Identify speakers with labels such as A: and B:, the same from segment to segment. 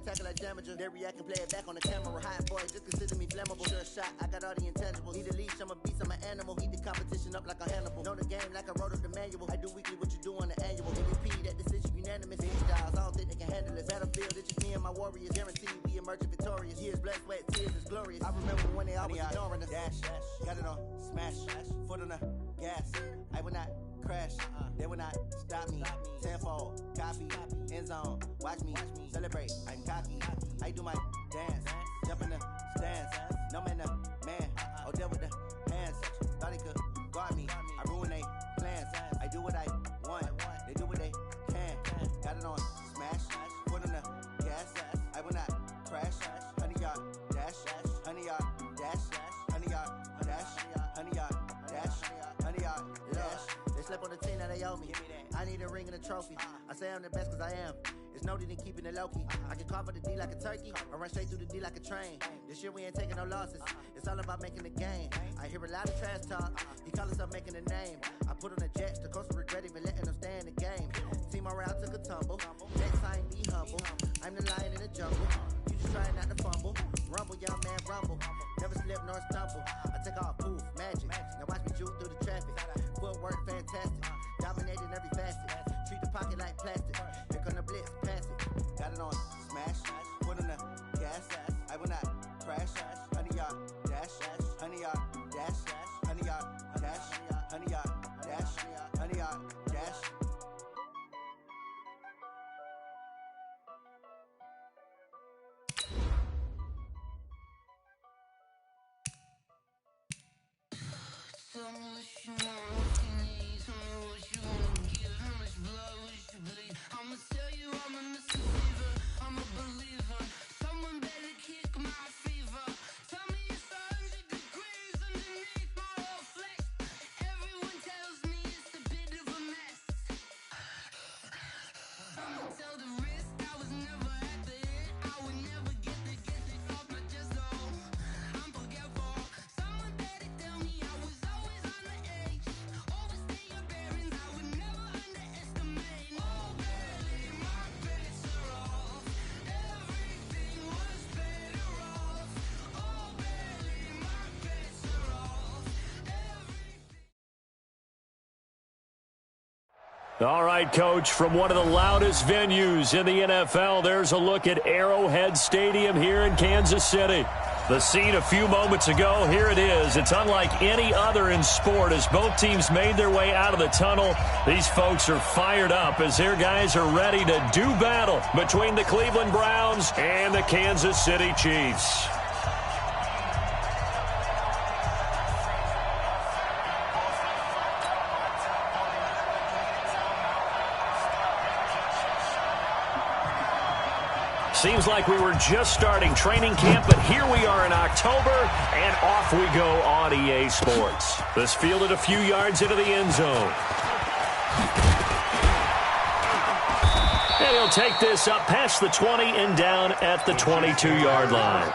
A: attack like damager. They react and play it back on the camera. Hot boy, just consider me flammable. Sure shot, I got all the intangibles. Need a leash, I'm a beast, I'm an animal. Eat the competition up like a Hannibal. Know the game like I wrote up the manual. I do weekly what you do on the annual. MVP, that decision unanimous. Big styles, I don't think they can handle it. Battlefield, it's just me and my warriors. Guaranteed we emerge victorious. Years, blood, sweat, tears, is glorious. I remember when they always ignoring us. Dash, got it on, smash, foot on the gas. I will not crash, they will not stop me. Tenfold, copy, end zone, watch me celebrate. I'm cocky, I do my dance, jump in the stands. No man, man, oh deal with the hands. Thought he could guard me, I ruin they plans. I do what I want, they do what they can. Got it on, smash, foot on the gas. I will not crash, 100-yard dash, 100-yard dash, 100-yard dash, 100-yard dash, 100-yard dash. They slept on the team that they owe me. I need a ring and a trophy. I say I'm the best cause I am. It's noted in keeping it low-key. I can carve up the D like a turkey or run straight through the D like a train. This year we ain't taking no losses. It's all about making the game. I hear a lot of trash talk. He call himself making a name. I put on the Jets. The coach will regret even letting them stay in the game. Team morale took a tumble. Next time be humble. I'm the lion in the jungle. You just trying not to fumble. Rumble, young man, rumble. Never slip nor stumble. I take off, poof, magic. Now watch me juke through the traffic. Footwork fantastic. Dominating every facet. Treat the pocket like plastic. Here come the blitz, pass it. Got it on, smash. Foot on the gas. I will not crash. 100-yard dash. 100-yard dash. 100-yard dash. 100-yard dash. 100-yard dash.
B: Tell me what you want, what you need. Tell me what you wanna give. How much blood would you bleed? I'ma tell you I'm a misbeliever. I'm a believer. Someone better kick my fever. Tell me it's 100 degrees underneath my whole flesh. Everyone tells me it's a bit of a mess. I'ma tell the risk I was never at the end. I would never get it off my chest. Oh, I'm forgetful. Someone better tell me I was always on the edge. Overstay your bearings, I would never underestimate. Oh, barely, my bets are off. Everything was better off. Oh, barely, my bets are off.
C: All right, Coach, from one of the loudest venues in the NFL, there's a look at Arrowhead Stadium here in Kansas City. The scene a few moments ago, here it is. It's unlike any other in sport as both teams made their way out of the tunnel. These folks are fired up as their guys are ready to do battle between the Cleveland Browns and the Kansas City Chiefs. Seems like we were just starting training camp, but here we are in October, and off we go on EA Sports. This fielded a few yards into the end zone. And he'll take this up past the 20 and down at the 22-yard line.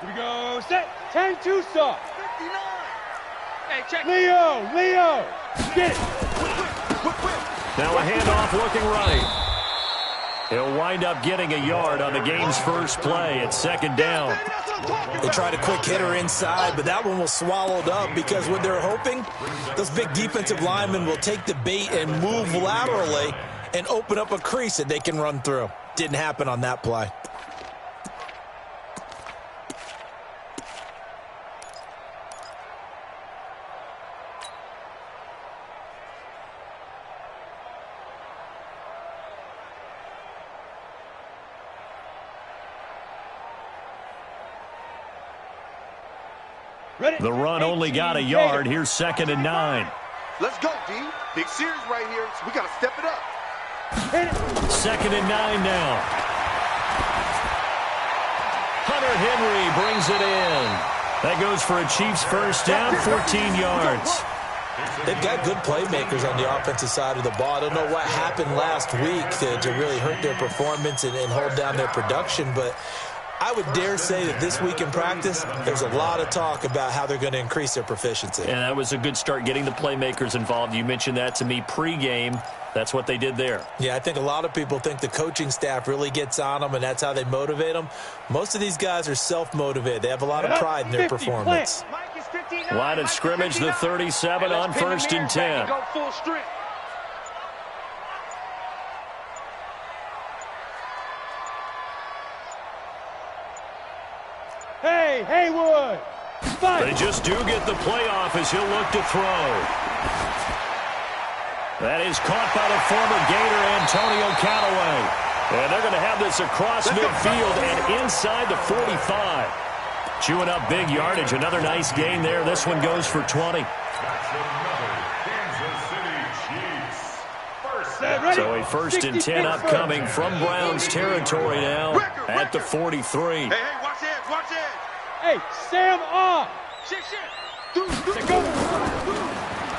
D: Here we go, set, 10-2 stop. 59. Hey, check. Leo, get it.
C: Now a handoff looking right. He'll wind up getting a yard on the game's first play at second down.
E: They tried a quick hitter inside, but that one was swallowed up because what they're hoping, those big defensive linemen will take the bait and move laterally and open up a crease that they can run through. Didn't happen on that play.
C: The run only got a yard. Here's 2nd and 9.
F: Let's go, D. Big series right here, so we got to step it up.
C: 2nd and 9 now. Hunter Henry brings it in. That goes for a Chiefs first down, 14 yards.
E: They've got good playmakers on the offensive side of the ball. I don't know what happened last week to really hurt their performance and hold down their production, but I would dare say that this week in practice, there's a lot of talk about how they're going to increase their proficiency.
C: And that was a good start, getting the playmakers involved. You mentioned that to me pregame. That's what they did there.
E: Yeah, I think a lot of people think the coaching staff really gets on them, and that's how they motivate them. Most of these guys are self-motivated. They have a lot of pride in their performance.
C: Line of scrimmage, the 37 on 1st and 10.
D: Go full strength. Hey, Haywood! Fight.
C: They just do get the playoff as he'll look to throw. That is caught by the former Gator, Antonio Callaway. And they're going to have this across midfield and inside the 45. Chewing up big yardage. Another nice gain there. This one goes for 20. So a 1st and 10 upcoming from Browns territory now at the 43.
F: Hey, watch it, watch it.
D: Hey, Sam on.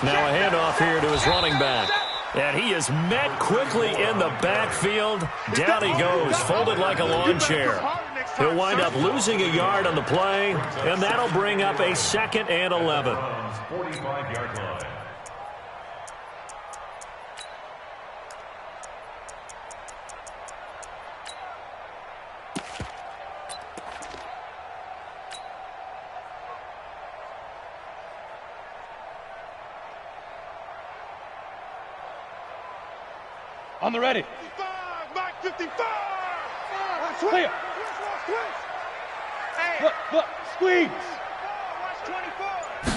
C: Now a handoff here to his running back. And he is met quickly in the backfield. Down he goes, folded like a lawn chair. He'll wind up losing a yard on the play, and that'll bring up a 2nd and 11.
G: 45-yard line.
D: On the ready.
F: 55, Mike 55.
D: Clear. Look, squeeze.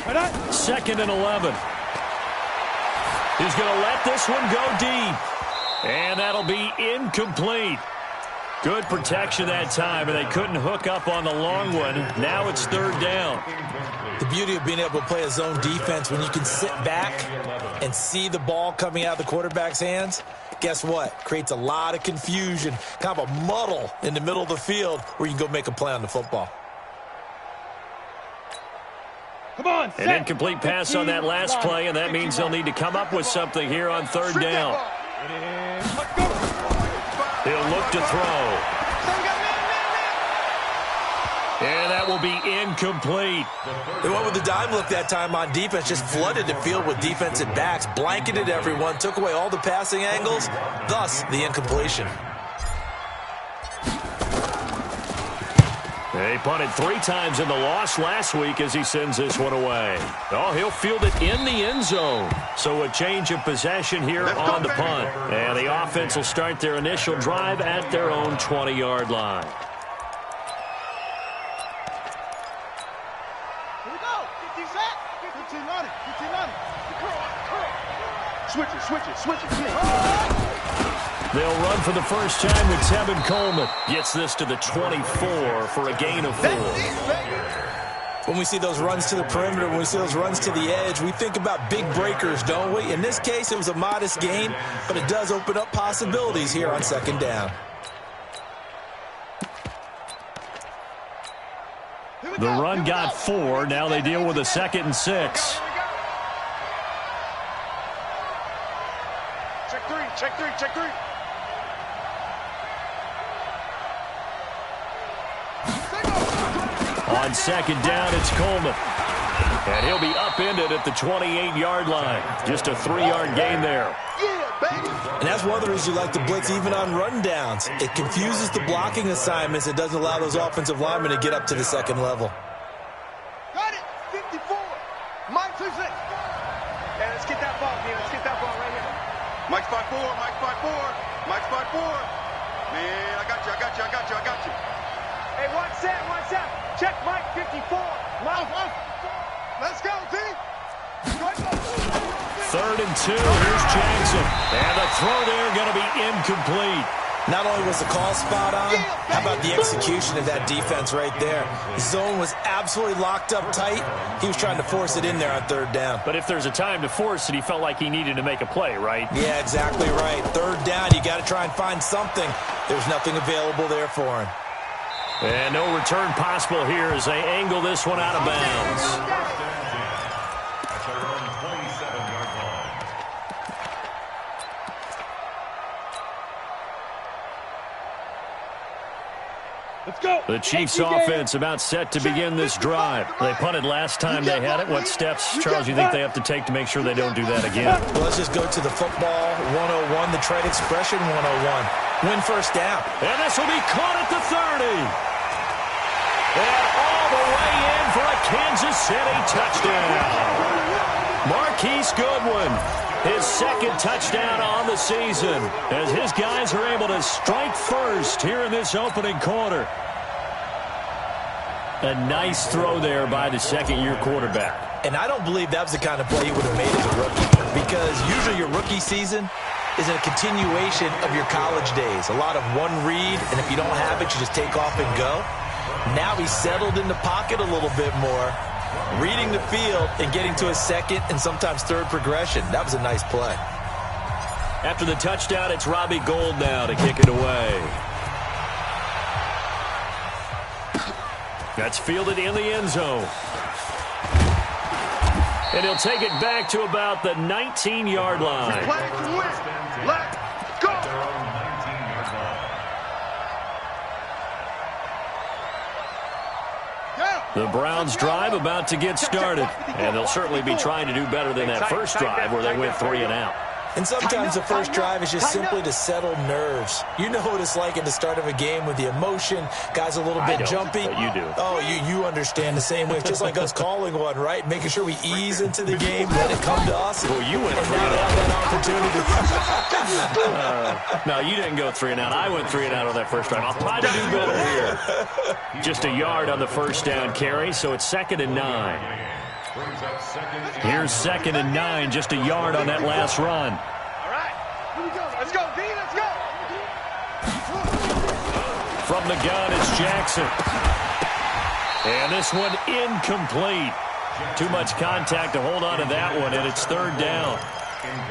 D: Right on.
C: 2nd and 11. He's going to let this one go deep. And that'll be incomplete. Good protection that time, and they couldn't hook up on the long one. Now it's 3rd down.
E: The beauty of being able to play a zone defense when you can sit back and see the ball coming out of the quarterback's hands, guess what? Creates a lot of confusion, kind of a muddle in the middle of the field where you can go make a play on the football.
D: Come on,
C: An incomplete pass on that last play, and that means they'll need to come up with something here on 3rd down. He'll look to throw. And that will be incomplete.
E: They went with the dime look that time on defense, just flooded the field with defensive backs, blanketed everyone, took away all the passing angles, thus the incompletion.
C: They punted 3 times in the loss last week as he sends this one away. Oh, he'll field it in the end zone. So a change of possession here on the punt. And the offense will start their initial drive at their own 20-yard line.
F: Here we go. 15 sack. 15 on it. 15 on it. Switch it.
C: They'll run for the first time with Tevin Coleman. Gets this to the 24 for a gain of 4.
E: When we see those runs to the perimeter, when we see those runs to the edge, we think about big breakers, don't we? In this case, it was a modest gain, but it does open up possibilities here on 2nd down.
C: The run got 4. Now they deal with a 2nd and 6.
F: Check three.
C: On 2nd down, it's Coleman. And he'll be upended at the 28-yard line. Just a 3-yard gain there.
E: And that's one of the reasons you like to blitz even on rundowns. It confuses the blocking assignments. It doesn't allow those offensive linemen to get up to the 2nd level.
F: Got it. 54. Mike 26. Hey, let's get that ball, man. Let's get that ball right here. Mike's 5'4". Man, I got you. Hey, watch that. Check Mike 54. Let's go, T.
C: 3rd and 2. Here's Jackson. And the throw there going to be incomplete.
E: Not only was the call spot on, how about the execution of that defense right there? The zone was absolutely locked up tight. He was trying to force it in there on 3rd down.
C: But if there's a time to force it, he felt like he needed to make a play, right?
E: Yeah, exactly right. 3rd down, you got to try and find something. There's nothing available there for him.
C: And no return possible here as they angle this one out of bounds.
G: That's around 27-yard line.
D: Let's go.
C: The Chiefs offense about set to begin this drive. They punted last time they had it. What steps, Charles, you think they have to take to make sure they don't do that again?
E: Well, let's just go to the football 101, the trade expression 101. Win first down.
C: And this will be caught at the 30. And all the way in for a Kansas City touchdown. Marquise Goodwin, his second touchdown on the season, as his guys are able to strike first here in this opening quarter. A nice throw there by the second-year quarterback.
E: And I don't believe that was the kind of play he would have made as a rookie, because usually your rookie season is a continuation of your college days. A lot of one read, and if you don't have it, you just take off and go. Now he's settled in the pocket a little bit more, reading the field and getting to a second and sometimes third progression. That was a nice play.
C: After the touchdown, it's Robbie Gould now to kick it away. That's fielded in the end zone. And he'll take it back to about the 19-yard line.
F: Play to win. Let's go.
C: The Browns' drive about to get started. And they'll certainly be trying to do better than that first drive where they went 3 and out.
E: And sometimes the first drive is just simply to settle nerves. You know what it's like at the start of a game with the emotion. Guys a little bit jumpy.
C: But you do.
E: Oh, you understand the same way. It's just like us calling one, right? Making sure we ease into the game, let it come to us.
C: Well, you went 3 and out. No, you didn't go 3 and out. I went 3 and out on that first drive. I'll try to do better here. Just a yard on the first down carry, so it's 2nd and 9. Here's 2nd and 9, just a yard on that last run.
F: All right. Here we go. Let's go, D. Let's go.
C: From the gun, it's Jackson. And this one incomplete. Too much contact to hold on to that one, and it's 3rd down.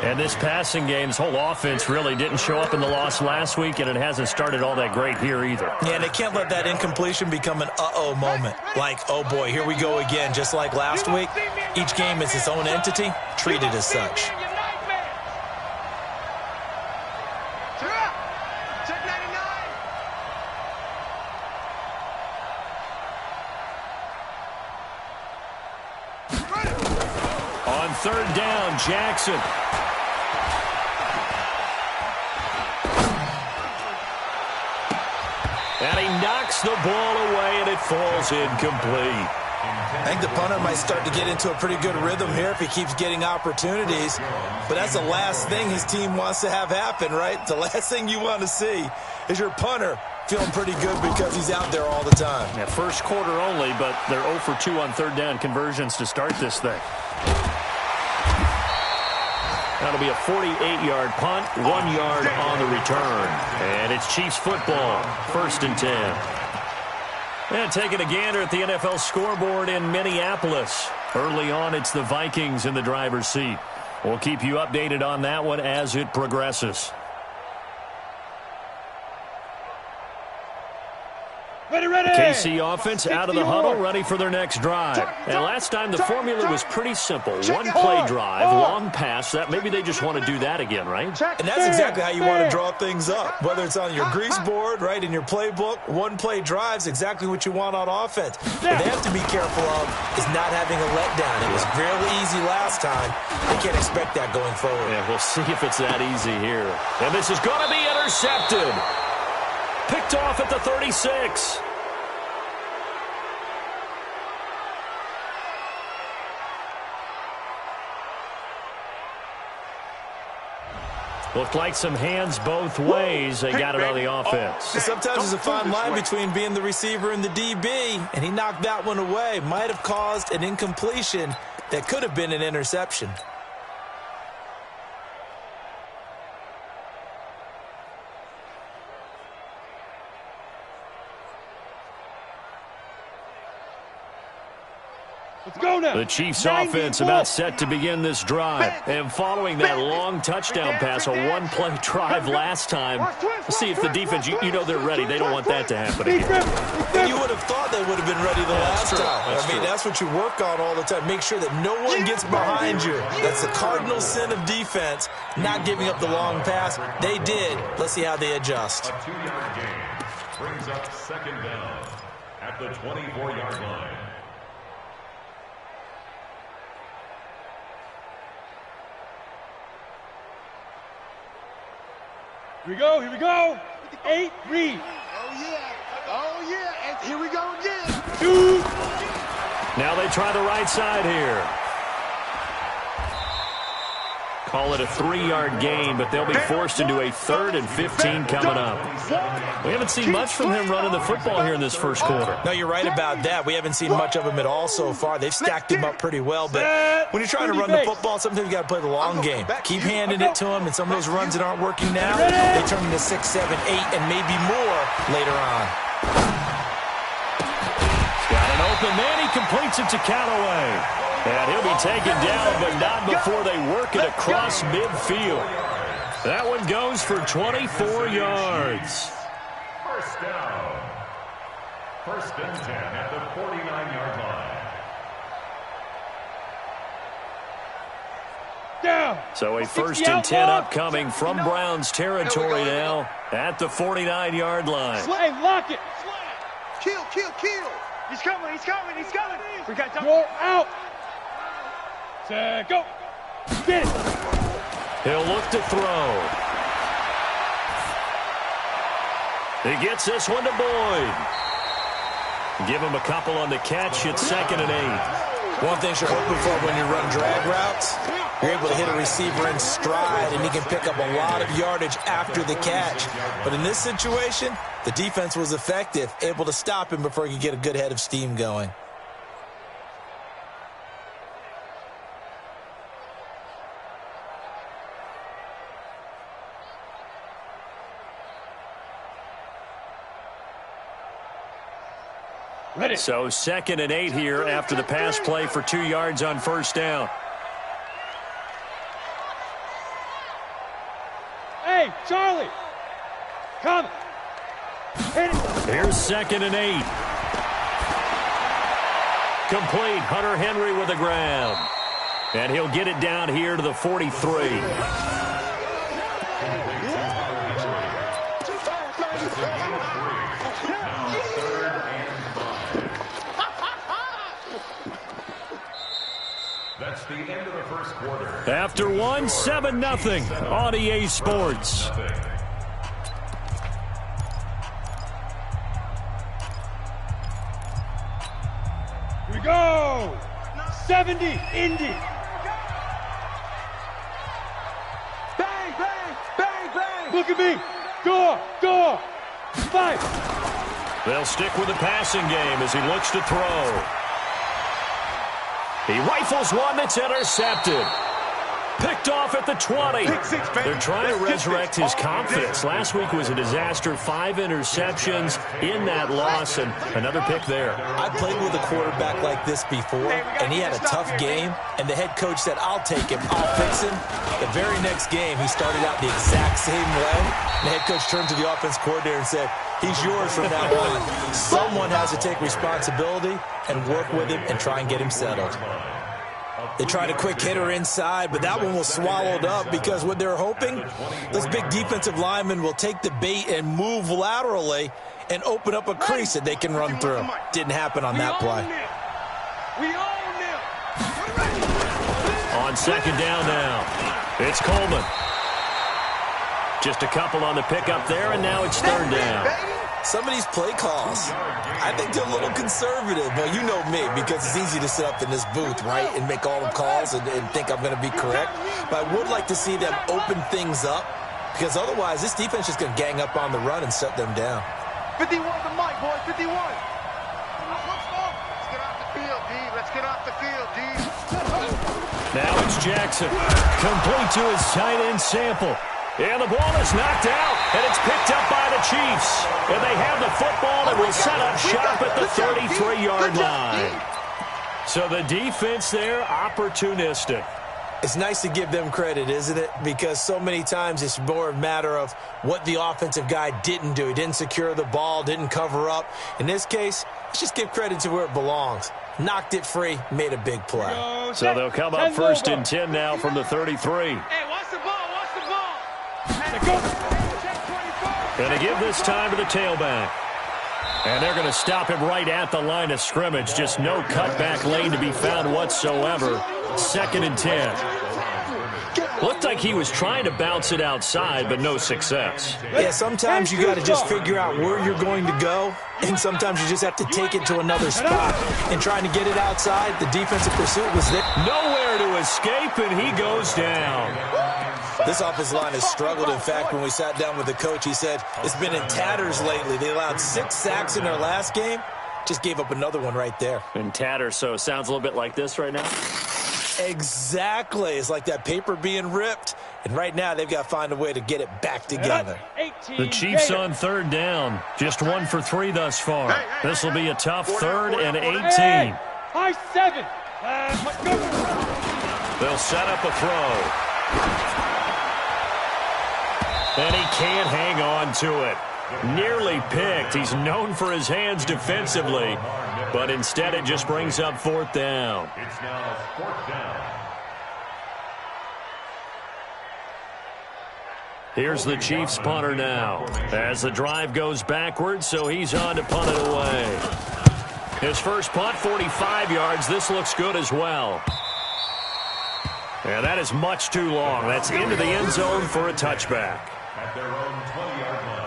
C: And this passing game's whole offense really didn't show up in the loss last week, and it hasn't started all that great here either.
E: Yeah, and they can't let that incompletion become an uh-oh moment. Like, oh boy, here we go again. Just like last week, each game is its own entity, treated as such.
F: Check 99.
C: On 3rd down, Jackson. And he knocks the ball away, and it falls incomplete.
E: I think the punter might start to get into a pretty good rhythm here if he keeps getting opportunities. But that's the last thing his team wants to have happen, right? The last thing you want to see is your punter feeling pretty good because he's out there all the time.
C: Yeah, first quarter only, but they're 0 for 2 on 3rd down conversions to start this thing. That'll be a 48-yard punt, 1 yard on the return. And it's Chiefs football, 1st and 10. And taking a gander at the NFL scoreboard in Minneapolis. Early on, it's the Vikings in the driver's seat. We'll keep you updated on that one as it progresses.
D: Ready.
C: KC offense out of the huddle, ready for their next drive. And last time the formula was pretty simple. One play drive, long pass. That maybe they just want to do that again, right?
E: And that's exactly how you want to draw things up. Whether it's on your grease board, right, in your playbook, one play drive's exactly what you want on offense. What they have to be careful of is not having a letdown. It was fairly easy last time. They can't expect that going forward.
C: Yeah, we'll see if it's that easy here. And this is going to be intercepted. Picked off at the 36. Looked like some hands both ways. They got it on the offense.
E: Sometimes there's a fine line between being the receiver and the DB, and he knocked that one away. Might have caused an incompletion that could have been an interception.
D: Let's go now.
C: The Chiefs offense about set to begin this drive. And following that long touchdown pass, a one-play drive last time, let's see if the defense, you know they're ready. They don't want that to happen again.
E: And you would have thought they would have been ready the last time. That's what you work on all the time. Make sure that no one gets behind you. That's the cardinal sin of defense, not giving up the long pass. They did. Let's see how they adjust.
G: brings up second down at the 24-yard line.
D: Here we go, here we go. 8, read.
F: Oh, yeah, and here we go again.
D: 2.
C: Now they try the right side here. Call it a 3-yard gain, but they'll be forced into a 3rd and 15 coming up. We haven't seen much from him running the football here in this first quarter.
E: No, you're right about that. We haven't seen much of him at all so far. They've stacked him up pretty well, but when you're trying to run the football, sometimes you got to play the long game. Keep handing it to him, and some of those runs that aren't working now, they turn into 6, 7, 8, and maybe more later on.
C: Got an open man. He completes it to Callaway. And he'll be taken down, but not before they work it across midfield. That one goes for 24 yards.
G: First down. First and 10 at the 49-yard line.
D: Down.
C: So a 1st and 10 upcoming from Browns territory now at the 49-yard line.
D: Hey, lock it.
F: Kill. He's coming. We got time.
D: Go out. Set, go. Get it.
C: He'll look to throw. He gets this one to Boyd. Give him a couple on the catch. It's 2nd and 8.
E: One thing you're hoping for when you run drag routes, you're able to hit a receiver in stride, and he can pick up a lot of yardage after the catch. But in this situation, the defense was effective, able to stop him before he could get a good head of steam going.
D: Ready.
C: So 2nd and 8 here after the pass play for 2 yards on first down.
D: Hey, Charlie. Come. Hit it.
C: Here's 2nd and 8. Complete. Hunter Henry with a grab. And he'll get it down here to the 43.
G: That's the end of the first quarter.
C: After 1, 7-0 on EA Sports.
D: Here we go. 70, Indy.
F: Bang.
D: Look at me. Door. 5.
C: They'll stick with the passing game as he looks to throw. He rifles one that's intercepted. Picked off at the 20. They're trying to resurrect his confidence. Last week was a disaster. 5 interceptions in that loss, and another pick there.
E: I played with a quarterback like this before, and he had a tough game, and the head coach said, I'll take him, I'll fix him. The very next game, he started out the exact same way. The head coach turned to the offense coordinator and said, he's yours from now on. Someone has to take responsibility and work with him and try and get him settled. They tried a quick hitter inside, but that one was swallowed up because what they're hoping, those big defensive linemen will take the bait and move laterally and open up a crease that they can run through. Didn't happen on that play.
C: On 2nd down now, it's Coleman. Just a couple on the pickup there, and now it's 3rd down.
E: Some of these play calls, I think they're a little conservative, but you know me, because it's easy to sit up in this booth, right, and make all the calls and think I'm going to be correct. But I would like to see them open things up, because otherwise this defense is going to gang up on the run and shut them down.
F: 51 to Mike, boys, 51. Let's get off the field, D. Let's get off the field, D.
C: Now it's Jackson. Complete to his tight end Sample. And the ball is knocked out, and it's picked up by the Chiefs. And they have the football and will set up shop at the 33-yard line. So the defense there, opportunistic.
E: It's nice to give them credit, isn't it? Because so many times it's more a matter of what the offensive guy didn't do. He didn't secure the ball, didn't cover up. In this case, let's just give credit to where it belongs. Knocked it free, made a big play.
C: So they'll come up 1st and 10 now from the 33.
F: Hey, watch the ball,
C: Going to give this time to the tailback. And they're going to stop him right at the line of scrimmage. Just no cutback lane to be found whatsoever. 2nd and 10. Looked like he was trying to bounce it outside, but no success.
E: Yeah, sometimes you got to just figure out where you're going to go, and sometimes you just have to take it to another spot. And trying to get it outside, the defensive pursuit was there.
C: Nowhere to escape, and he goes down.
E: This offensive line has struggled. In fact, when we sat down with the coach, he said it's been in tatters lately. They allowed 6 sacks in their last game. Just gave up another one right there.
C: In tatters, so it sounds a little bit like this right now?
E: Exactly. It's like that paper being ripped. And right now, they've got to find a way to get it back together.
C: The Chiefs on 3rd down. Just 1 for 3 thus far. This will be a tough 3rd and 18.
D: High 7.
C: They'll set up a throw. And he can't hang on to it. Nearly picked. He's known for his hands defensively. But instead it just brings up 4th down.
G: It's now 4th down.
C: Here's the Chiefs punter now. As the drive goes backwards, so he's on to punt it away. His first punt, 45 yards. This looks good as well. And that is much too long. That's into the end zone for a touchback.
G: At their own 20-yard line.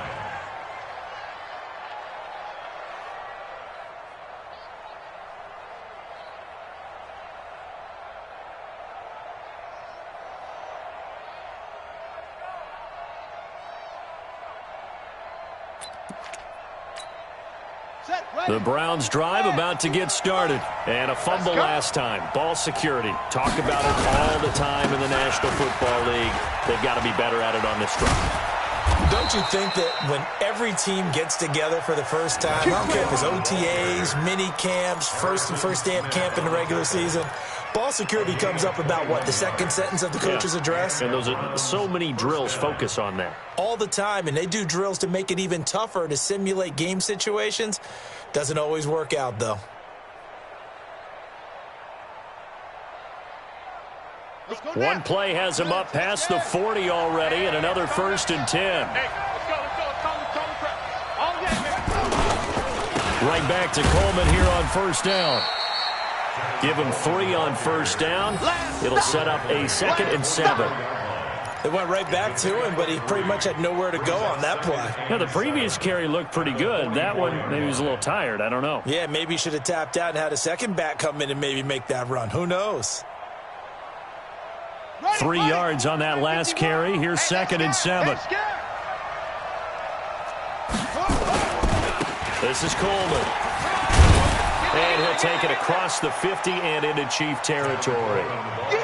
C: The Browns drive about to get started. And a fumble last time. Ball security. Talk about it all the time in the National Football League. They've got to be better at it on this drive.
E: Don't you think that when every team gets together for the first time, I don't care if it's OTAs, mini camps, first day of camp in the regular season, ball security comes up about, what, the second sentence of the coach's address?
C: And those are so many drills focus on that.
E: All the time, and they do drills to make it even tougher to simulate game situations. Doesn't always work out, though.
C: One play has him up past the 40 already, and another 1st and 10. Right back to Coleman here on 1st down. Give him 3 on 1st down. It'll set up a 2nd and 7.
E: They went right back to him, but he pretty much had nowhere to go on that play.
C: Yeah, the previous carry looked pretty good. That one, maybe he was a little tired. I don't know.
E: Yeah, maybe he should have tapped out and had a second back come in and maybe make that run. Who knows?
C: 3 yards on that last carry. Here's 2nd and 7. This is Coleman. And he'll take it across the 50 and into Chief territory.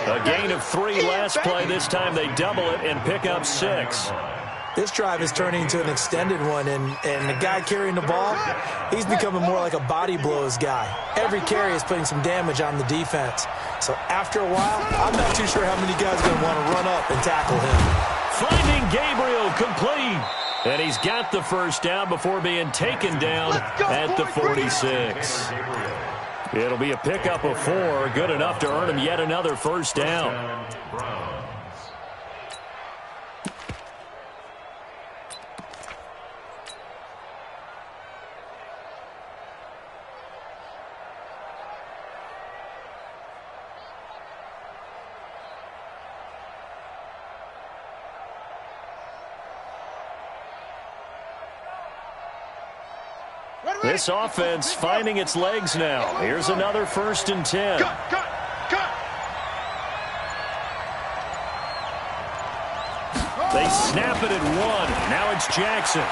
C: A gain of 3 last play. This time they double it and pick up 6.
E: This drive is turning into an extended one, and the guy carrying the ball, he's becoming more like a body blows guy. Every carry is putting some damage on the defense. So after a while, I'm not too sure how many guys are going to want to run up and tackle him.
C: Finding Gabriel complete. And he's got the 1st down before being taken down at the 46. It'll be a pickup of 4, good enough to earn him yet another 1st down. This offense finding its legs now. Here's another 1st and 10. They snap it at 1. Now it's Jackson.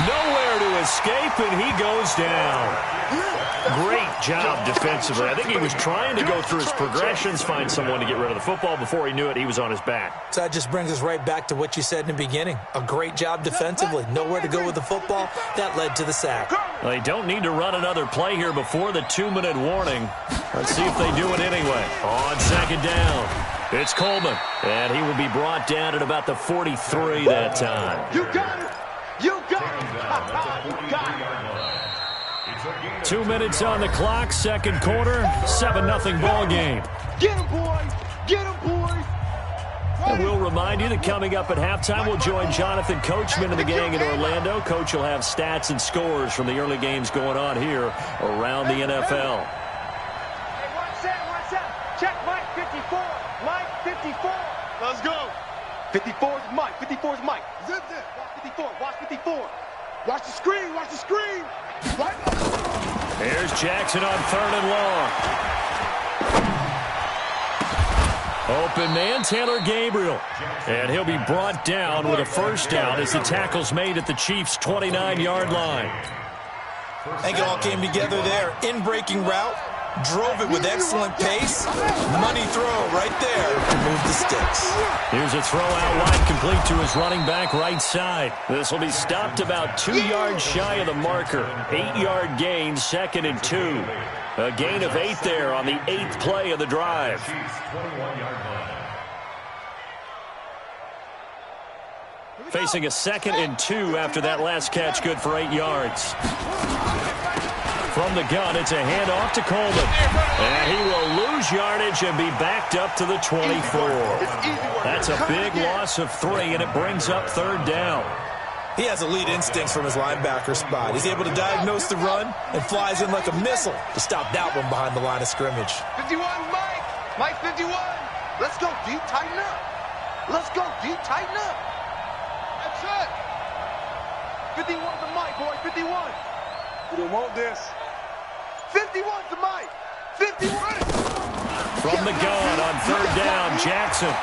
C: Nowhere to escape, and he goes down. Great job defensively. I think he was trying to go through his progressions, find someone to get rid of the football. Before he knew it, he was on his back.
E: So that just brings us right back to what you said in the beginning. A great job defensively. Nowhere to go with the football. That led to the sack.
C: Well, they don't need to run another play here before the 2-minute warning. Let's see if they do it anyway. On 2nd down, it's Coleman. And he will be brought down at about the 43 that time.
F: You got it. You got it. You got it.
C: 2 minutes on the clock, 2nd quarter, 7-0 ball game.
F: Get him, boys! Get him, boys!
C: And we'll remind you that coming up at halftime, we'll join Jonathan Coachman and the gang in Orlando. Coach will have stats and scores from the early games going on here around the NFL.
F: Hey, one set. Check Mike 54. Mike 54. Let's go. 54 is Mike. 54 is Mike. Zip. Watch 54. Watch 54. Watch the screen. Watch the screen. Right.
C: Here's Jackson on 3rd and long. Open man, Taylor Gabriel. And he'll be brought down with a first down as the tackle's made at the Chiefs' 29-yard line.
E: I think it all came together there. In-breaking route. Drove it with excellent pace. Money throw right there to move the sticks.
C: Here's a throw out wide, complete to his running back right side. This will be stopped about 2 yards shy of the marker. 8-yard gain, 2nd and 2. A gain of 8 there on the 8th play of the drive. Facing a 2nd and 2 after that last catch, good for 8 yards. From the gun, it's a handoff to Coleman. And he will lose yardage and be backed up to the 24. That's a big loss of 3, and it brings up 3rd down.
E: He has elite instincts from his linebacker spot. He's able to diagnose the run and flies in like a missile to stop that one behind the line of scrimmage.
F: 51, Mike. Mike 51. Let's go deep, tighten up. Let's go deep, tighten up. That's it. 51 to Mike, boy. 51. You don't want this. 51 to Mike. 51.
C: From the gun on 3rd down, Jackson.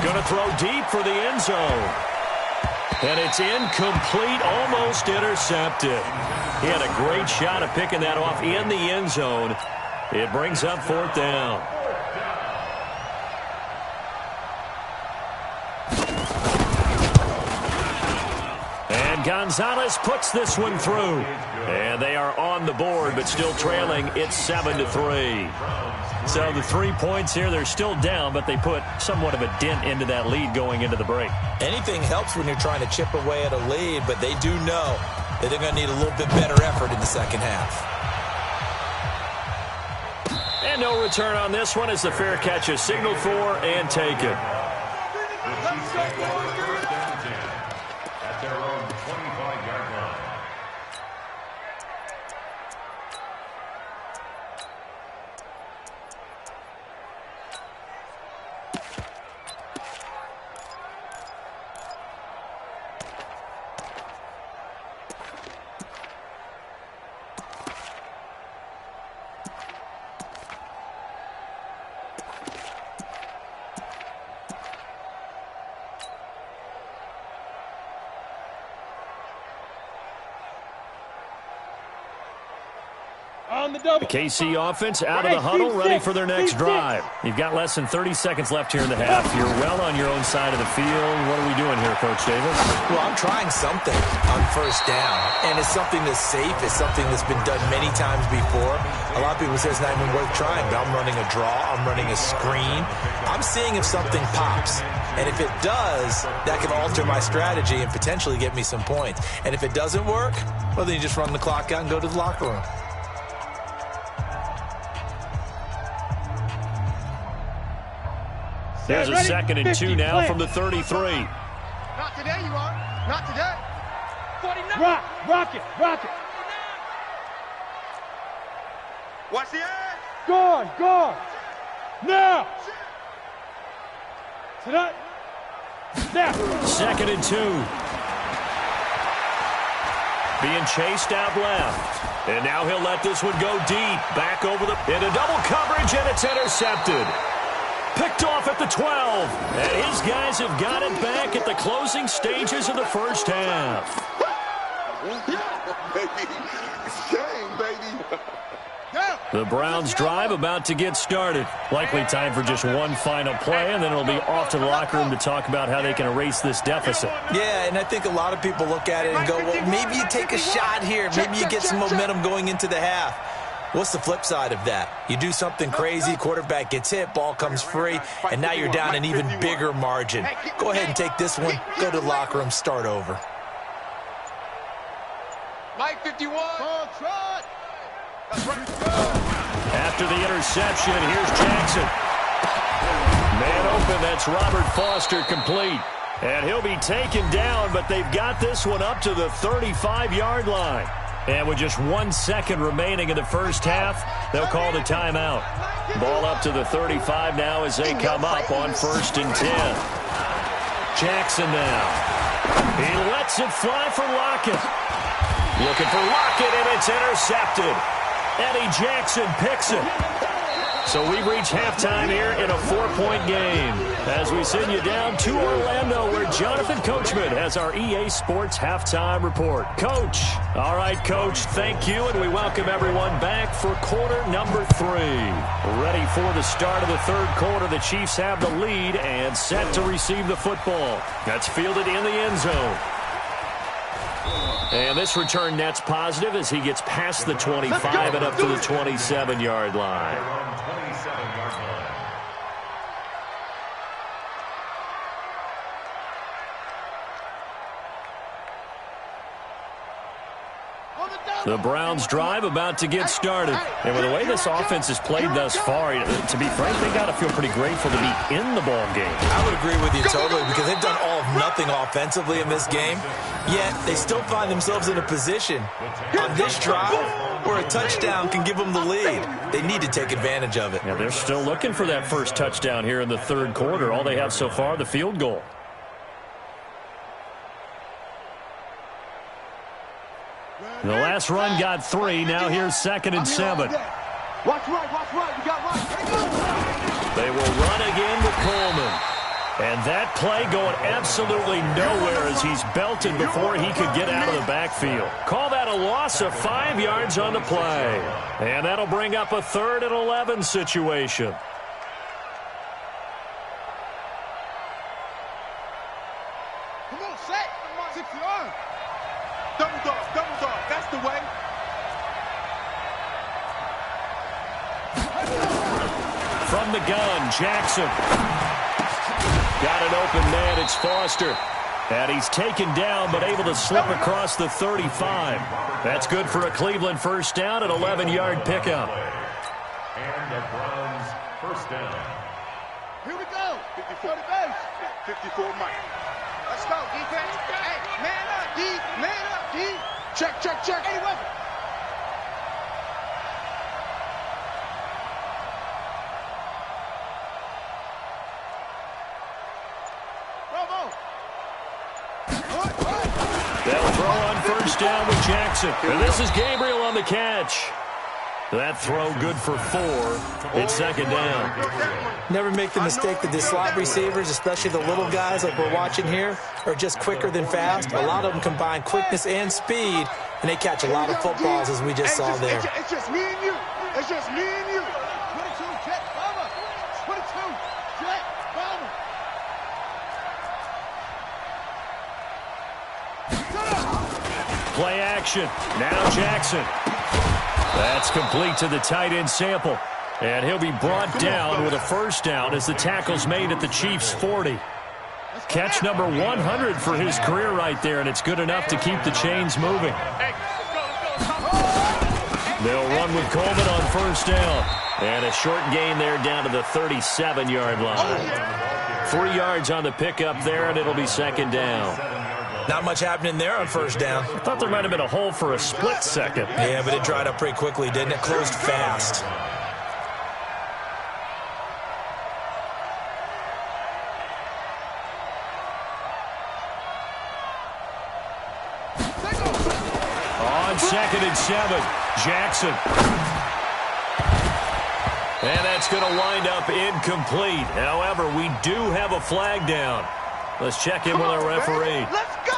C: Going to throw deep for the end zone. And it's incomplete, almost intercepted. He had a great shot at picking that off in the end zone. It brings up 4th down. And Gonzalez puts this one through. And they are on the board, but still trailing. It's 7-3. So the 3 points here, they're still down, but they put somewhat of a dent into that lead going into the break.
E: Anything helps when you're trying to chip away at a lead, but they do know that they're going to need a little bit better effort in the second half.
C: And no return on this one as the fair catch is signaled for and taken.
G: At their own 25-yard line.
C: The KC offense out of the huddle, ready for their next drive. You've got less than 30 seconds left here in the half. You're well on your own side of the field. What are we doing here, Coach Davis?
E: Well, I'm trying something on 1st down, and it's something that's safe. It's something that's been done many times before. A lot of people say it's not even worth trying, but I'm running a draw. I'm running a screen. I'm seeing if something pops. And if it does, that can alter my strategy and potentially get me some points. And if it doesn't work, well, then you just run the clock out and go to the locker room.
C: There's a 2nd and 2 now from the 33.
F: Not today, you are. Not today. 49.
D: Rock it.
F: Watch the edge.
D: Guard. Now. Tonight. Now.
C: 2nd and 2. Being chased out left. And now he'll let this one go deep. Back over into double coverage, and it's intercepted. Picked off at the 12. And his guys have got it back at the closing stages of the first half. The Browns drive about to get started. Likely time for just one final play, and then it'll be off to the locker room to talk about how they can erase this deficit.
E: Yeah, and I think a lot of people look at it and go, well, maybe you take a shot here. Maybe you get some momentum going into the half. What's the flip side of that? You do something crazy, quarterback gets hit, ball comes free, and now you're down an even bigger margin. Go ahead and take this one, go to the locker room, start over.
F: Mike 51.
C: After the interception, here's Jackson. Man open, that's Robert Foster complete. And he'll be taken down, but they've got this one up to the 35-yard line. And with just 1 second remaining in the first half, they'll call the timeout. Ball up to the 35 now as they come up on 1st and 10. Jackson now. He lets it fly for Lockett. Looking for Lockett, and it's intercepted. Eddie Jackson picks it. So we reach halftime here in a 4-point game as we send you down to Orlando where Jonathan Coachman has our EA Sports Halftime Report. Coach. All right, Coach, thank you, and we welcome everyone back for quarter number 3. Ready for the start of the third quarter. The Chiefs have the lead and set to receive the football. That's fielded in the end zone. And this return net's positive as he gets past the 25 and up to the 27-yard line. The Browns drive about to get started. And with the way this offense has played thus far, to be frank, they got to feel pretty grateful to be in the ball game.
E: I would agree with you totally because they've done all of nothing offensively in this game, yet they still find themselves in a position on this drive where a touchdown can give them the lead. They need to take advantage of it.
C: Yeah, they're still looking for that first touchdown here in the third quarter. All they have so far, the field goal. The last run got 3. Now here's 2nd and 7.
F: Watch right. You got right.
C: They will run again with Coleman. And that play going absolutely nowhere as he's belted before he could get out of the backfield. Call that a loss of 5 yards on the play. And that'll bring up a 3rd and 11 situation.
F: Come on, set. 6 yards. Double dog. That's the way.
C: From the gun, Jackson. Got an open man, it's Foster. And he's taken down, but able to slip across the 35. That's good for a Cleveland first down, an 11-yard pickup.
G: And the Browns first down.
F: Here we go. 54 to base. 54 Mike. Let's go, defense. Hey, man up, D. Man up, D. Check. Hey, weapon.
C: They'll throw on first down with Jackson. And this is Gabriel on the catch. That throw good for 4. It's 2nd down.
E: Never make the mistake that the slot receivers, especially the little guys like we're watching here, are just quicker than fast. A lot of them combine quickness and speed, and they catch a lot of footballs as we just saw there.
F: It's just me and you. It's just me and you. 22, jet, bomber. 22, jet, bomber.
C: Play action. Now Jackson. That's complete to the tight end Sample. And he'll be brought down with a first down as the tackle's made at the Chiefs' 40. Catch number 100 for his career right there, and it's good enough to keep the chains moving. They'll run with Coleman on first down. And a short gain there down to the 37-yard line. 3 yards on the pickup there, and it'll be 2nd down.
E: Not much happening there on first down.
C: I thought there might have been a hole for a split second.
E: Yeah, but it dried up pretty quickly, didn't it? Closed fast.
C: On 2nd and 7, Jackson. And that's going to wind up incomplete. However, we do have a flag down. Let's check in with our referee.
F: Let's go!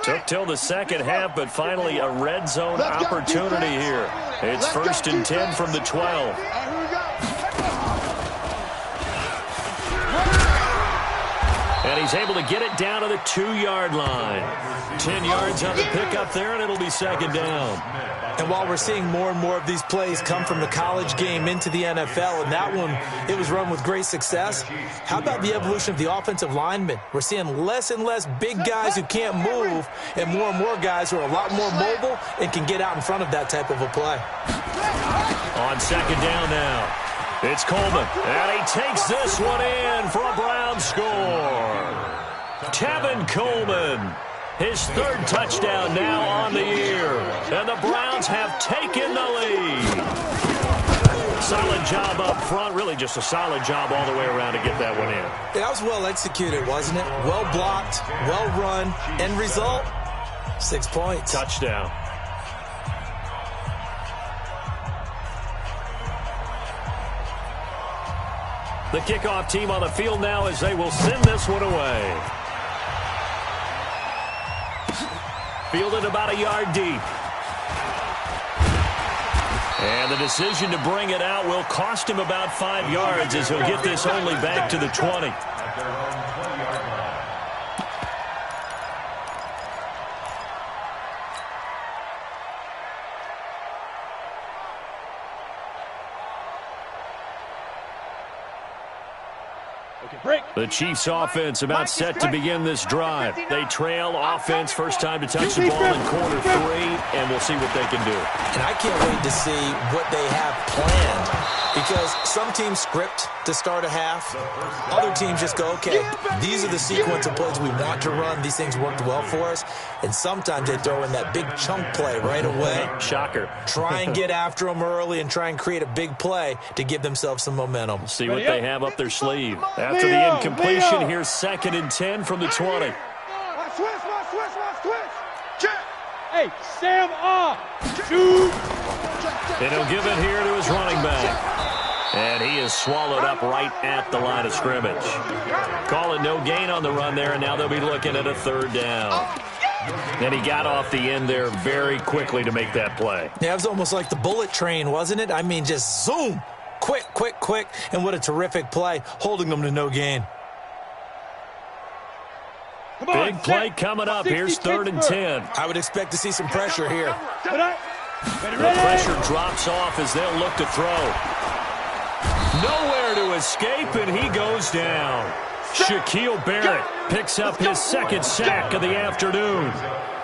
C: Took till the second half, but finally a red zone opportunity here. It's 1st and 10 from the 12. And And he's able to get it down to the 2-yard line. 10 yards on the pickup there, and it'll be second down.
E: And while we're seeing more and more of these plays come from the college game into the NFL, and that one, it was run with great success, how about the evolution of the offensive linemen? We're seeing less and less big guys who can't move and more guys who are a lot more mobile and can get out in front of that type of a play.
C: On second down now, it's Coleman, and he takes this one in for a Brown score. Tevin Coleman, his third touchdown now on the year, and the Browns have taken the lead. Solid job up front, really just a solid job all the way around to get that one in.
E: That was well executed, wasn't it? Well blocked, well run, end result, 6 points.
C: Touchdown. The kickoff team on the field now as they will send this one away. Fielded about a yard deep. And the decision to bring it out will cost him about 5 yards as he'll get this only back to the 20. The Chiefs offense about set to begin this drive. They trail offense, first time to touch the ball in quarter 3, and we'll see what they can do.
E: And I can't wait to see what they have planned, because some teams script to start a half. Other teams just go, okay, these are the sequence of plays we want to run. These things worked well for us. And sometimes they throw in that big chunk play right away.
C: Shocker.
E: Try and get after them early and try and create a big play to give themselves some momentum.
C: See what they have up their sleeve. After the incompletion, here's 2nd and 10 from the 20.
D: Hey, Sam off. Shoot.
C: And he'll give it here to his running back. And he is swallowed up right at the line of scrimmage. Call it no gain on the run there, and now they'll be looking at a 3rd down. And he got off the end there very quickly to make that play.
E: Yeah, it was almost like the bullet train, wasn't it? I mean, just zoom. Quick, and what a terrific play, holding them to no gain.
C: Big play coming up. Here's 3rd and 10.
E: I would expect to see some pressure here.
C: The pressure drops off as they'll look to throw. Nowhere to escape, and he goes down. Shaquille Barrett picks up his 2nd sack of the afternoon.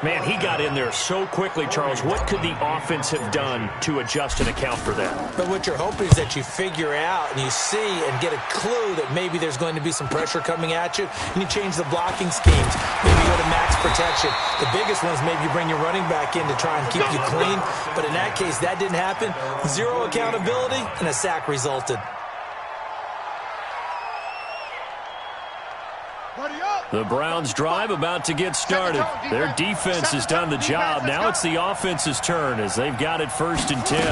C: Man, he got in there so quickly, Charles. What could the offense have done to adjust and account for that?
E: But what you're hoping is that you figure out and you see and get a clue that maybe there's going to be some pressure coming at you, and you change the blocking schemes. Maybe you go to max protection. The biggest one is maybe you bring your running back in to try and keep you clean. But in that case, that didn't happen. 0 accountability, and a sack resulted.
C: The Browns drive about to get started. Their defense has done the job. Now it's the offense's turn as they've got it 1st and 10. And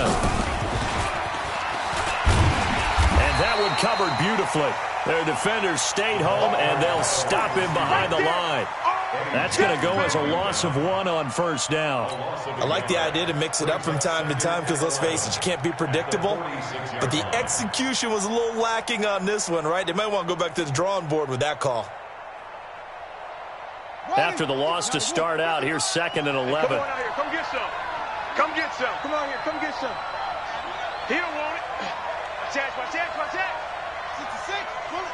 C: that one covered beautifully. Their defenders stayed home, and they'll stop him behind the line. That's going to go as a loss of 1 on 1st down.
E: I like the idea to mix it up from time to time because, let's face it, you can't be predictable. But the execution was a little lacking on this one, right? They might want to go back to the drawing board with that call.
C: After the loss to start out, here's 2nd and 11.
D: Come on out here. Come get some. Come get some. Come on here. Come get some. He don't want it. Watch that. 66. Pull it.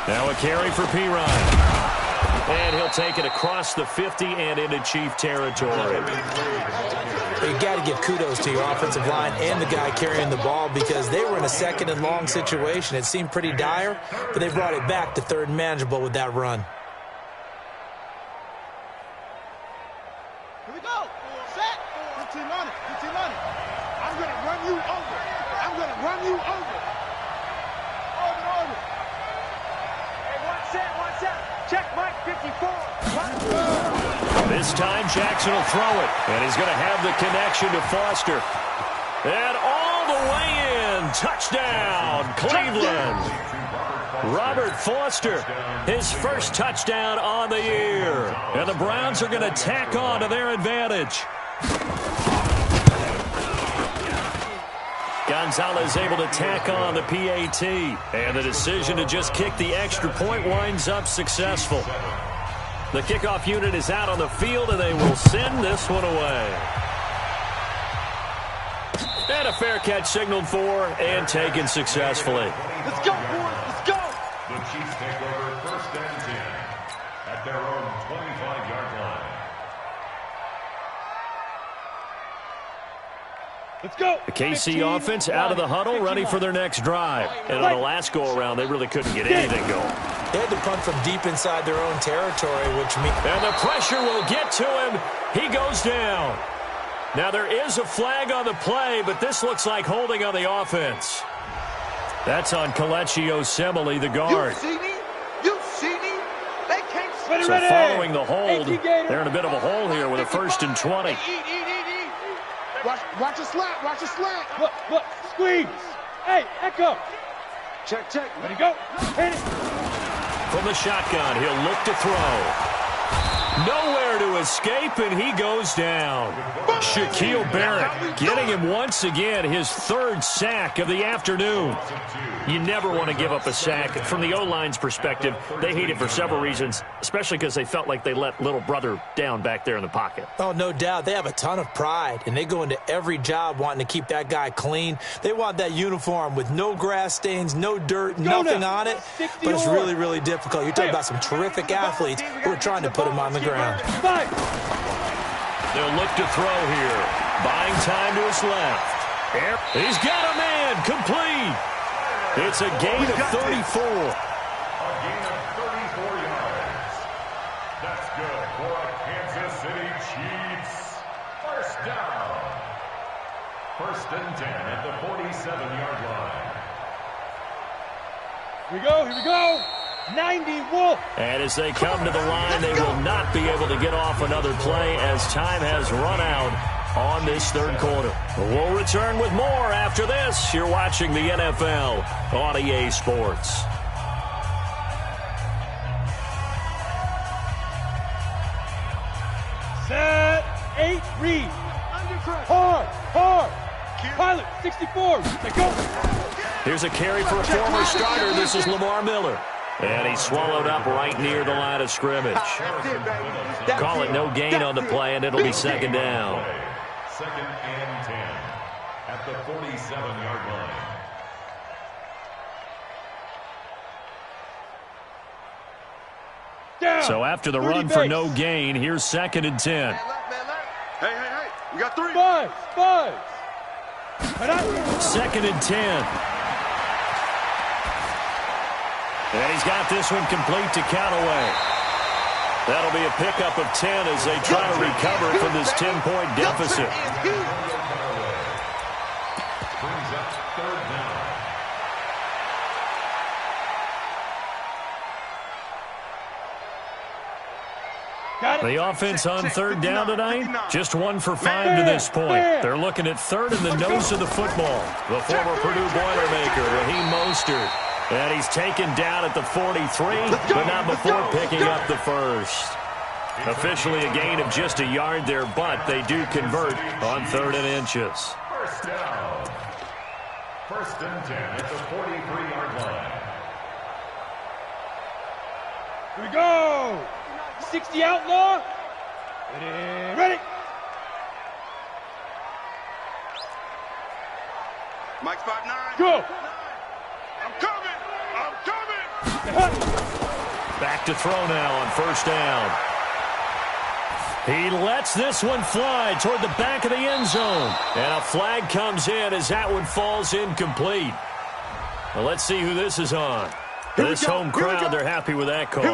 C: Now a carry for Pirine. And he'll take it across the 50 and into Chief territory.
E: You got to give kudos to your offensive line and the guy carrying the ball because they were in a 2nd and long situation. It seemed pretty dire, but they brought it back to 3rd and manageable with that run.
D: Here we go. Set. 15 on it. I'm going to run you over. Over. Hey, one set. Check Mike 54.
C: This time Jackson will throw it, and he's going to have the connection to Foster. And all the way in. Touchdown, Cleveland. Robert Foster, his 1st touchdown on the year. And the Browns are going to tack on to their advantage. Got Gonzalez able to tack on the PAT. And the decision to just kick the extra point winds up successful. The kickoff unit is out on the field, and they will send this one away. And a fair catch signaled for and taken successfully.
F: Let's go, boys. Let's go.
G: The Chiefs take over 1st and 10 at their own 25-yard line.
F: Let's go.
C: The KC offense out of the huddle, ready for their next drive. And on the last go-around, they really couldn't get anything going.
E: They had to punt from deep inside their own territory, which means...
C: And the pressure will get to him. He goes down. Now, there is a flag on the play, but this looks like holding on the offense. That's on Kelechi Osemele, the guard.
F: You see me? You see me? They can't...
C: So following the hold, they're in a bit of a hole here with a 1st and 20.
F: Eat. Watch a slant. Watch a slant. Look. Squeeze. Hey, Echo. Check. Let it go. Hit it.
C: From the shotgun, he'll look to throw. Nowhere to escape, and he goes down. Shaquille Barrett getting him once again, his 3rd sack of the afternoon. You never want to give up a sack. From the O-line's perspective, they hate it for several reasons, especially because they felt like they let little brother down back there in the pocket.
E: Oh, no doubt. They have a ton of pride, and they go into every job wanting to keep that guy clean. They want that uniform with no grass stains, no dirt, nothing on it. But it's really, really difficult. You're talking about some terrific athletes who are trying to put him on the ground.
C: They'll look to throw here. Buying time to his left. He's got a man. Complete. It's a gain of 34.
G: A gain of 34 yards. That's good for a Kansas City Chiefs. 1st down. 1st and 10 at the 47-yard line.
F: Here we go. 90 Wolf.
C: And as they come to the line, they will not be able to get off another play as time has run out on this 3rd quarter. We'll return with more after this. You're watching the NFL on EA Sports.
F: Set. 8. Read. Hard. Pilot. 64. Let go.
C: Here's a carry for a former starter. This is Lamar Miller. And he's swallowed up right near the line of scrimmage. Call it no gain on the play, and it'll be 2nd down.
G: 2nd and 10 at the 47-yard line.
F: Down.
C: So after the run for no gain, here's 2nd and 10.
F: Hey. We got 3. Five.
C: 2nd and 10. And he's got this one complete to Callaway. That'll be a pickup of 10 as they try to recover from this 10-point deficit.
G: Brings up 3rd down.
C: The offense on 3rd down tonight, just 1 for 5 to this point. They're looking at 3rd in the nose of the football. The former Purdue Boilermaker, Raheem Mostert. And he's taken down at the 43, but not before picking up the 1st. Officially a gain of just a yard there, but they do convert on 3rd and inches.
G: 1st down. 1st and 10 at the 43-yard line.
F: Here we go. 60 outlaw. Ready.
D: Mike's 5'9".
F: Go.
D: I'm coming.
C: Back to throw now on 1st down. He lets this one fly toward the back of the end zone. And a flag comes in as that one falls incomplete. Well, let's see who this is on. This home crowd, they're happy with that call.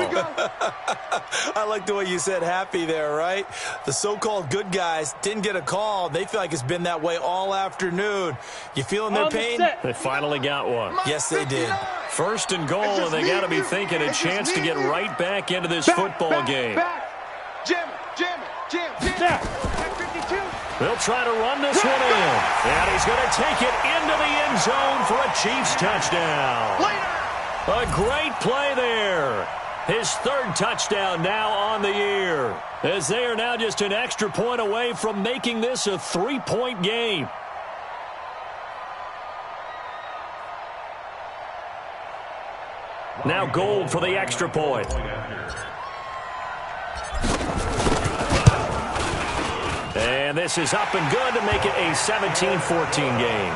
E: I like the way you said happy there, right? The so-called good guys didn't get a call. They feel like it's been that way all afternoon. You feeling their pain?
C: They finally got one.
E: Yes, they did.
C: 1st and goal, and they got to be thinking a chance to get right back into this football game.
F: Jam it. 52.
C: They'll try to run this one in. And he's going to take it into the end zone for a Chiefs touchdown. A great play there. His 3rd touchdown now on the year, as they are now just an extra point away from making this a 3-point game. Now Gold for the extra point. And this is up and good to make it a 17-14 game.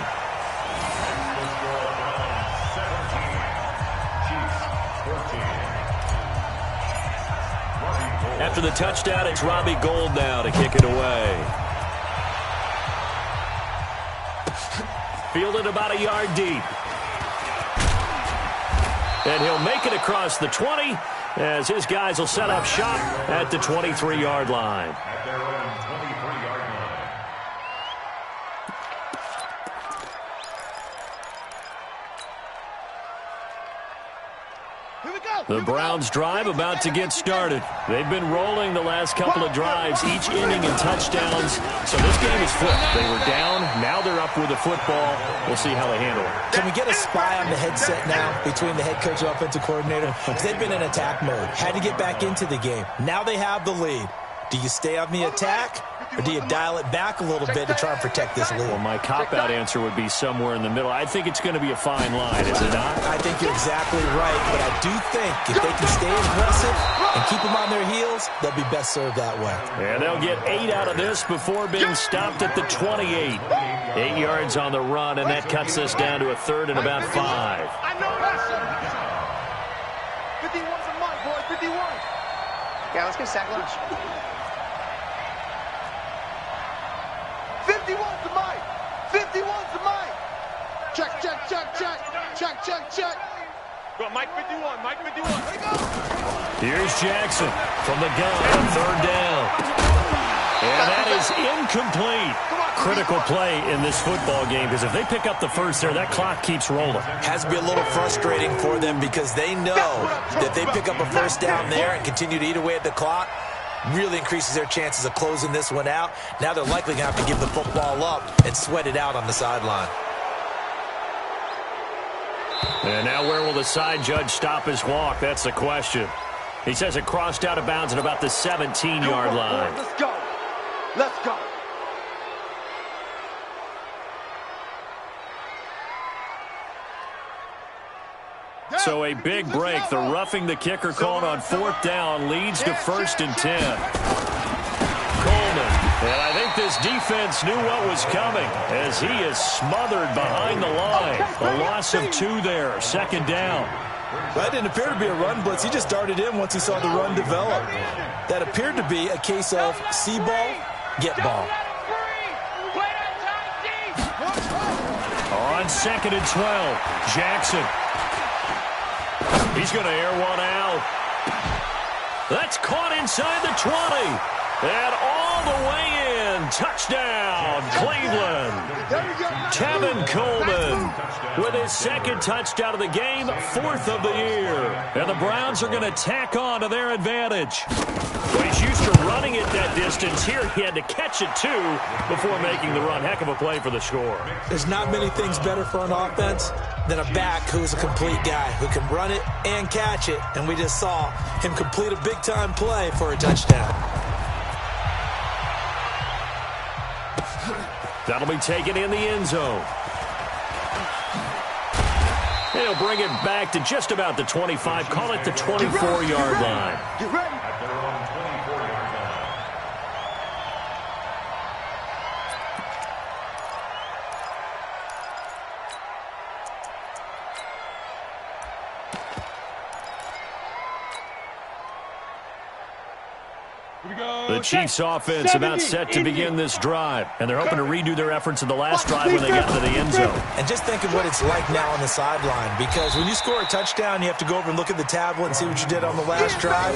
C: After the touchdown, it's Robbie Gould now to kick it away. Fielded about a yard deep. And he'll make it across the 20 as his guys will set up shop at the 23-yard line.
G: At their own 23-yard line.
C: The Browns drive about to get started. They've been rolling the last couple of drives, each ending in touchdowns. So this game is flipped. They were down. Now they're up with the football. We'll see how they handle it.
E: Can we get a spy on the headset now between the head coach and offensive coordinator? Because they've been in attack mode. Had to get back into the game. Now they have the lead. Do you stay on the attack, or do you dial it back a little bit to try and protect this lead?
C: Well, my cop-out answer would be somewhere in the middle. I think it's going to be a fine line, is it not?
E: I think you're exactly right, but I do think if they can stay aggressive and keep them on their heels, they'll be best served that way.
C: And they'll get 8 out of this before being stopped at the 28. 8 yards on the run, and that cuts us down to a third and about 5.
F: I know that's 51's a Mike, boy. 51. Yeah, let's get sack lunch. 51's the Mike. 51's the Mike. Check, check, check, check. Check, check, check.
D: Go, Mike 51. Mike 51. There you go.
C: Here's Jackson from the gun on third down. And that is incomplete. Critical play in this football game, because if they pick up the first there, that clock keeps rolling.
E: Has to be a little frustrating for them because they know that they pick up a first down there and continue to eat away at the clock. Really increases their chances of closing this one out. Now they're likely going to have to give the football up and sweat it out on the sideline.
C: And now where will the side judge stop his walk? That's the question. He says it crossed out of bounds at about the 17-yard line.
F: Let's go. Let's go.
C: So a big break. The roughing the kicker called on fourth down leads to 1st and 10. Coleman. And I think this defense knew what was coming as he is smothered behind the line. A loss of 2 there. 2nd down.
E: That didn't appear to be a run blitz. He just darted in once he saw the run develop. That appeared to be a case of see ball, get ball.
C: On 2nd and 12, Jackson. He's going to air one out. That's caught inside the 20. And all the way in. Touchdown, Cleveland. Tevin Coleman with his 2nd touchdown of the game, 4th of the year. And the Browns are going to tack on to their advantage. Well, he's used to running it that distance. Here he had to catch it, too, before making the run. Heck of a play for the score.
E: There's not many things better for an offense than a back who's a complete guy who can run it and catch it. And we just saw him complete a big-time play for a touchdown.
C: That'll be taken in the end zone. He'll bring it back to just about the 25. Call it the 24-yard line.
F: Get ready.
G: At their own 24-yard line.
C: The Chiefs' offense about set to begin this drive, and they're hoping to redo their efforts in the last drive when they got to the end zone.
E: And just think of what it's like now on the sideline, because when you score a touchdown, you have to go over and look at the tablet and see what you did on the last drive.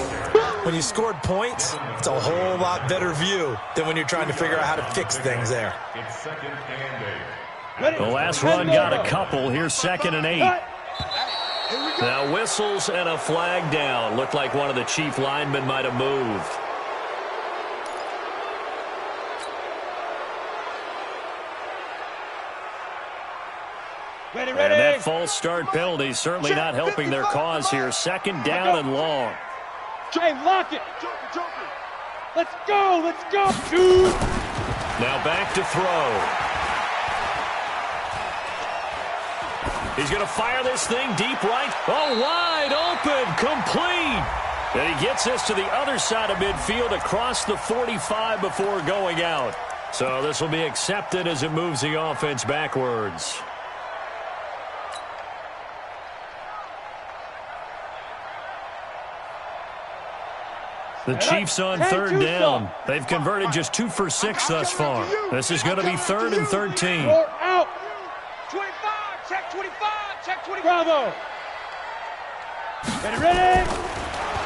E: When you scored points, it's a whole lot better view than when you're trying to figure out how to fix things there.
G: It's 2nd and 8.
C: The last run got a couple. Here's 2nd and 8. Now whistles and a flag down. Looked like one of the Chief linemen might have moved.
D: Ready,
C: And that false start penalty certainly not helping their cause here. 2nd down and long.
D: Hey, lock it. Let's go. Let's go. Dude.
C: Now back to throw. He's going to fire this thing deep right. Oh, wide open, complete. And he gets this to the other side of midfield across the 45 before going out. So this will be accepted as it moves the offense backwards. The Chiefs on third down. They've converted just 2 for 6 thus far. This is going to be 3rd and 13.
D: Out. 25. Check 25. Check 25. Bravo. Ready.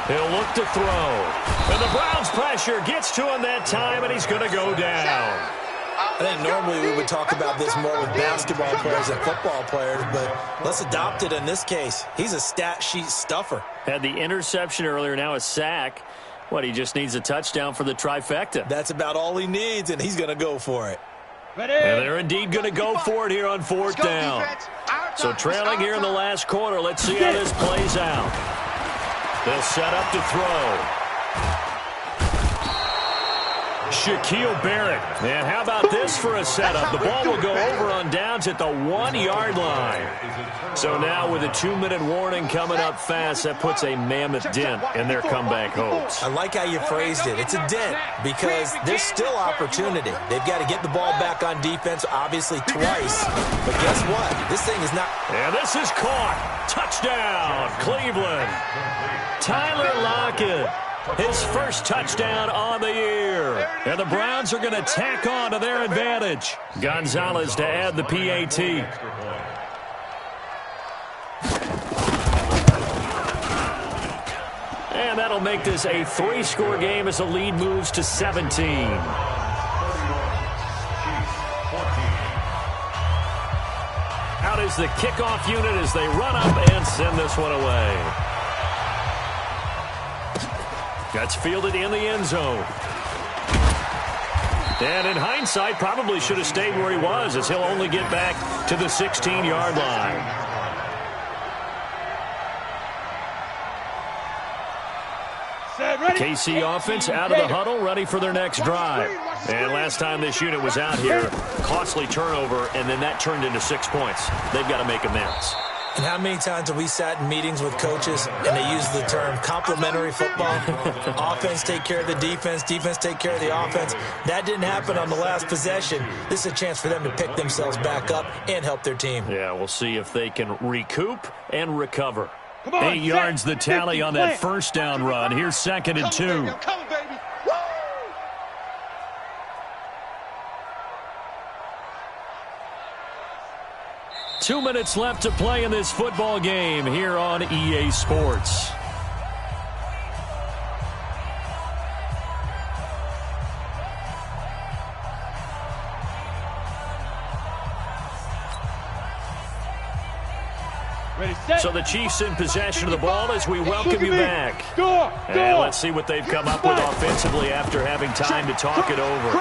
C: He'll look to throw. And the Browns pressure gets to him that time, and he's going to go down.
E: I think normally we would talk about this more with basketball players and football players, but let's adopt it in this case. He's a stat sheet stuffer.
C: Had the interception earlier, now a sack. He just needs a touchdown for the trifecta.
E: That's about all he needs, and he's going to go for it.
C: And they're indeed going to go for it here on 4th down. So trailing here in the last quarter, let's see how this plays out. They'll set up to throw. Shaquille Barrett. And how about this for a setup? The ball will go over on downs at the 1-yard line. So now with a 2-minute warning coming up fast, that puts a mammoth dent in their comeback hopes.
E: I like how you phrased it. It's a dent because there's still opportunity. They've got to get the ball back on defense, obviously twice. But guess what? This thing is not...
C: And this is caught. Touchdown, Cleveland. Tyler Lockett. His first touchdown on the year. And the Browns are going to tack on to their advantage. Gonzalez to add the PAT. And that'll make this a 3-score game as the lead moves to 17. Out is the kickoff unit as they run up and send this one away. That's fielded in the end zone. And in hindsight, probably should have stayed where he was, as he'll only get back to the 16-yard line. KC offense out of the huddle, ready for their next drive. And last time this unit was out here, costly turnover, and then that turned into 6 points. They've got to make amends.
E: And how many times have we sat in meetings with coaches and they use the term complementary football? Offense take care of the defense, defense take care of the offense. That didn't happen on the last possession. This is a chance for them to pick themselves back up and help their team.
C: Yeah, we'll see if they can recoup and recover. 8 yards the tally on that first down run. Here's 2nd and 2. 2 minutes left to play in this football game here on EA Sports. So the Chiefs in possession of the ball as we welcome you back. And let's see what they've come up with offensively after having time to talk it over.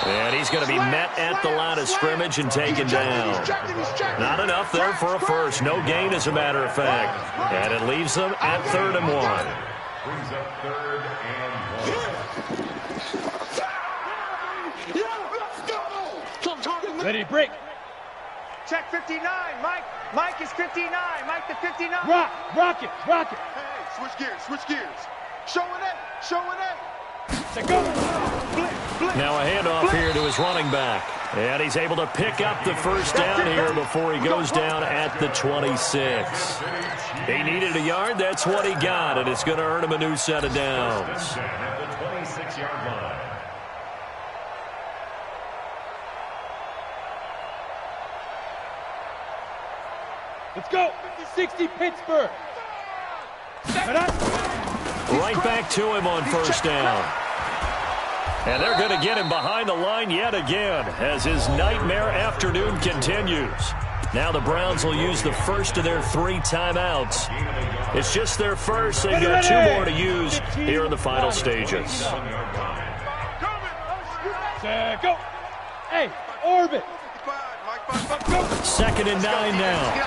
C: And he's going to be met at the line of scrimmage and taken down. Not enough there for a first. No gain, as a matter of fact. And it leaves them at 3rd and 1.
G: Brings up 3rd and 1.
D: Ready, break. Check 59, Mike. Mike is 59. Mike the 59. Rock it.
F: Hey, switch gears. Showing it.
D: Go.
C: Now a handoff here to his running back. And he's able to pick up the first down here before he goes down at the 26. He needed a yard. That's what he got. And it's going to earn him a new set of downs.
G: At the 26-yard line.
D: Let's go. 60 Pittsburgh.
C: Right back to him on first down. And they're going to get him behind the line yet again as his nightmare afternoon continues. Now the Browns will use the first of their 3 timeouts. It's just their first. They've got 2 more to use here in the final stages.
D: Go. Hey, orbit.
C: 2nd and 9 now.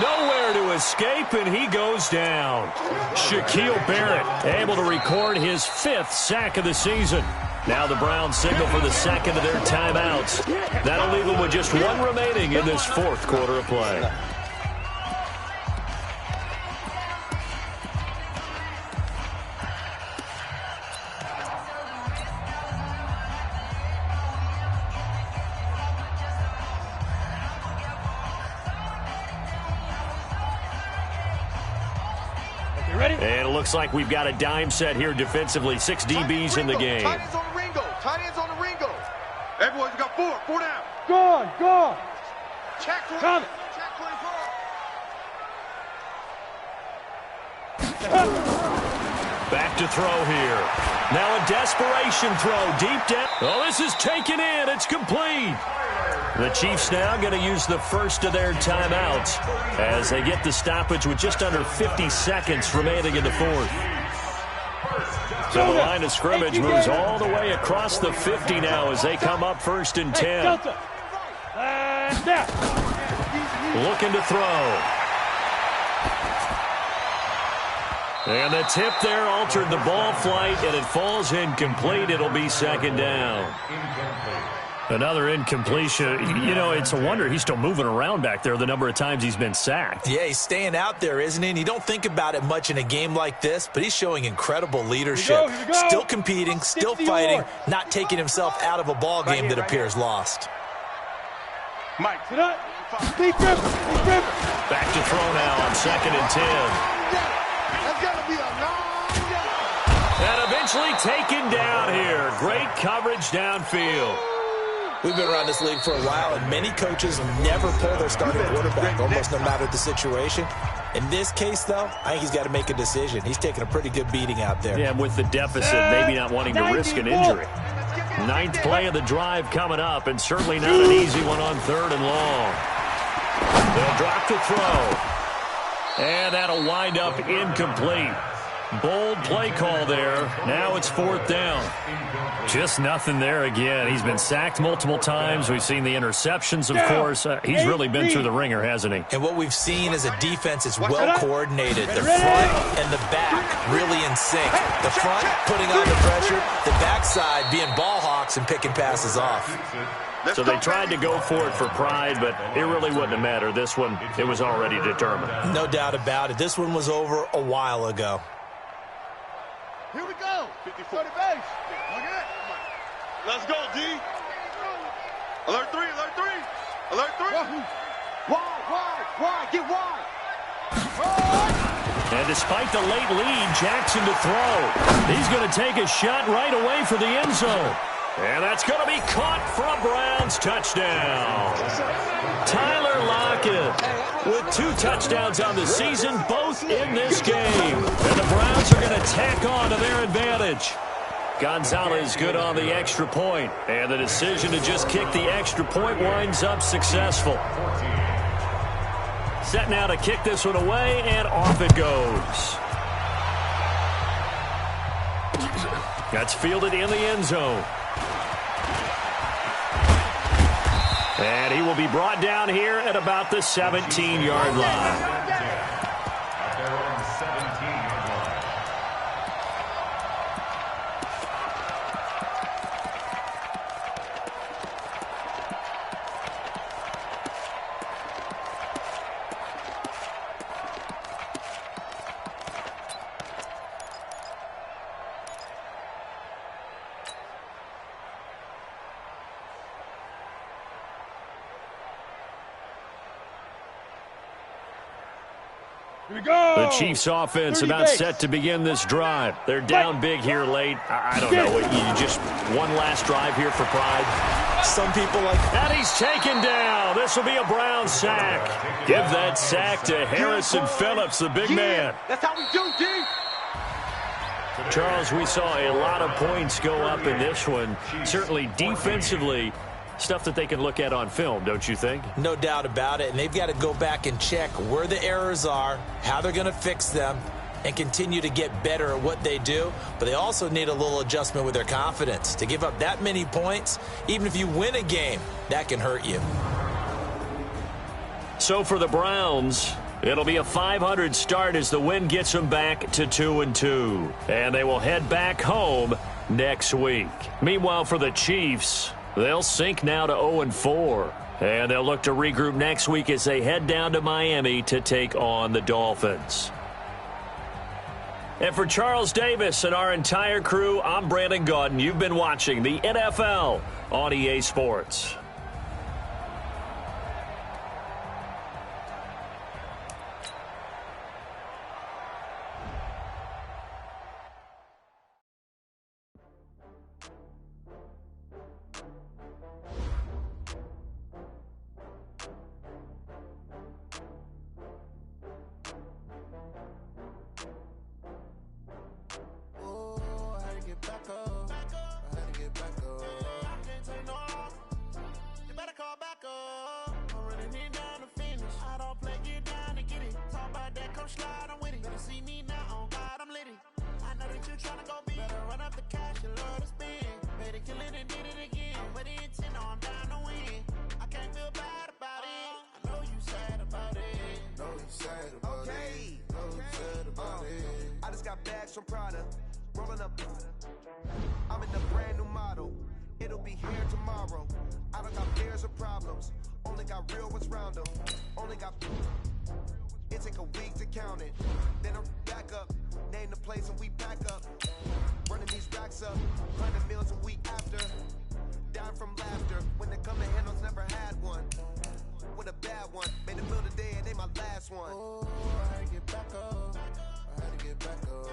C: Nowhere to escape, and he goes down. Shaquille Barrett able to record his 5th sack of the season. Now the Browns signal for the second of their timeouts. That'll leave them with just one remaining in this fourth quarter of play. And it looks like we've got a dime set here defensively. 6 DBs in the game.
F: Tight ends on the Ringo. Tight ends on the Ringo. Everyone, you got 4. 4 down.
D: Go.
F: Check 20.
D: Come.
F: Check 24.
C: Back to throw here. Now a desperation throw deep down. Oh, this is taken in. It's complete. The Chiefs now going to use the first of their timeouts as they get the stoppage with just under 50 seconds remaining in the fourth. So the line of scrimmage moves all the way across the 50 now as they come up 1st and 10. Looking to throw. And the tip there altered the ball flight, and it falls incomplete. It'll be 2nd down. Another incompletion. You know, it's a wonder he's still moving around back there the number of times he's been sacked.
E: Yeah, he's staying out there, isn't he? And you don't think about it much in a game like this, but he's showing incredible leadership.
D: Here we go.
E: Still competing, still fighting, not taking himself out of a ball game that appears lost.
F: Mike.
D: Sit up. Deep grip.
C: Back to throw now on 2nd and 10.
F: That's got to be a long day.
C: And eventually taken down here. Great coverage downfield.
E: We've been around this league for a while, and many coaches never pull their starting quarterback, almost no matter the situation. In this case, though, I think he's got to make a decision. He's taking a pretty good beating out there.
C: Yeah, with the deficit, maybe not wanting to risk an injury. 9th play of the drive coming up, and certainly not an easy one on 3rd and long. They'll drop the throw. And that'll wind up incomplete. Bold play call there. Now it's 4th down. Just nothing there again. He's been sacked multiple times. We've seen the interceptions, of course. He's really been through the ringer, hasn't he?
E: And what we've seen is a defense that's well coordinated. The front and the back really in sync. The front putting on the pressure, the backside being ball hawks and picking passes off.
C: So they tried to go for it for pride, but it really wouldn't have mattered. This one, it was already determined.
E: No doubt about it. This one was over a while ago.
F: Here we go. 54 to base. Let's go, D. Alert 3, alert 3. Alert 3. Wide. Get wide.
C: And despite the late lead, Jackson to throw. He's going to take a shot right away for the end zone. And that's going to be caught for a Browns touchdown. Tyler Lockett with 2 touchdowns on the season, both in this game. And the Browns are going to tack on to their advantage. Gonzalez good on the extra point. And the decision to just kick the extra point winds up successful. Set now to kick this one away, and off it goes. That's fielded in the end zone. And he will be brought down here at about the 17-yard line. The Chiefs offense about set to begin this drive. They're down big here late. I don't know. You just one last drive here for pride.
E: Some people like...
C: And he's taken down. This will be a Brown sack. Give that sack to Harrison Phillips, the big man.
F: That's how we do, D.
C: Charles, we saw a lot of points go up in this one. Certainly defensively, stuff that they can look at on film, don't you think?
E: No doubt about it, and they've got to go back and check where the errors are, how they're going to fix them, and continue to get better at what they do. But they also need a little adjustment with their confidence. To give up that many points, even if you win a game, that can hurt you.
C: So for the Browns, It'll be a 500 start as the win gets them back to 2-2. And they will head back home next week. Meanwhile, for the Chiefs, they'll sink now to 0-4. And they'll look to regroup next week as they head down to Miami to take on the Dolphins. And for Charles Davis and our entire crew, I'm Brandon Gaudin. You've been watching the NFL on EA Sports.
H: From Prada, rolling up. I'm in the brand new model. It'll be here tomorrow. I don't got fears or problems. Only got real ones round them. Only got. It take a week to count it. Then I'm back up. Name the place and we pack up. Running these racks up. 100 meals a week after. Down from laughter. When they come to handles, never had one. With a bad one. Made a meal today and they my last one. Oh, I had to get back up. I had to get back up.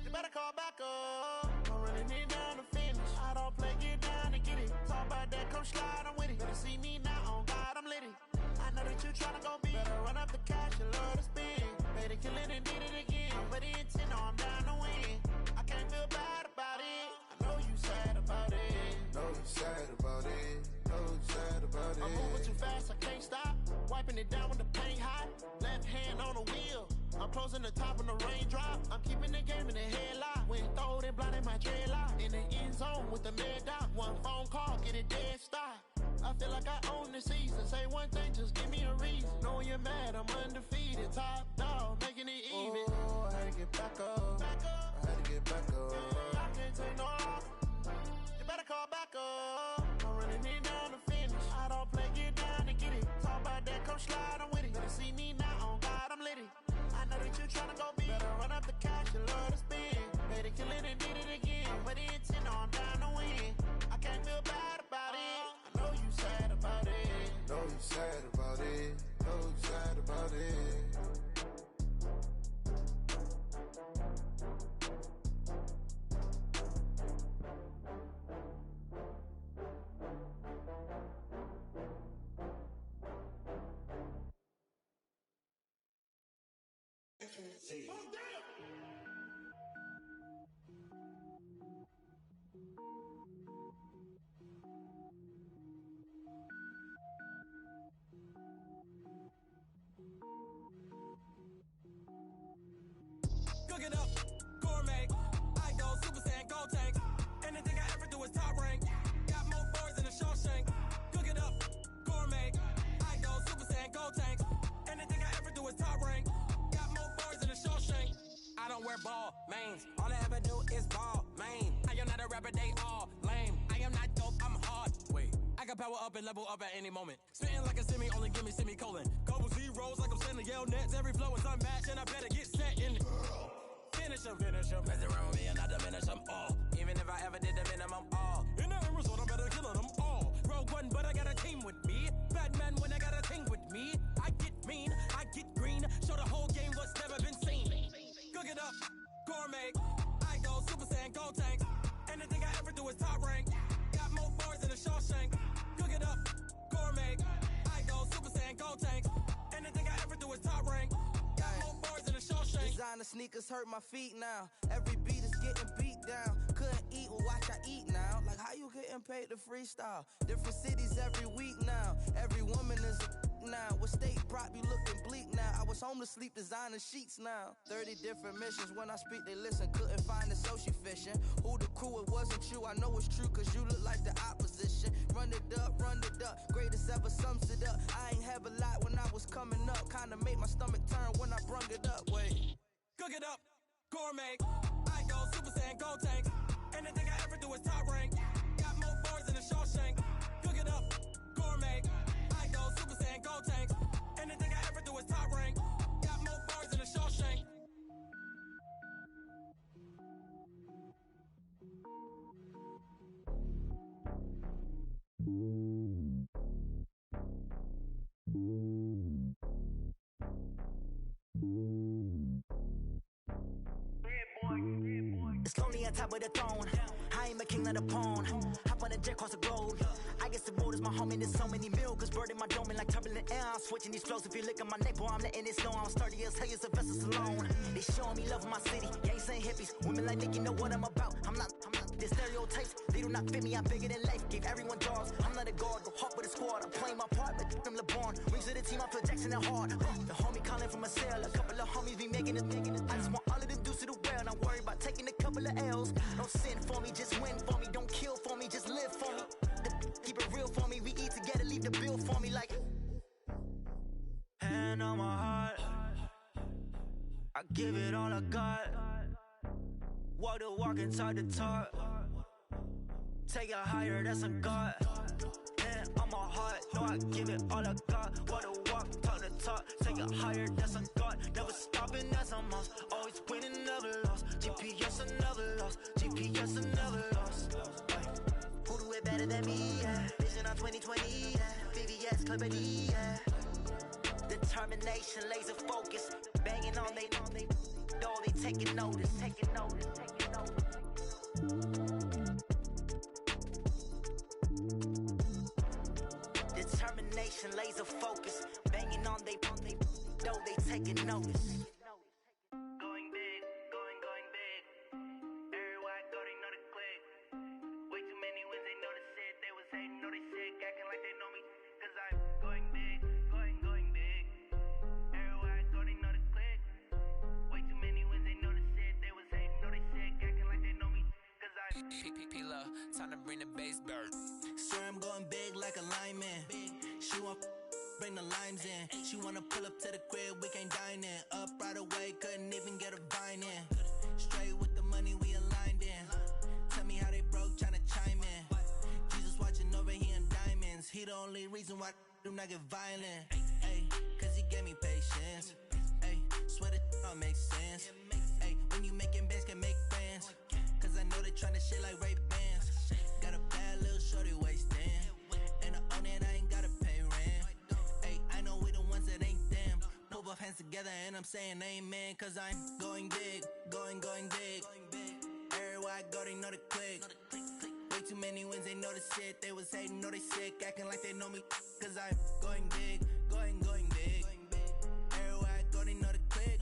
H: You better call back up. I'm running it down to finish. I don't play, get down and get it. Talk about that, come slide, I'm with it. Better see me now, on God, I'm litty. I know that you tryna go big. Better run up the cash, you love to spin. Made it, kill it, and did it again. But the intent, no, I'm down to win. I can't feel bad about it. I know you sad about it. Know you sad about it. Know you sad about it. I'm moving too fast, I can't stop. Wiping it down when the paint hot. Left hand on the wheel. I'm closing the top when the raindrop. I'm keeping the game in the headlock. When throwed and blinded my dreadlock. In the end zone with the mad dot. One phone call, get it dead stop. I feel like I own the season. Say one thing, just give me a reason. Knowing you're mad, I'm undefeated. Top dog, making it even. Oh, I had to get back up. I had to get back up. I can't take no off. You better call back up. I'm running it down to finish. I don't play, get down and get it. Talk about that, come slide, I'm with it. Better see me now, on God, I'm litty. I know that you tryna go big. Better run up the cash, you love to spin. Made it, kill it, and did it again. But the intent, no, I'm down to win. I can't feel bad about it. I know you sad about it. Know you sad about it. Know you sad about it.
I: Cook it up, gourmet. I go Super Saiyan, gold tank. Anything I ever do is top rank. Got more boys in the Shawshank. Cook it up, gourmet. I go Super Saiyan, gold tank. Anything I ever do is top rank. Got more boys in the Shawshank. I don't wear ball mains. All I ever do is ball main. I am not a rapper, they all lame. I am not dope, I'm hard. Wait, I can power up and level up at any moment. Spitting like a semi, only give me semicolon. Couple zeros like I'm sending yell nets. Every flow is unmatched and I better get set in. Finish them. Mess around with me and I diminish them all. Even if I ever did the minimum all. In the end result, I'm better killing them all. Rogue One, but I got a team with me. Batman when I got a thing with me. I get mean, I get green. Show the whole game what's never been seen. Cook it up, gourmet. I go Super Saiyan, gold tank. Anything I ever do is top rank. Got more boys in the Shawshank. Cook it up, gourmet. I go Super Saiyan, gold tank. Anything I ever do is top rank. Got more boys in the Shawshank.
J: Designer sneakers hurt my feet now. Every beat is getting beat down. Couldn't eat, well watch I eat now. Like how you getting paid to freestyle? Different cities every week now. Every woman is a now. With state prop, you looking bleak now. I was home to sleep, designing sheets now. 30 different missions, when I speak, they listen. Couldn't find the social fishing. Who the crew, it wasn't you. I know it's true, cause you look like the opposition. Run it up, greatest ever sums it up. I ain't have a lot when I was coming up. Kinda made my stomach turn when I brung it up. Wait.
I: Cook it up, gourmet. I go Super Saiyan, gold tank. Anything I ever do is top rank. Got more bars than a Shawshank. Cook it up, gourmet. I go Super Saiyan, gold tank. Anything I ever do is top rank. Got more bars than a Shawshank.
A: It's lonely on top of the throne. I ain't a king, not a pawn. Hop on a jet across the globe. I guess the road is my home and there's so many milkers burning my dome and like turbulent air. I'm switching these flows. If you look at my neck, boy, I'm letting it snow. I'm sturdy as hell, it's a vessel alone. They showing me love in my city. Yeah, ain't saying hippies. Women like Nick, you know what I'm about. I'm not the stereotypes. They do not fit me. I'm bigger than life. Gave everyone dogs. I'm not a guard. Go hard with a squad. I'm playing my part, but I'm LeBron. Rings to the team. I feel Jackson and hard. The homie calling from a cell. A couple of homies be making it. I just want all of them dudes to do well. And I'm worried about taking a couple of L's. Don't sin for me, just win for me. Don't kill for me, just live for me. Keep it real for me. We eat together, leave the bill for me like. Hand on my heart, I give it all I got. Walk the walk and talk the talk. Take it higher, that's a God. Hand on my heart, no, I give it all I got. Walk the walk, talk the talk. Take it higher, that's a God. Never stopping, that's a must. Always winning, never lost. GPS, I never lost. GPS, I never lost. Who do it better than me? Yeah. Vision on 2020. Yeah. VVS, Clippity. Yeah. Determination, laser focus. Banging on they, though they taking notice. Taking notice. Taking notice. Determination, laser focus. Banging on they, though they taking notice. Going big, going big. Everywhere I go, they know the click. Way too many wins, they know the shit. They was hating, know they sick, acting like they know me. Cause I'm going big, going big. Everywhere I go, they know the click. Way too many wins, they know the shit. They was hating, know they sick, acting like they know me. Cause I'm
J: P-P-P-Love, time to bring the bass bird.
A: Swear I'm going big like a lineman. She want bring the limes in. She wanna pull up to the crib, we can't dine in. Up right away, couldn't even get a vine in. Straight with the money, we aligned in. Tell me how they broke, tryna chime in. Jesus watching over, he in diamonds. He the only reason why do not get violent. Ayy, cause he gave me patience. Ayy, swear that don't make sense. Ayy, when you making bands, can make friends. Cause I know they tryna shit like Ray-Bans. Got a bad little shorty wasting. And I own it, I ain't gotta pay rent. Ayy, I know we the ones that ain't them. Pull both hands together and I'm saying amen. Cause I'm going big, going big. Everywhere I go, they know the click. Way too many wins, they know the shit. They was hating, know they sick, acting like they know me. Cause I'm going big, going big. Everywhere I go, they know the click.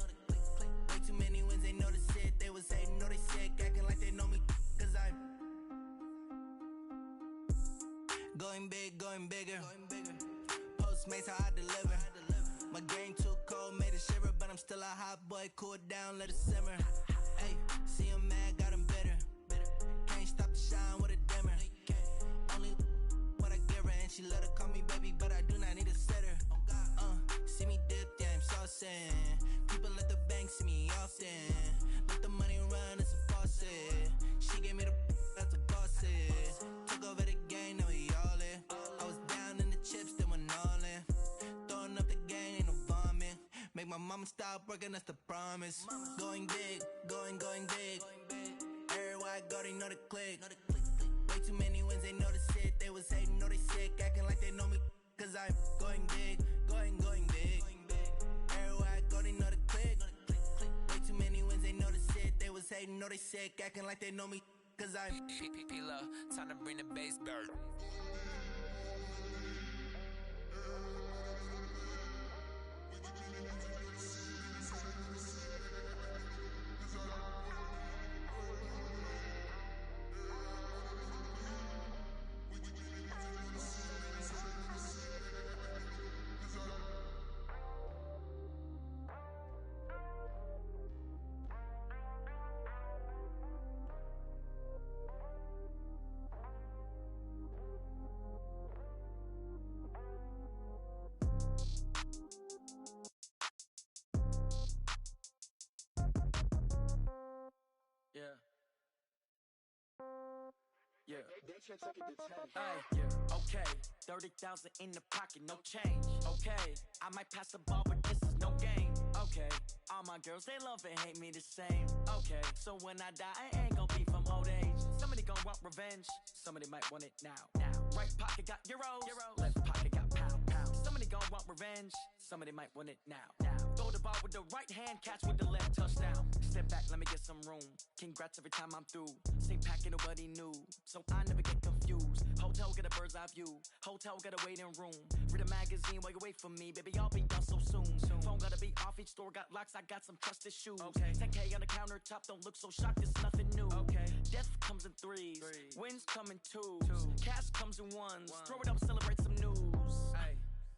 A: Way too many wins, they know the shit. They was hating, know they sick, acting like they know me. Cause I'm going big, going bigger. Postmates how I deliver. My game too cold, made it shiver, but I'm still a hot boy. Cool it down, let it simmer. Hey, see him mad, got him bitter. Can't stop the shine with a dimmer. Only what I give her, and she let her call me baby, but I do not need a sitter. See me dip, yeah, I'm saucing. People at the bank see me often. Let the money run, it's a faucet. She gave me the that's a boss it. Took over the game, now we all in. I was down in the chips, then went all in. Throwing up the game, ain't no vomit. Make my mama stop working, that's the promise. Going big, going big. Everywhere I go, they know the click. Way too many wins, they know the shit. They was hating, know they sick, acting like they know me. Cause I'm going big, going big. Everywhere I go, they know the click. Way too many wins, they know the shit. They was hating, know they sick, acting like they know me. Cause I'm
J: P-P-P-Love, time to bring the bass bird.
I: Ay, yeah, okay, 30,000 in the pocket, no change. Okay, I might pass the ball, but this is no game. Okay, all my girls, they love and hate me the same. Okay, so when I die, I ain't gon' be from old age. Somebody gon' want revenge, somebody might want it now. Right pocket got euros, left pocket got pound. Somebody gon' want revenge, somebody might want it now. Throw the ball with the right hand, catch with the left, touchdown. Step back, let me get some room. Congrats every time I'm through. Same packet, nobody knew, so I never get confused. Hotel get a bird's eye view, hotel got a waiting room. Read a magazine while you wait for me, baby, I'll be done so soon. Phone gotta be off, each store got locks, I got some trusted shoes. 10K on the countertop, don't look so shocked, it's nothing new. Death comes in threes, wins come in twos, cash comes in ones. Throw it up, celebrate some news.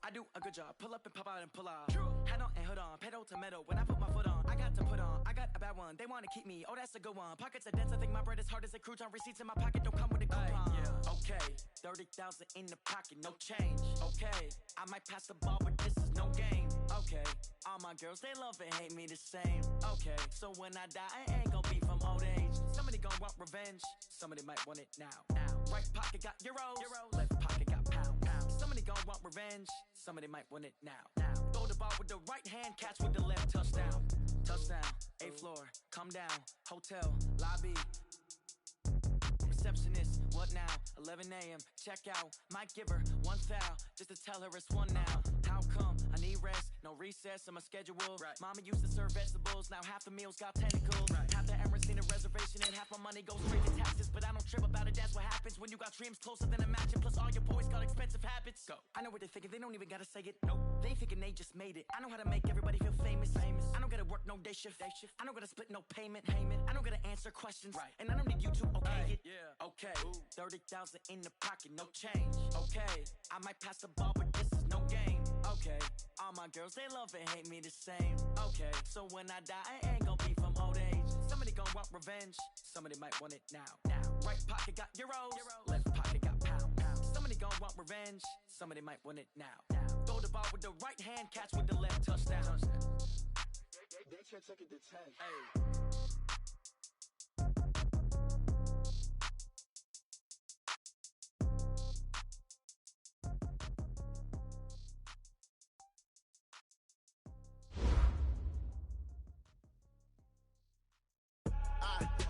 I: I do a good job, pull up and pop out and pull out. Head on and hood on, pedal to metal. When I put my foot on, I got to put on. I got a bad one, they wanna keep me, oh that's a good one. Pockets are dense, I think my bread is hard as a crouton. Receipts in my pocket don't come with a coupon. Okay, 30,000 in the pocket, no change. Okay, I might pass the ball, but this is no game. Okay, all my girls, they love and hate me the same. Okay, so when I die, I ain't gon' be from old age. Somebody gon' want revenge, somebody might want it now. Right pocket got euros, left pocket got pound. Somebody gon' want revenge, somebody might want it now. Throw the ball with the right hand, catch with the left, touchdown. Touchdown, 8th floor, come down, hotel, lobby. Receptionist, what now? 11 a.m., check out. Might give her one foul, just to tell her it's one now. How come? I need rest, no recess in my schedule. Mama used to serve vegetables, now half the meals got tentacles. Half the errands need a reservation and half my money goes straight to taxes. But I don't trip about it, that's what happens when you got dreams closer than a match. Plus all your boys got expensive habits. Go. I know what they're thinking, they don't even gotta say it. Nope. They thinking they just made it. I know how to make everybody feel famous. I don't gotta work no day shift. I don't gotta split no payment. I don't gotta answer questions. And I don't need you to okay it. Okay, 30,000 in the pocket, no change. Okay, I might pass the ball, but this is no game. Okay, all my girls, they love and hate me the same. Okay, so when I die, I ain't gon' be from old age. Somebody gon' want revenge, somebody might want it now. Right pocket got euros, left pocket got pound. Somebody gon' want revenge, somebody might want it now. Throw the ball with the right hand, catch with the left, touchdown.
H: They can't take it to 10.
I: Hey.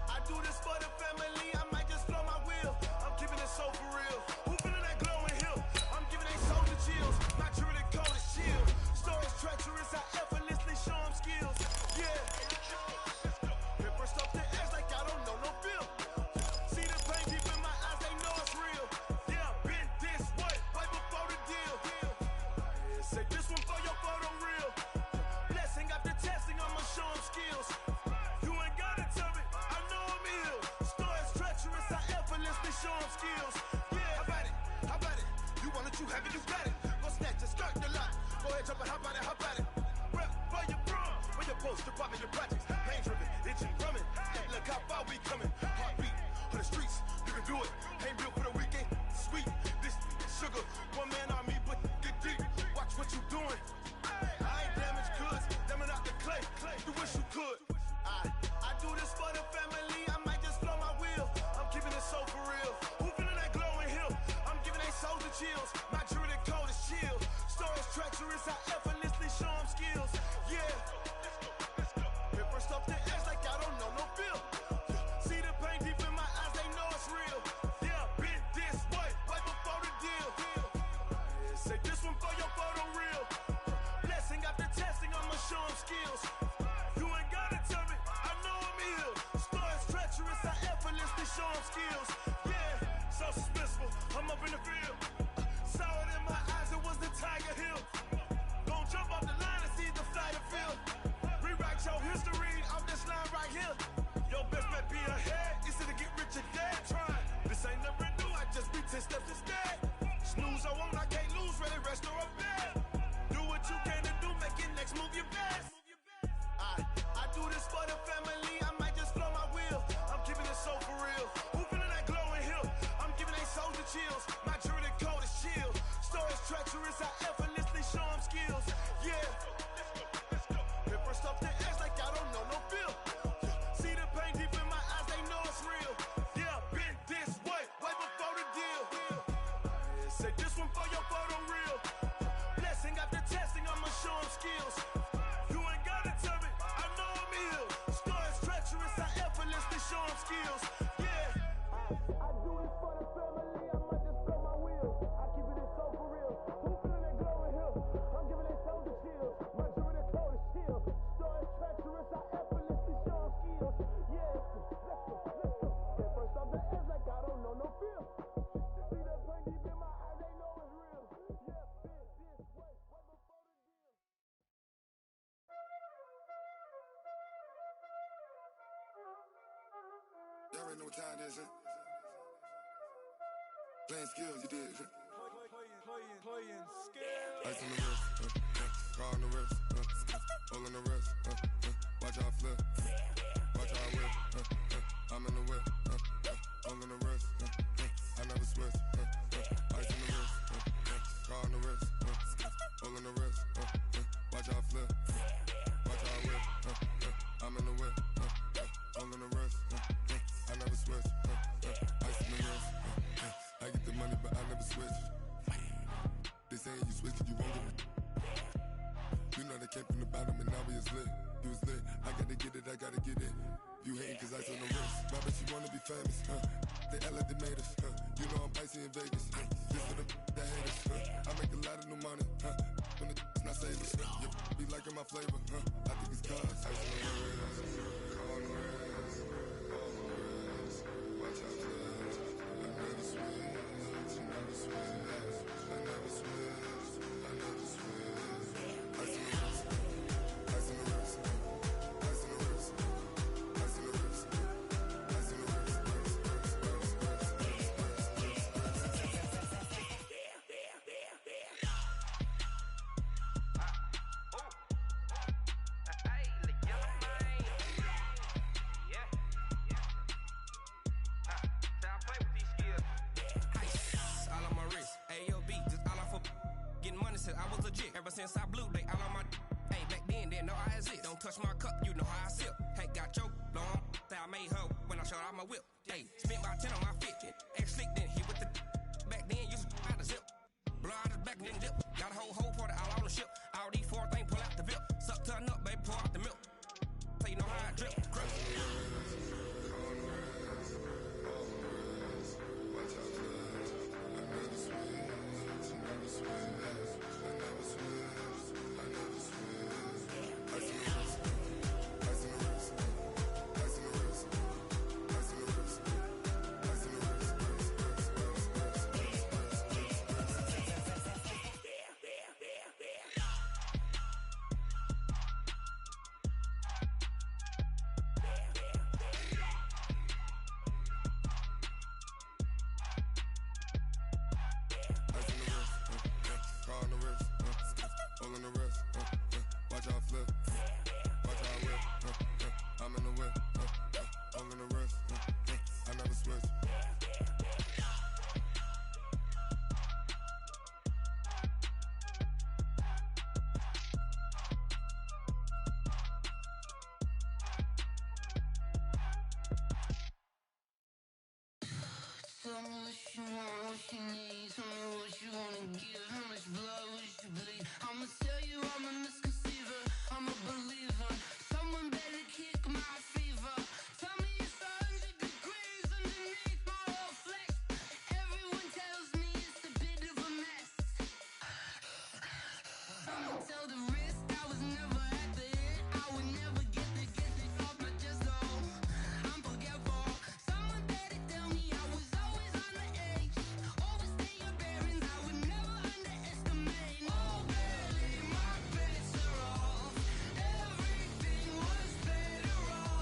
H: I do this for the family, I might just blow my wheel. I'm keeping it so for real. Who feeling that glowing hill? I'm giving they soldier chills. Not true to cold as chill. Stories treacherous, I effortlessly show them skills. Yeah. Paper stuff the edge like I don't know no feel. See the pain deep in my eyes, they know it's real. Yeah, been this way, right before the deal. Say this one for your photo real. Blessing after testing, I'ma show them skills. Show them skills. Yeah, how about it? You want it, you have it, you got it. Go snatch a skirt the lot. Go ahead, jump it, how about it? Rep for your bro. Where your post, department, your projects. Pain driven, itching, drumming. Hey, look how far we coming. Heartbeat on the streets, you can do it. Ain't built for the weekend. Sweet, this sugar. One man army, but get deep. Watch what you doing. I ain't damaged goods, damn out the clay. You wish you could. I do this for the family. I might just blow my wheel. I'm keeping it so for real. Who feeling that glowing hill? I'm giving they soldier chills. My true to cold is chill. Stories treacherous, I effortlessly show them skills. Yeah. Paper stuff the edge like I don't know no feel. See the pain deep in my eyes, they know it's real. Yeah, been this way, right before the deal. Say this one for your photo real. Blessing after testing, I'ma show them skills. You ain't gotta tell me, I know I'm ill. them skills. Yeah.
I: I do it for the family, I might just blow my wheel. I keep it so for real. Who feeling that glowing hill? I'm giving they soldier chills. My jewelry the cold as chill. Story treacherous, I effortlessly show them skills. Yeah, let's go. At first off the edge like I don't know no feel. See that pain deep in my eyes, they know it's real. Yeah, this way before the deal.
K: Y'all already know what time it is, huh? Playing skills, you did.
H: Playing skills.
K: Ice on the wrist, car on the wrist, hole in the wrist, watch how I flip, watch how I whip, I'm in the whip, hole in the wrist, I never switch, ice on the wrist, car on the wrist, hole in the wrist, watch how I flip, watch how I whip, I'm in the whip, hole in the wrist, I never switch, ice on the wrist, I get the money but I never switch. They saying you switch and you won't get it. You know they came from the bottom and now we is lit. You was lit, I gotta get it, I gotta get it. You hating cause ice on the wrist. Why bet you wanna be famous, They act like they made us, You know I'm icy in Vegas, Just for the that hate us, I make a lot of new money, When the not sailors, You be liking my flavor, I think it's cause ice on the wrist, on the wrist, on the wrist. Watch out, cuz I never switch, I never switch. I never switch, I never switch. Ice in the wrist, ice in the wrist, ice in the wrist, ice in the wrist, ice in the wrist,
I: I was legit. Ever since I blew, they all on my hey, back then, didn't know I exist. Don't touch my cup, you know how I sip. Hey, got choked, long, say I made her when I showed out my whip. Hey, spent about 10 on my fit. Ex-slick, then hit with the back then, used to out the zip. Blow out his back, then dip. Got a whole party all on the ship. All these 4 things, pull out the VIP. Suck, turn up, baby, pour out the milk. So you know how I drip. Crush.
B: Tell me what you want, what you need. Tell me what you wanna give. How much blood would you bleed? I'ma tell you I'm a misconceiver. I'm a believer. Someone better kick my fever. Tell me it's 100 degrees underneath my whole flesh. Everyone tells me it's a bit of a mess. I'ma tell the risk I was never at the end. I would never get it off my chest though. I'm forgetful. Someone better tell me I was always on the edge. Overstay your bearings, I would never underestimate. Oh baby, my bets are off. Everything was better off.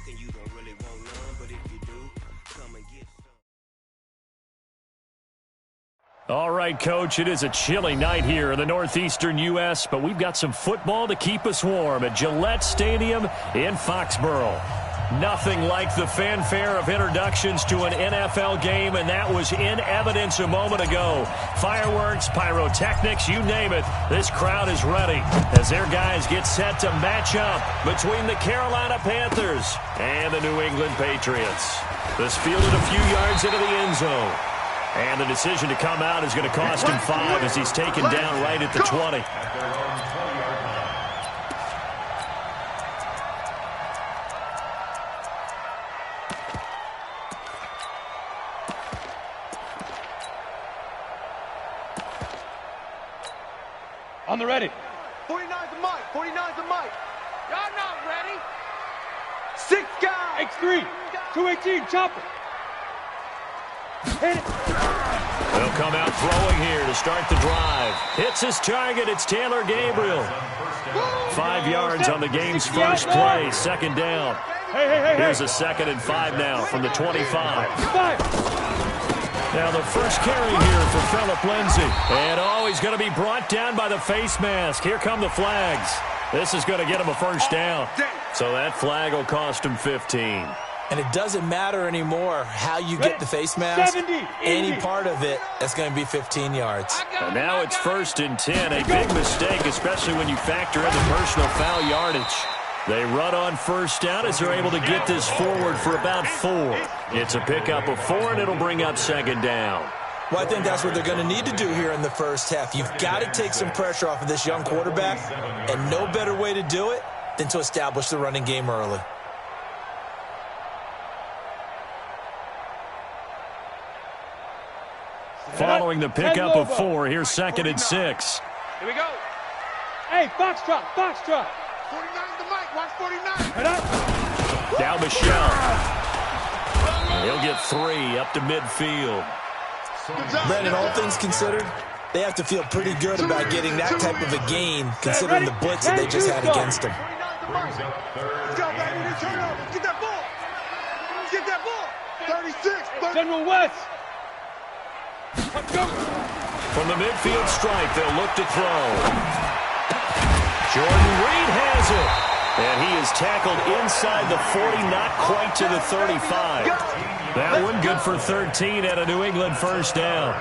L: and you don't really want none, but if you do, come and get some.
C: All right, Coach, it is a chilly night here in the northeastern U.S., but we've got some football to keep us warm at Gillette Stadium in Foxborough. Nothing like the fanfare of introductions to an NFL game, and that was in evidence a moment ago. Fireworks, pyrotechnics, you name it. This crowd is ready as their guys get set to match up between the Carolina Panthers and the New England Patriots. This fielded a few yards into the end zone. And the decision to come out is going to cost him 5 as he's taken down right at the 20.
D: On the ready.
F: 49's the mic. 49's the mic.
D: Y'all not ready.
F: 6 guys.
D: X3. 218. Chopper. Hit it.
C: They'll come out throwing here to start the drive. Hits his target. It's Taylor Gabriel. 5 yards on the game's first play. Second down. Here's a 2nd and 5 now from the 25. Now the first carry here for Phillip Lindsay. And he's going to be brought down by the face mask. Here come the flags. This is going to get him a first down. So that flag will cost him 15.
E: And it doesn't matter anymore how you get the face mask. Any part of it, that's going to be 15 yards.
C: And now it's 1st and 10. A big mistake, especially when you factor in the personal foul yardage. They run on first down as they're able to get this forward for about 4. It's a pickup of 4, and it'll bring up 2nd down.
E: Well, I think that's what they're going to need to do here in the first half. You've got to take some pressure off of this young quarterback, and no better way to do it than to establish the running game early.
C: Following the pickup of 4, here's 2nd and 6.
D: Here we go. Hey, Foxtrot, Foxtrot.
F: 49's the mic. Watch 49.
D: Head up.
C: Down Michelle. He'll get 3 up to midfield.
E: Brandon, all things considered, they have to feel pretty good about getting that type of a gain, considering the blitz that they just had against them.
F: Let's go, baby. Turn over. Get that ball. Get that ball. 36.
D: General West. Let's go.
C: From the midfield stripe, they'll look to throw. Jordan Reed has it. And he is tackled inside the 40, not quite to the 35. That one good for 13 and a New England first down.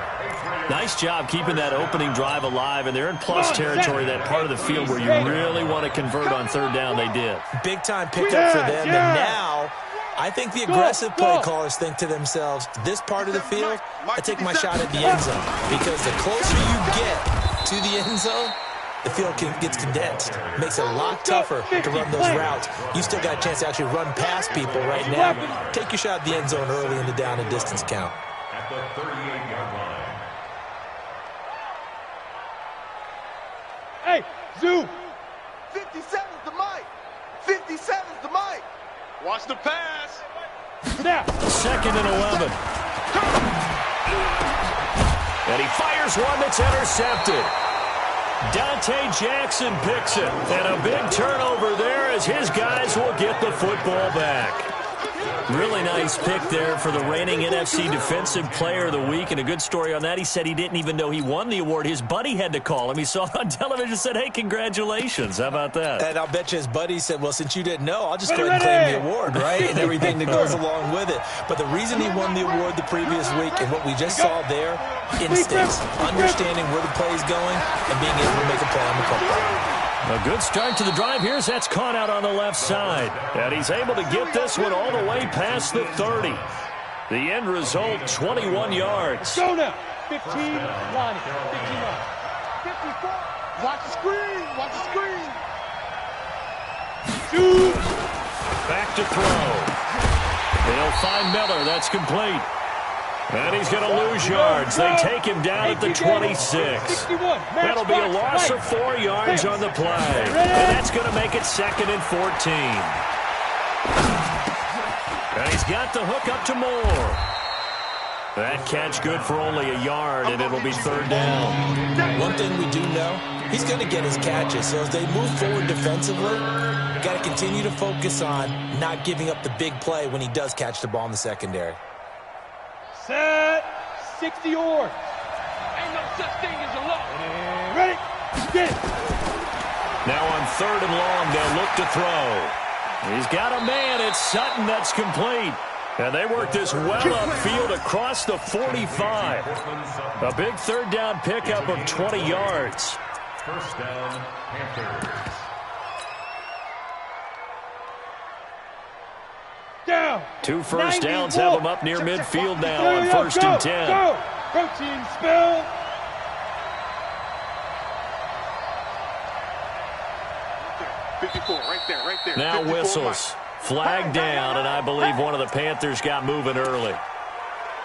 C: Nice job keeping that opening drive alive, and they're in plus territory, that part of the field where you really want to convert on 3rd down. They did.
E: Big-time pickup for them, and now I think the aggressive play callers think to themselves, this part of the field, I take my shot at the end zone, because the closer you get to the end zone, the field gets condensed. It makes it a lot tougher to run those routes. You still got a chance to actually run past people right now. Take your shot at the end zone early in the down and distance count.
G: At the 38-yard line.
D: Hey, Zoo.
F: 57's the mic. 57's the mic.
D: Watch the pass. Now.
C: 2nd and 11. And he fires one that's intercepted. Dante Jackson picks it. And a big turnover there as his guys will get the football back. Really nice pick there for the reigning NFC Defensive Player of the Week. And a good story on that. He said he didn't even know he won the award. His buddy had to call him. He saw it on television and said, hey, congratulations. How about that?
E: And I'll bet you his buddy said, well, since you didn't know, I'll just go ahead and claim the award, right? And everything that goes along with it. But the reason he won the award the previous week and what we just saw there, instincts, understanding where the play is going and being able to make a play on the football.
C: A good start to the drive. Here's that's caught out on the left side. And he's able to get this one all the way past the 30. The end result, 21 yards.
D: Go now. 15, Lonnie. 15 yards.
F: 54. Watch the screen. Watch the screen.
D: Shoot.
C: Back to throw. They'll find Miller. That's complete. And he's going to lose yards. They take him down at the 26. That'll be a loss of 4 yards on the play. And that's going to make it 2nd and 14. And he's got the hook up to Moore. That catch good for only a yard, and it'll be 3rd down.
E: One thing we do know, he's going to get his catches. So as they move forward defensively, got to continue to focus on not giving up the big play when he does catch the ball in the secondary.
D: Set. 60 yards. Ain't no such thing as a loss. Ready? Get it.
C: Now on 3rd and long, they'll look to throw. He's got a man. It's Sutton that's complete. And they work this well upfield across the 45. A big 3rd down pickup of 20 yards.
G: First down, Panthers.
D: Down.
C: 2 first downs have them up near midfield now on 1st and 10.
D: Go. Protein spill. Right there.
C: Now whistles. Flag down, and I believe one of the Panthers got moving early.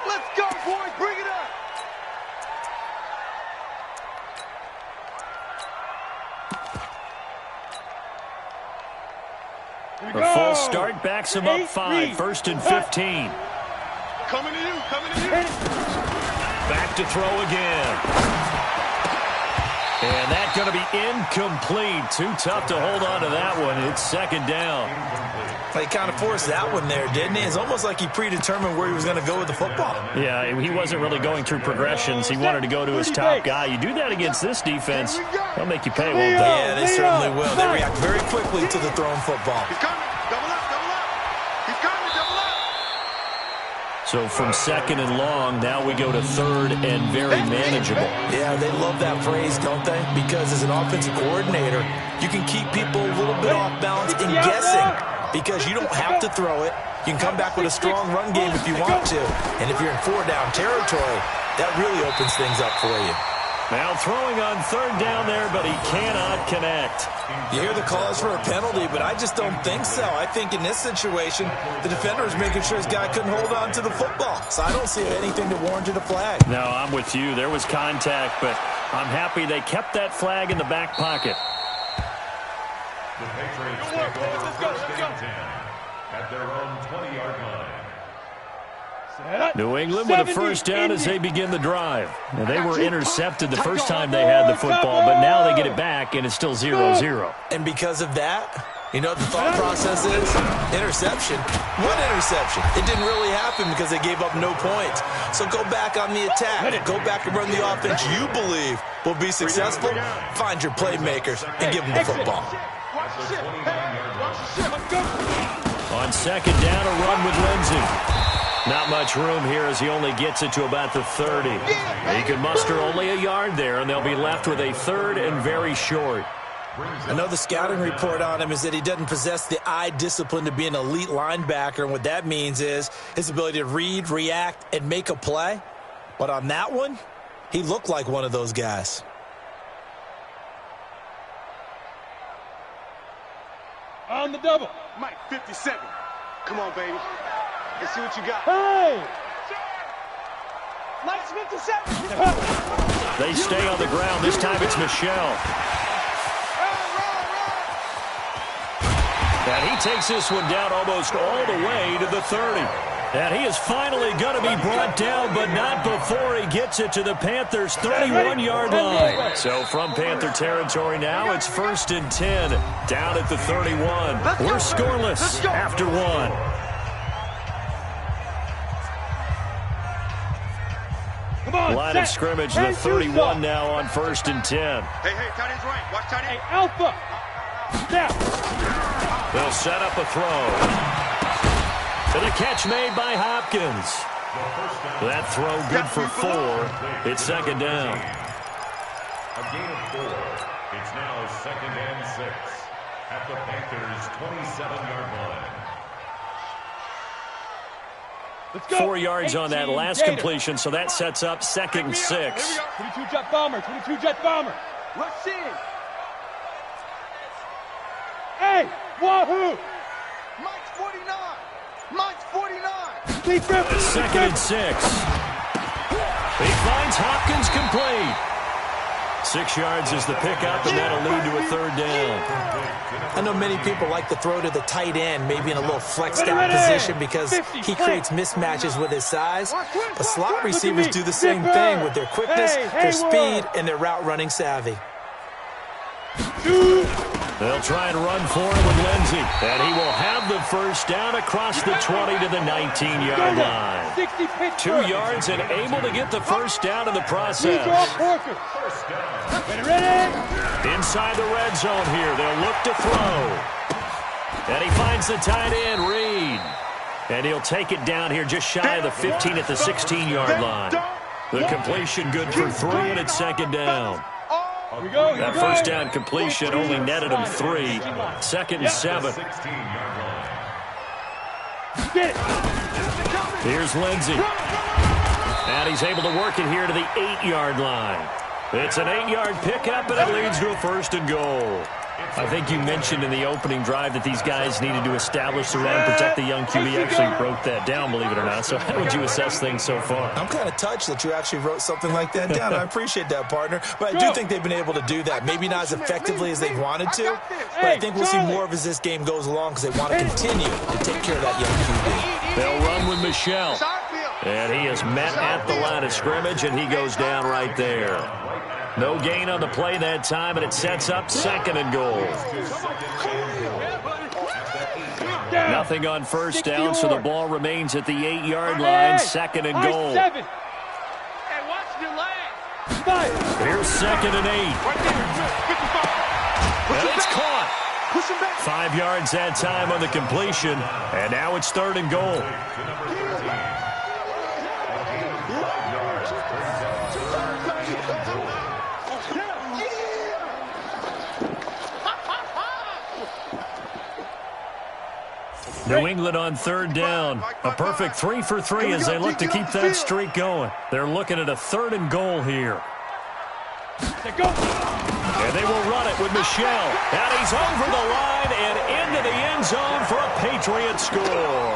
F: Let's go, boys. Bring it up.
C: A false start backs him up 5. 1st and 15.
F: Coming to you.
C: Back to throw again. And that's going to be incomplete. Too tough to hold on to that one. It's 2nd down.
E: He kind of forced that one there, didn't he? It's almost like he predetermined where he was going to go with the football.
C: Yeah, he wasn't really going through progressions. He wanted to go to his top guy. You do that against this defense, they'll make you pay, won't they?
E: Yeah, they certainly will. They react very quickly to the thrown football.
F: He's coming. Double up. He's coming. Double up.
C: So from 2nd and long, now we go to 3rd and very manageable.
E: Yeah, they love that phrase, don't they? Because as an offensive coordinator, you can keep people a little bit off balance and guessing because you don't have to throw it. You can come back with a strong run game if you want to. And if you're in 4-down territory, that really opens things up for you.
C: Now throwing on 3rd down there, but he cannot connect.
E: You hear the calls for a penalty, but I just don't think so. I think in this situation, the defender is making sure his guy couldn't hold on to the football. So I don't see anything that warranted a flag.
C: No, I'm with you. There was contact, but I'm happy they kept that flag in the back pocket.
G: The Patriots take over 1st and 10 at their own 20-yard line.
C: New England with a 1st down as they begin the drive. Now, they were intercepted the first time they had the football, but now they get it back, and it's still 0-0.
E: And because of that, you know what the thought process is? Interception. What interception? It didn't really happen because they gave up no points. So go back on the attack. Go back and run the offense you believe will be successful. Find your playmakers and give them the football.
C: On 2nd down, a run with Lindsey. Not much room here as he only gets it to about the 30. He can muster only a yard there, and they'll be left with a 3rd and very short.
E: I know the scouting report on him is that he doesn't possess the eye discipline to be an elite linebacker, and what that means is his ability to read, react, and make a play. But on that one, he looked like one of those guys.
D: On the double.
F: Mike, 57. Come on, baby. Let's see what you got.
D: Hey!
F: Mike's 57.
C: They stay on the ground. This time it's Michelle. And he takes this one down almost all the way to the 30. And he is finally going to be brought down, but not before he gets it to the Panthers' 31-yard line. So from Panther territory now, it's 1st and 10, down at the 31. We're scoreless after 1. Line of scrimmage, the 31 now on 1st and 10.
F: Hey, tight end's right. Watch tight end.
D: Hey, Alpha. Snap.
C: They'll set up a throw. And a catch made by Hopkins. That throw good for 4. It's 2nd down.
G: A gain of 4. It's now 2nd and 6 at the Panthers' 27-yard line.
C: 4 yards on that last completion, so that sets up 2nd and 6.
D: 22 jet bomber.
F: Rush in.
D: Hey, wahoo!
F: Mike's 49.
C: 2nd and 6. He finds Hopkins complete. 6 yards is the pickup, and that'll lead to a 3rd down.
E: I know many people like to throw to the tight end, maybe in a little flexed out position because he creates mismatches with his size. But slot receivers do the same thing with their quickness, their speed, and their route running savvy.
C: They'll try and run for it with Lindsey. And he will have the first down across the 20 to the 19-yard line. 2 yards and able to get the first down in the process. Inside the red zone here. They'll look to throw. And he finds the tight end, Reed. And he'll take it down here just shy of the 15 at the 16-yard line. The completion good for 3, and it's second down. That first down completion only netted him 3. Second and 7. Here's Lindsey. And he's able to work it here to the 8-yard line. It's an 8-yard pickup, and it leads to a first and goal. I think you mentioned in the opening drive that these guys needed to establish the run, protect the young QB. You actually wrote that down, believe it or not. So how would you assess things so far?
E: I'm kind of touched that you actually wrote something like that down. I appreciate that, partner. But I do think they've been able to do that. Maybe not as effectively as they wanted to, but I think we'll see more of as this game goes along because they want to continue to take care of that young QB.
C: They'll run with Michelle. And he is met at the line of scrimmage, and he goes down right there. No gain on the play that time, and it sets up second and goal. Nothing on first down, so the ball remains at the 8-yard line. Second and goal. Here's second and 8. And it's caught. 5 yards that time on the completion, and now it's third and goal. New England on third down. A perfect 3 for 3 as they look to keep that streak going. They're looking at a third and goal here. And they will run it with Michelle. And he's over the line and into the end zone for a Patriot score.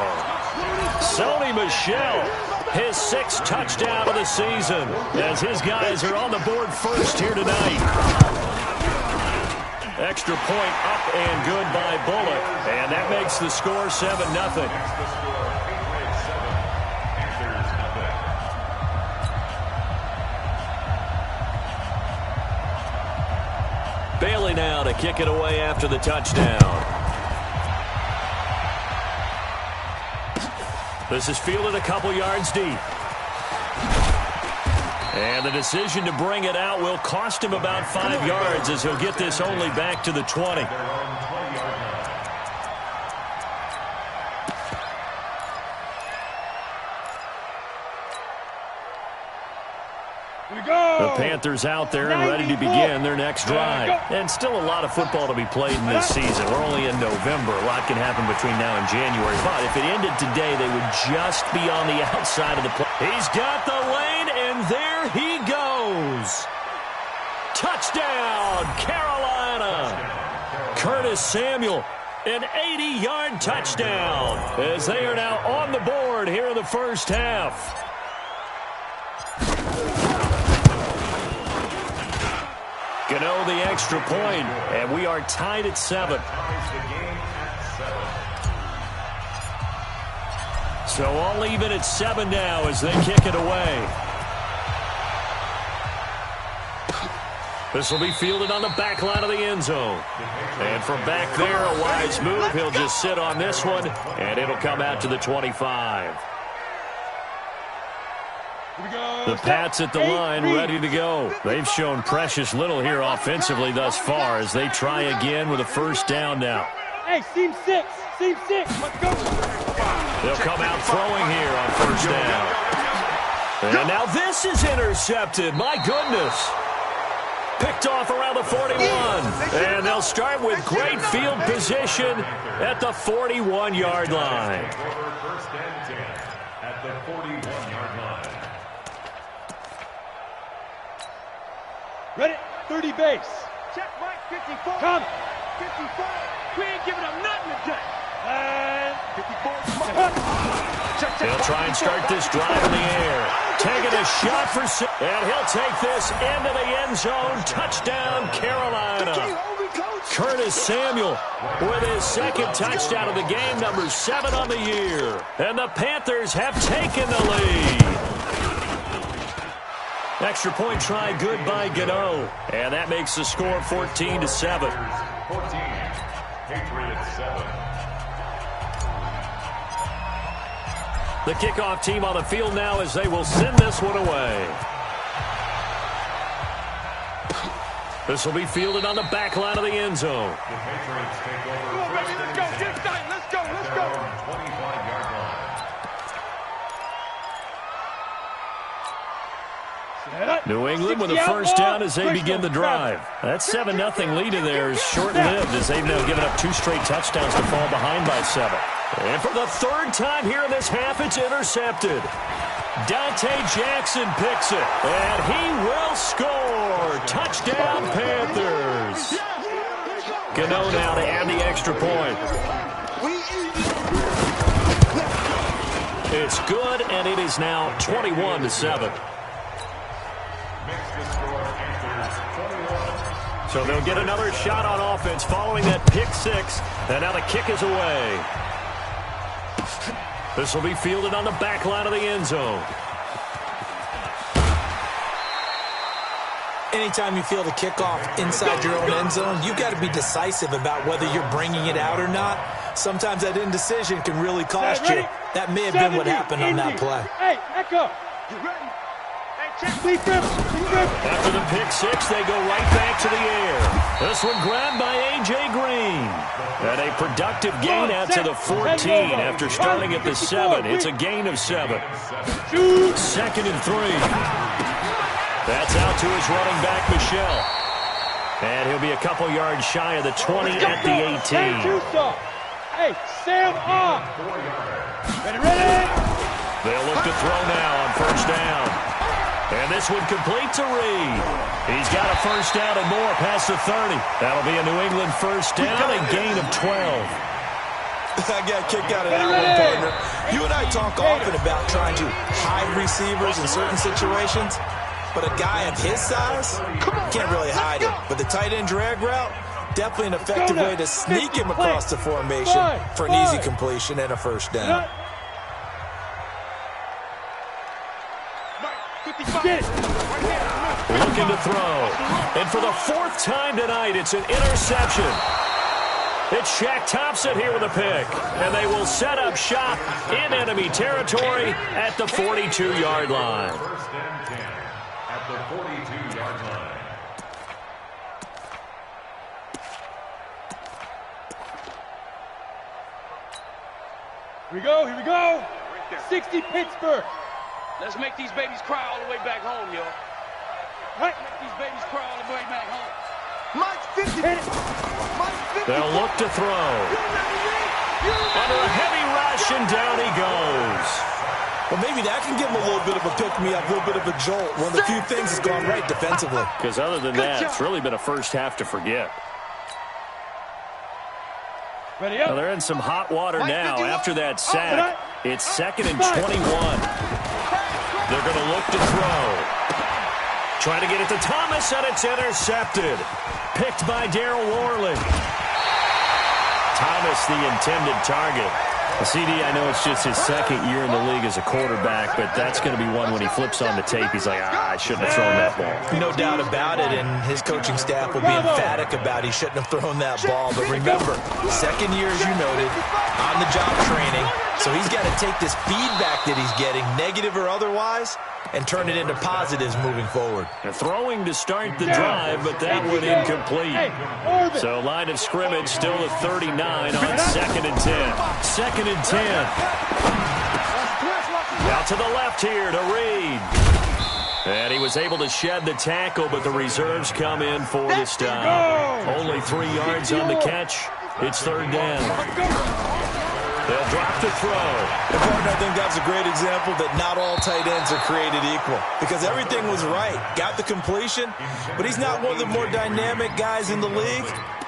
C: Sony Michel, his 6th touchdown of the season as his guys are on the board first here tonight. Extra point up and good by Bullock. And that makes the score 7-0. Bailey now to kick it away after the touchdown. This is fielded a couple yards deep. And the decision to bring it out will cost him about 5 yards as he'll get this only back to the 20. The Panthers out there and ready to begin their next drive. And still a lot of football to be played in this season. We're only in November. A lot can happen between now and January. But if it ended today, they would just be on the outside of the play. He's got the lane, and there he goes. Touchdown, Carolina. Curtis Samuel, an 80-yard touchdown as they are now on the board here in the first half. Gano the extra point, and we are tied at 7. So all even at 7 now as they kick it away. This will be fielded on the back line of the end zone. And from back there, a wise move. He'll just sit on this one, and it'll come out to the 25. The Pats at the line, ready to go. They've shown precious little here offensively thus far as they try again with a first down now.
D: Hey, seam 6, let's go.
C: They'll come out throwing here on first down. And now this is intercepted. My goodness. Picked off around the 41. And they'll start with great field position at the 41-yard line.
G: First and 10 at the 41-yard line.
D: Ready, 30 base.
F: Check right, 54.
D: Come.
F: 54. We ain't giving up nothing today.
D: And
F: 54.
C: They'll try and start this drive in the air. Taking a shot for six. And he'll take this into the end zone. Touchdown, Carolina. Curtis Samuel with his 2nd touchdown of the game, number 7 on the year. And the Panthers have taken the lead. Extra point try good by Gano. And that makes the score 14-7.
G: 14. Patriots 7.
C: The kickoff team on the field now as they will send this one away. This will be fielded on the back line of the end zone.
G: The Patriots take over.
D: Come on, baby, let's go. Get tight. Let's go. Let's go.
G: 25-yard line.
C: New England with a first down as they begin the drive. That 7-0 lead of theirs short-lived as they've now given up 2 straight touchdowns to fall behind by 7. And for the 3rd time here in this half, it's intercepted. Dante Jackson picks it, and he will score. Touchdown, Panthers. Gano now to add the extra point. It's good, and it is now 21-7. So they'll get another shot on offense following that pick 6, and now the kick is away. This will be fielded on the back line of the end zone.
E: Anytime you feel the kickoff inside your own end zone, you've got to be decisive about whether you're bringing it out or not. Sometimes that indecision can really cost you. That may have been what happened on that play.
D: Hey, echo. You ready?
C: After the pick 6, they go right back to the air. This one grabbed by A.J. Green. And a productive gain out to the 14 after starting at the 7. It's a gain of 7. 2nd and 3. That's out to his running back, Michel. And he'll be a couple yards shy of the 20 at the 18.
D: Hey, Sam on. Ready?
C: They'll look to throw now on first down. And this one complete to Reed. He's got a first down and more past the 30. That'll be a New England first down and gain of 12.
E: I got kicked out of that one, partner. You and I talk often about trying to hide receivers in certain situations, but a guy of his size can't really hide him. But the tight end drag route, definitely an effective way to sneak him across the formation for an easy completion and a first down.
C: Looking to throw. And for the 4th time tonight, it's an interception. It's Shaq Thompson here with a pick. And they will set up shop in enemy territory at the 42-yard line.
G: 1st and 10 at the 42-yard line.
D: Here we go. 60 Pittsburgh. Let's make these babies cry all the way back home, yo. Right? Make these babies cry all the way back home.
F: Mike's 50.
C: They'll look to throw. Under a heavy rush, and down he goes.
E: Well, maybe that can give him a little bit of a pick-me-up, a little bit of a jolt. One of the few things that's gone right defensively.
C: Because other than that, it's really been a first half to forget.
D: Ready up.
C: Well, they're in some hot water now after that sack. It's 2nd and 21. They're going to look to throw. Trying to get it to Thomas, and it's intercepted. Picked by Darryl Worley. Thomas, the intended target. CD, I know it's just his 2nd year in the league as a quarterback, but that's going to be one when he flips on the tape. He's like, I shouldn't have thrown that ball.
E: No doubt about it, and his coaching staff will be emphatic about he shouldn't have thrown that ball. But remember, 2nd year, as you noted, on-the-job training, so he's got to take this feedback that he's getting, negative or otherwise, and turn it into positives moving forward.
C: And throwing to start the drive, but that one incomplete. So line of scrimmage still at 39 on 2nd and 10. 2nd and 10. Out to the left here to Reed. And he was able to shed the tackle, but the reserves come in for the stop. Only 3 yards on the catch. It's 3rd down. They'll drop to throw.
E: And partner, I think that's a great example that not all tight ends are created equal. Because everything was right. Got the completion, but he's not one of the more dynamic guys in the league.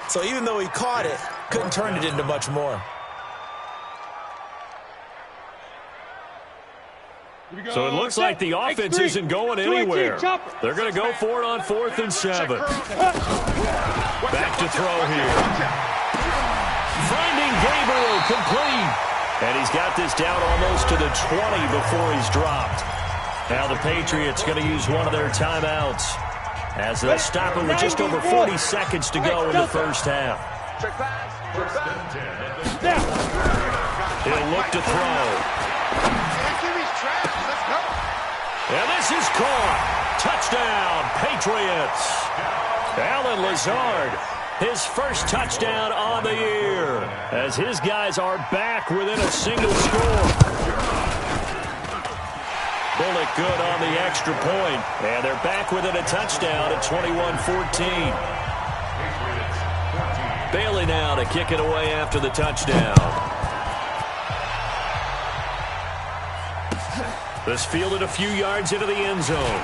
E: So even though he caught it, couldn't turn it into much more.
C: So it looks like the offense isn't going anywhere. They're going to go for it on 4th and 7. Back to throw here. Finding Gabriel complete. And he's got this down almost to the 20 before he's dropped. Now the Patriots going to use one of their timeouts as they'll stop it with just over 40 seconds to go in the first half. He'll look to throw. And this is caught. Touchdown, Patriots. Alan Lazard, his first touchdown on the year, as his guys are back within a single score. Bullock good on the extra point, and they're back within a touchdown at 21-14. Bailey now to kick it away after the touchdown. This fielded a few yards into the end zone.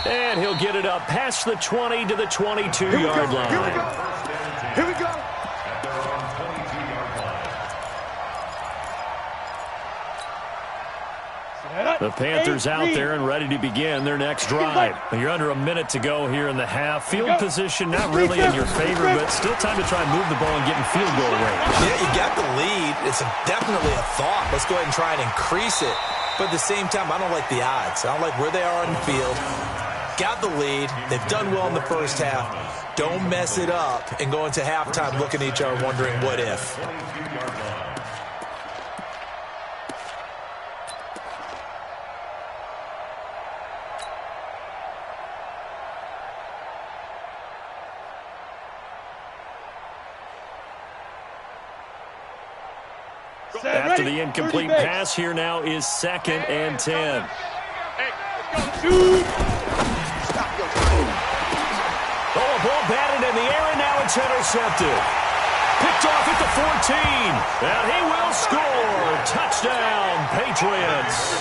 C: And he'll get it up past the 20 to the 22-yard line.
F: Here we go. Here we go.
C: The Panthers out there and ready to begin their next drive. You're under a minute to go here in the half. Field position not really in your favor, but still time to try and move the ball and get in field goal range.
E: Yeah, you got the lead. It's definitely a thought. Let's go ahead and try and increase it. But at the same time, I don't like the odds. I don't like where they are on the field. Got the lead. They've done well in the first half. Don't mess it up and go into halftime looking at each other wondering what if.
C: After the incomplete pass, here now is 2nd and 10. Oh, a ball batted in the air, and now it's intercepted. Picked off at the 14, and he will score. Touchdown, Patriots.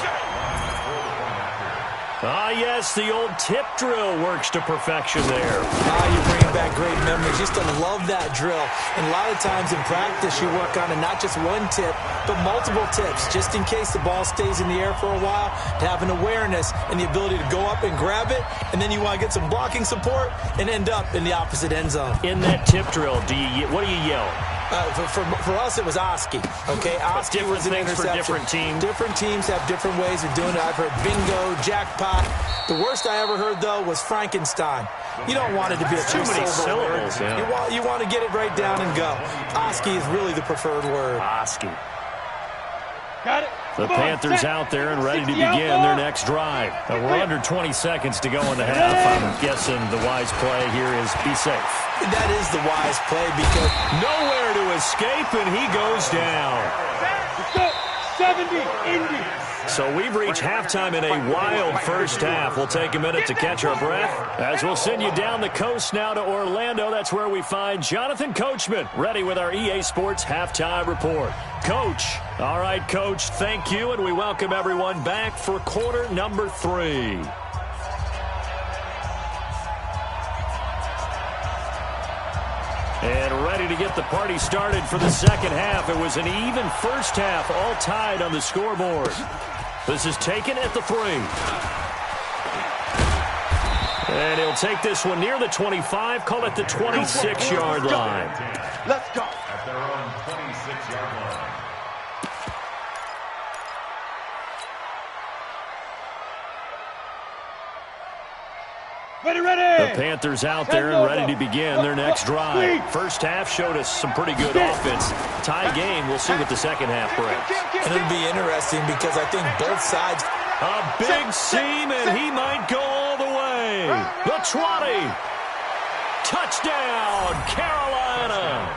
C: Ah, yes, the old tip drill works to perfection there.
E: You're bringing back great memories. Used to love that drill. And a lot of times in practice, you work on it, not just one tip, but multiple tips, just in case the ball stays in the air for a while, to have an awareness and the ability to go up and grab it, and then you want to get some blocking support and end up in the opposite end zone.
C: In that tip drill, what do you yell?
E: For us, it was Oski. Okay, Oski was an interception.
C: For different teams.
E: Different teams have different ways of doing it. I've heard bingo, jackpot. The worst I ever heard, though, was Frankenstein. You don't want it to be a
C: too many syllables.
E: Yeah. You want to get it right down and go. Oski is really the preferred word.
C: Oski.
F: Got it.
C: The Panthers out there and ready to begin their next drive. We're under 20 seconds to go in the half. I'm guessing the wise play here is be safe.
E: That is the wise play because
C: nowhere to escape, and he goes down.
F: 70, Indy.
C: So we've reached halftime in a wild first half. We'll take a minute to catch our breath as we'll send you down the coast now to Orlando. That's where we find Jonathan Coachman, ready with our EA Sports Halftime Report. Coach. All right, Coach, thank you, and we welcome everyone back for quarter number 3. And ready to get the party started for the second half. It was an even first half, all tied on the scoreboard. This is taken at the 3. And he'll take this one near the 25, call it the 26-yard line.
F: Let's go.
G: At their own 26-yard line.
F: Ready.
C: The Panthers out there and ready to begin their next drive. First half showed us some pretty good offense. Tie game, we'll see what the second half brings.
E: And it'll be interesting because I think both sides.
C: A big seam, and he might go all the way. The 20. Touchdown, Carolina.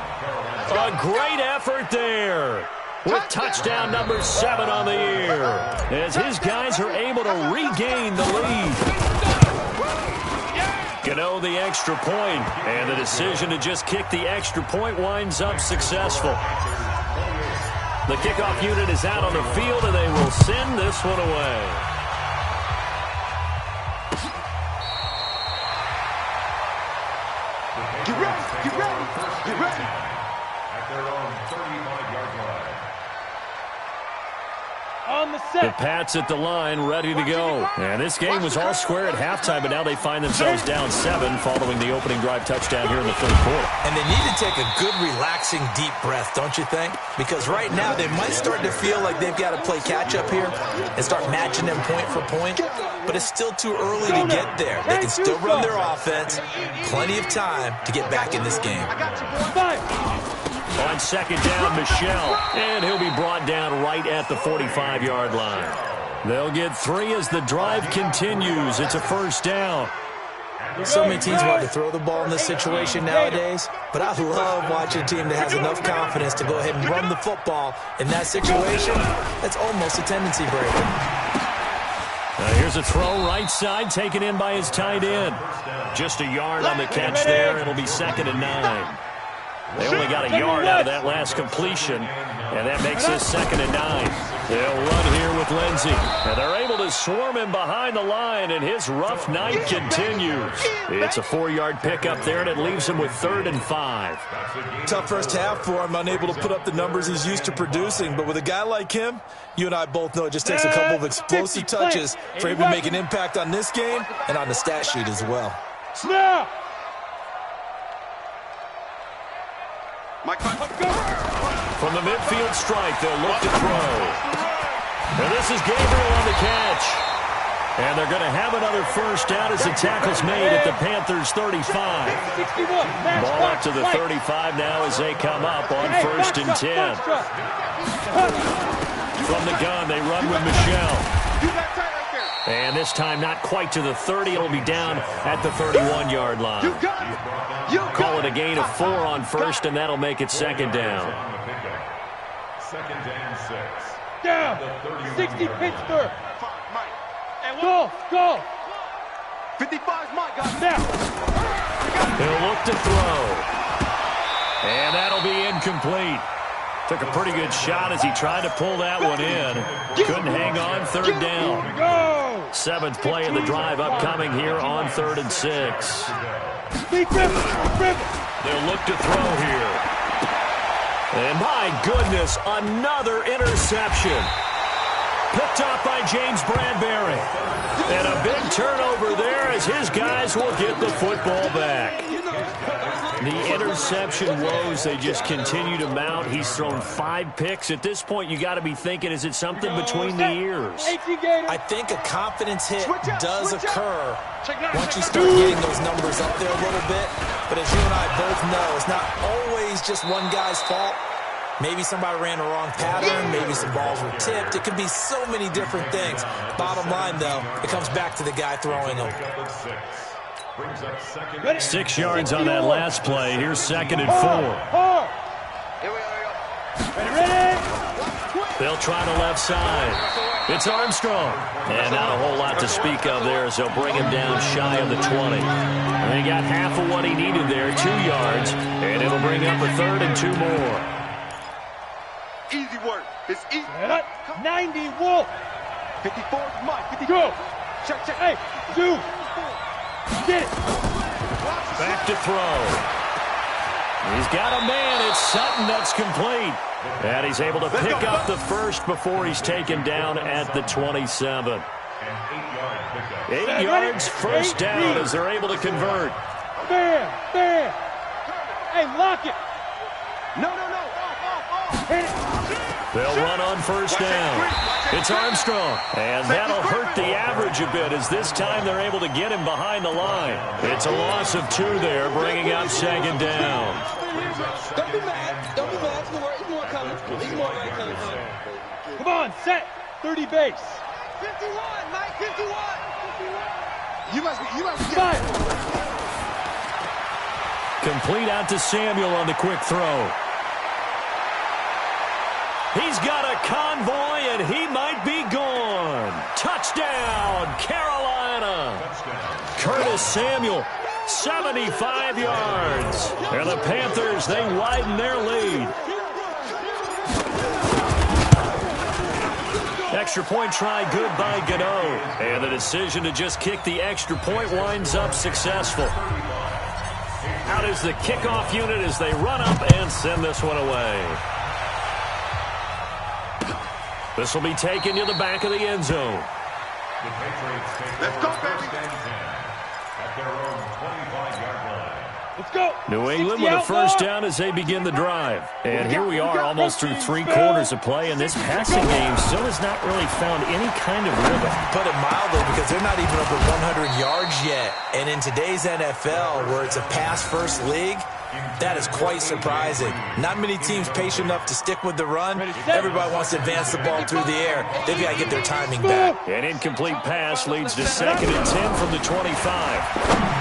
C: A great effort there, with touchdown number 7 on the year, as his guys are able to regain the lead. Gano the extra point, and the decision to just kick the extra point winds up successful. The kickoff unit is out on the field, and they will send this one away.
F: Get ready.
G: At their own 35-yard line.
C: The Pats at the line, ready to go. And this game was all square at halftime, but now they find themselves down 7 following the opening drive touchdown here in the third quarter.
E: And they need to take a good, relaxing, deep breath, don't you think? Because right now they might start to feel like they've got to play catch-up here and start matching them point for point. But it's still too early to get there. They can still run their offense. Plenty of time to get back in this game.
C: On second down, Michel. And he'll be brought down right at the 45-yard line. They'll get 3 as the drive continues. It's a first down.
E: So many teams want to throw the ball in this situation nowadays, but I love watching a team that has enough confidence to go ahead and run the football. In that situation, that's almost a tendency breaker.
C: Here's a throw right side, taken in by his tight end. Just a yard on the catch there. It'll be 2nd and 9. They only got a yard out of that last completion, and that makes this 2nd and 9. They'll run here with Lindsey, and they're able to swarm him behind the line, and his rough night continues. It's a 4-yard pickup there, and it leaves him with 3rd and 5.
E: Tough first half for him, unable to put up the numbers he's used to producing, but with a guy like him, you and I both know it just takes a couple of explosive touches for him to make an impact on this game and on the stat sheet as well.
F: Snap!
C: From the midfield strike, they'll look to throw. And this is Gabriel on the catch. And they're going to have another first down as the tackle's made at the Panthers' 35. Ball up to the 35 now as they come up on 1st and 10. From the gun, they run with Michel. And this time not quite to the 30. It'll be down at the 31-yard line. Call it a gain of 4 on 1st, and that'll make it 2nd down.
G: 2nd and 6.
I: Down. 60 Pittsburgh. Go.
F: 55's my guy.
I: Now.
C: He'll look to throw. And that'll be incomplete. Took a pretty good shot as he tried to pull that one in. Couldn't hang on. 3rd down. 7th play of the drive upcoming here on 3rd and 6. They'll look to throw here. And my goodness, another interception. Picked up by James Bradbury. And a big turnover there as his guys will get the football back. The interception woes, they just continue to mount. He's thrown 5 picks. At this point, you got to be thinking, is it something between the ears?
E: I think a confidence hit does occur once you start getting those numbers up there a little bit. But as you and I both know, it's not always just one guy's fault. Maybe somebody ran the wrong pattern. Maybe some balls were tipped. It could be so many different things. Bottom line, though, it comes back to the guy throwing them.
C: 6 yards on that last play. Here's 2nd and 4. They'll try the left side. It's Armstrong. And not a whole lot to speak of there as they'll bring him down shy of the 20. And he got half of what he needed there, 2 yards. And it'll bring up a 3rd and 2 more.
F: Easy work. It's easy.
I: 90 Wolf.
F: 54 is mine. 52.
I: Go.
F: Check.
I: Hey, 2. Get it.
C: Back to throw. He's got a man. It's Sutton that's complete. And he's able to pick up the first before he's taken down at the 27. 8 yards, first down as they're able to convert.
I: Bam. Hey, lock it.
F: No.
I: Hit it.
C: They'll run on first down. It's Armstrong. And that'll hurt the average a bit as this time they're able to get him behind the line. It's a loss of 2 there, bringing up 2nd down.
I: Don't be mad. There's more coming. Come on, set. 30 base.
F: 51, Mike. 51. You must be.
C: Complete out to Samuel on the quick throw. He's got a convoy, and he might be gone. Touchdown, Carolina. Curtis Samuel, 75 yards. And the Panthers, they widen their lead. Extra point try good by Gano. And the decision to just kick the extra point winds up successful. Out is the kickoff unit as they run up and send this one away. This will be taken to the back of the end zone.
G: The Patriots take
F: Let's go,
G: first
F: baby.
G: and 10 at their own 25-yard line.
D: Let's go.
C: New England with a first down as they begin the drive. And here we are almost through 3 quarters of play, and this passing game still has not really found any kind of rhythm.
E: Put it mildly, because they're not even over 100 yards yet. And in today's NFL, where it's a pass-first league, that is quite surprising. Not many teams patient enough to stick with the run. Everybody wants to advance the ball through the air. They've got to get their timing back.
C: An incomplete pass leads to 2nd and 10 from the 25.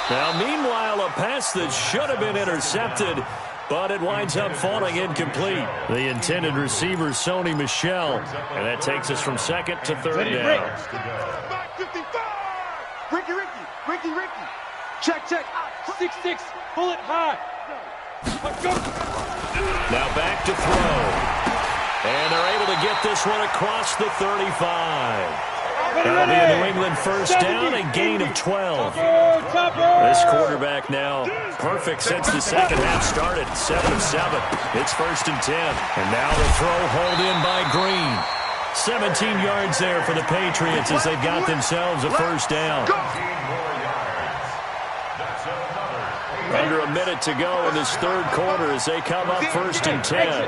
C: Now, meanwhile, a pass that should have been intercepted, but it winds up falling incomplete. The intended receiver, Sony Michel, and that takes us from 2nd to 3rd down.
D: 55! Ricky. Check. 6-6. Pull it high. Let's go.
C: Now back to throw. And they're able to get this one across the 35. That'll be a New England first down, a gain of 12. This quarterback now perfect since the second half started. 7 of 7. It's 1st and 10. And now the throw hauled in by Green. 17 yards there for the Patriots as they've got themselves a first down. Under a minute to go in this 3rd quarter as they come up 1st and 10.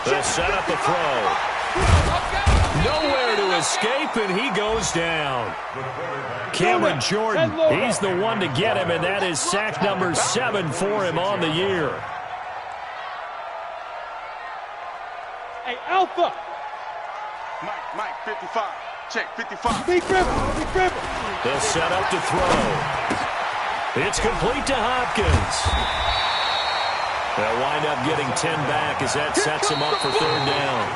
C: They'll set up a throw. Nowhere to escape, and he goes down. Cameron Jordan, he's the one to get him, and that is sack number 7 for him on the year.
D: Hey, Alpha.
F: Mike, 55. Check, 55.
D: Big dribble.
C: They'll set up to throw. It's complete to Hopkins. They'll wind up getting 10 back as that sets them up for 3rd down.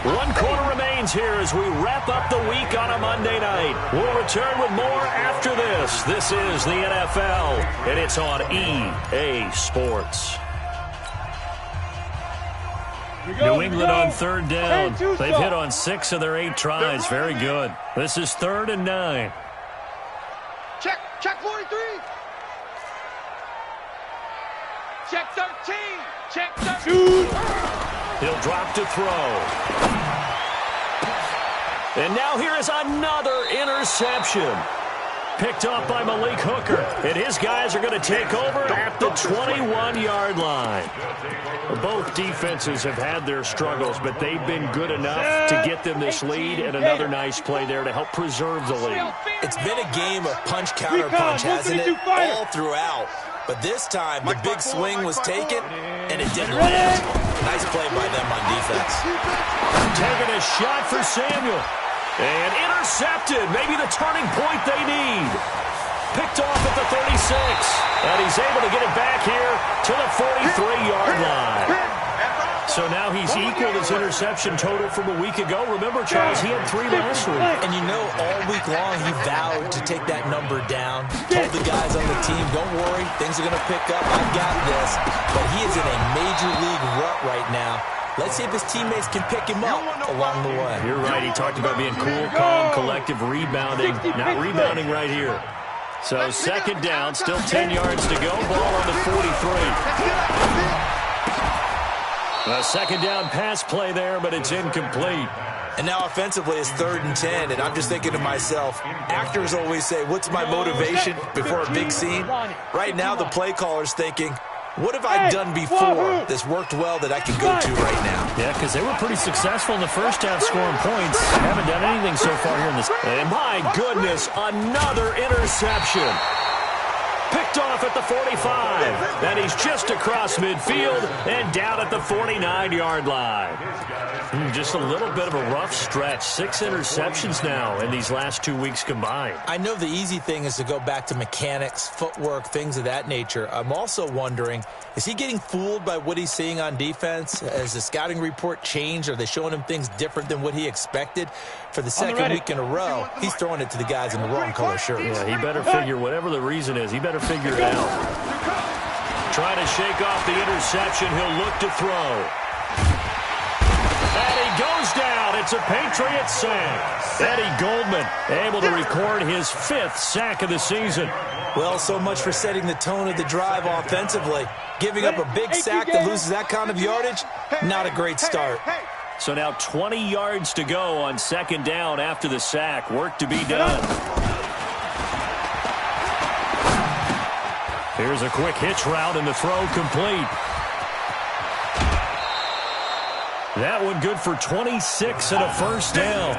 C: 1 quarter remains here as we wrap up the week on a Monday night. We'll return with more after this. This is the NFL, and it's on EA Sports. New England on 3rd down. They've hit on 6 of their 8 tries. Very good. This is 3rd and 9.
F: Check 43. Check 13. Check 13.
C: He'll drop to throw. And now here is another interception. Picked off by Malik Hooker. And his guys are going to take over at the 21-yard line. Both defenses have had their struggles, but they've been good enough to get them this lead, and another nice play there to help preserve the lead.
E: It's been a game of punch-counter-punch, hasn't it? All throughout. But this time, the big swing was taken, and it didn't land. Nice play by them on defense.
C: Taking a shot for Samuel. And intercepted. Maybe the turning point they need. Picked off at the 36. And he's able to get it back here to the 43-yard line. So now he's equaled his interception total from a week ago. Remember, Charles, he had 3 last week.
E: And you know, all week long, he vowed to take that number down. Told the guys on the team, don't worry, things are going to pick up. I've got this. But he is in a major league rut right now. Let's see if his teammates can pick him up along the way.
C: You're right. He talked about being cool, calm, collective, rebounding. Not rebounding right here. So 2nd down, still 10 yards to go. Ball on the 43. A 2nd down pass play there, but it's incomplete.
E: And now offensively it's 3rd and 10, and I'm just thinking to myself, actors always say, what's my motivation before a big scene? Right now the play caller's thinking, what have I done before that's worked well that I can go to right now?
C: Yeah, because they were pretty successful in the first half scoring points. Haven't done anything so far here in this. And my goodness, another interception. Picked off at the 45. And he's just across midfield and down at the 49-yard line. Just a little bit of a rough stretch. 6 interceptions now in these last 2 weeks combined.
E: I know the easy thing is to go back to mechanics, footwork, things of that nature. I'm also wondering, is he getting fooled by what he's seeing on defense? Has the scouting report changed? Are they showing him things different than what he expected? For the 2nd week in a row, he's throwing it to the guys in the wrong color shirts.
C: Yeah, he better figure, whatever the reason is, he better figure it out. Trying to shake off the interception. He'll look to throw. And he goes down, it's a Patriots sack. Eddie Goldman able to record his 5th sack of the season.
E: Well, so much for setting the tone of the drive offensively. Giving up a big sack that loses that kind of yardage, not a great start.
C: So now 20 yards to go on 2nd down after the sack. Work to be done. Here's a quick hitch route and the throw complete. That one good for 26 and a 1st down.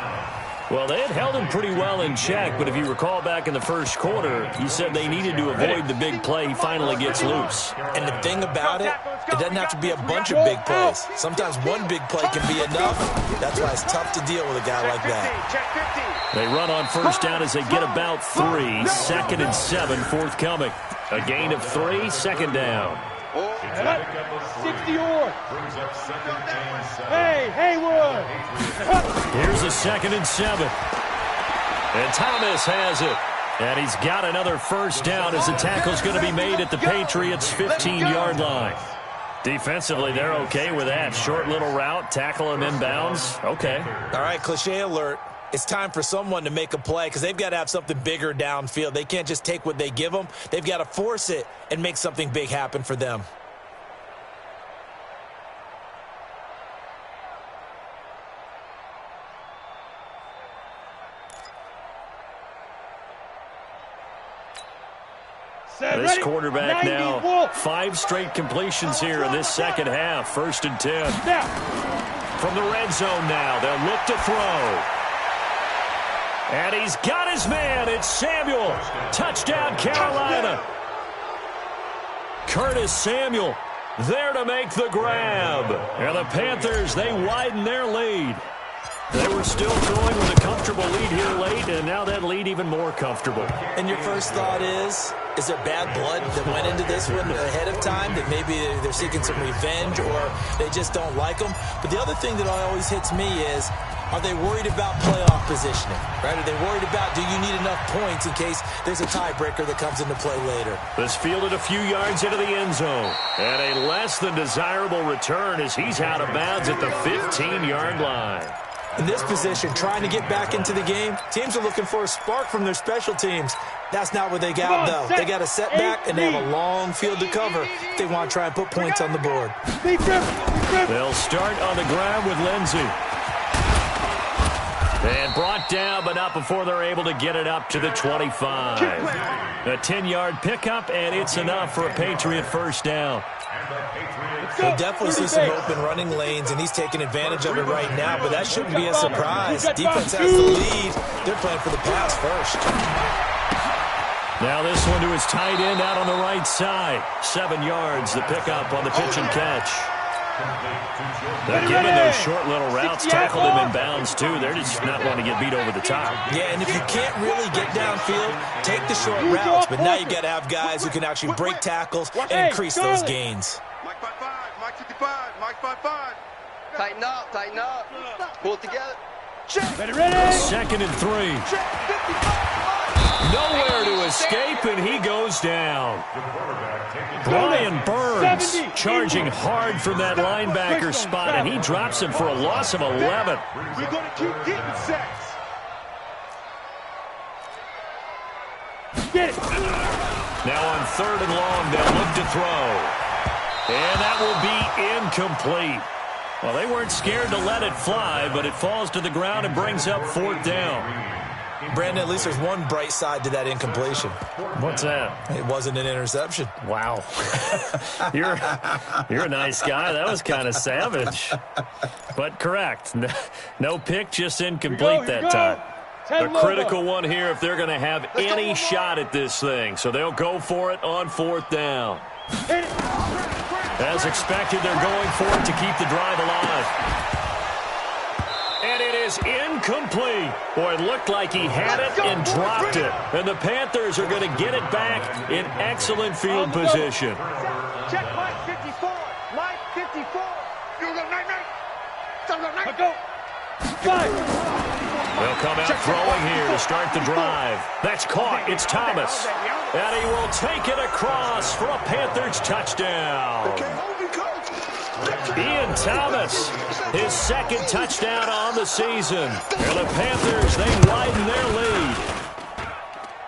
C: Well, they had held him pretty well in check, but if you recall back in the 1st quarter, you said they needed to avoid the big play. He finally gets loose.
E: And the thing about it, it doesn't have to be a bunch of big plays. Sometimes one big play can be enough. That's why it's tough to deal with a guy like that.
C: They run on 1st down as they get about 3. 2nd and 7 forthcoming. A gain of 3, 2nd down.
D: 60-yard. Hey, Haywood.
C: Here's a 2nd and 7. And Thomas has it. And he's got another 1st down as the tackle's going to be made at the Patriots' 15-yard line. Defensively, they're okay with that. Short little route, tackle him inbounds. Okay.
E: All right, cliche alert. It's time for someone to make a play because they've got to have something bigger downfield. They can't just take what they give them. They've got to force it and make something big happen for them.
C: This quarterback now, 5 straight completions here in this 2nd half. 1st and 10. From the red zone now, they'll look to throw. And he's got his man. It's Samuel. Touchdown, Carolina. Curtis Samuel there to make the grab. And the Panthers, they widen their lead. They were still throwing with a comfortable lead here late, and now that lead even more comfortable.
E: And your first thought is there bad blood that went into this one ahead of time, that maybe they're seeking some revenge or they just don't like them? But the other thing that always hits me is, are they worried about playoff positioning? Right? Are they worried about, do you need enough points in case there's a tiebreaker that comes into play later?
C: This fielded a few yards into the end zone. And a less than desirable return as he's out of bounds at the 15-yard line.
E: In this position, trying to get back into the game, teams are looking for a spark from their special teams. That's not what they got, though. They got a setback, and they have a long field to cover if they want to try and put points on the board.
C: They'll start on the ground with Lindsey. And brought down, but not before they're able to get it up to the 25. A 10-yard pickup, and it's enough for a Patriot 1st down.
E: We'll definitely see some open running lanes, and he's taking advantage of it right now, but that shouldn't be a surprise. Defense has the lead. They're playing for the pass first.
C: Now this one to his tight end out on the right side. 7 yards, the pickup on the pitch and catch. They're giving those short little routes, tackled him in bounds too. They're just not wanting to get beat over the top.
E: Yeah, and if you can't really get downfield, take the short routes. But now you got to have guys who can actually break tackles and increase those gains.
F: Mike 55, Mike 55, Mike 55. Tighten up, tighten up. Pull it together. Check.
D: Ready.
C: 2nd and 3. Nowhere to escape, and he goes down. Brian Burns charging hard from that linebacker spot, and he drops him for a loss of 11.
D: We're going to keep getting sacks. Get it.
C: Now on 3rd and long, they'll look to throw. And that will be incomplete. Well, they weren't scared to let it fly, but it falls to the ground and brings up 4th down.
E: Brandon, at least there's one bright side to that incompletion.
C: What's that?
E: It wasn't an interception.
C: Wow. You're a nice guy. That was kind of savage. But correct. No pick, just incomplete that time. A critical one here if they're going to have any shot at this thing. So they'll go for it on 4th down. As expected, they're going for it to keep the drive alive. And it is incomplete. Boy, it looked like he had it and dropped it. And the Panthers are going to get it back in excellent field position.
D: Check Mike 54. Mike 54. You go, night. Go.
C: They'll come out throwing here to start the drive. That's caught. It's Thomas. And he will take it across for a Panthers touchdown.
F: Okay, hold it, coach.
C: Ian Thomas, his second touchdown on the season. And the Panthers, they widen their lead.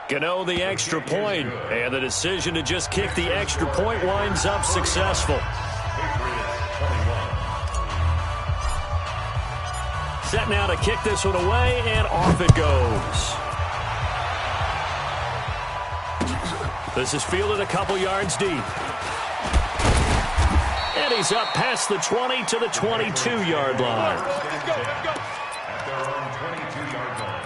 C: Gano the extra point, and the decision to just kick the extra point winds up successful. Set now to kick this one away, and off it goes. This is fielded a couple yards deep. And he's up past the 20 to the 22-yard line.
G: Let's go. At their own 22-yard line.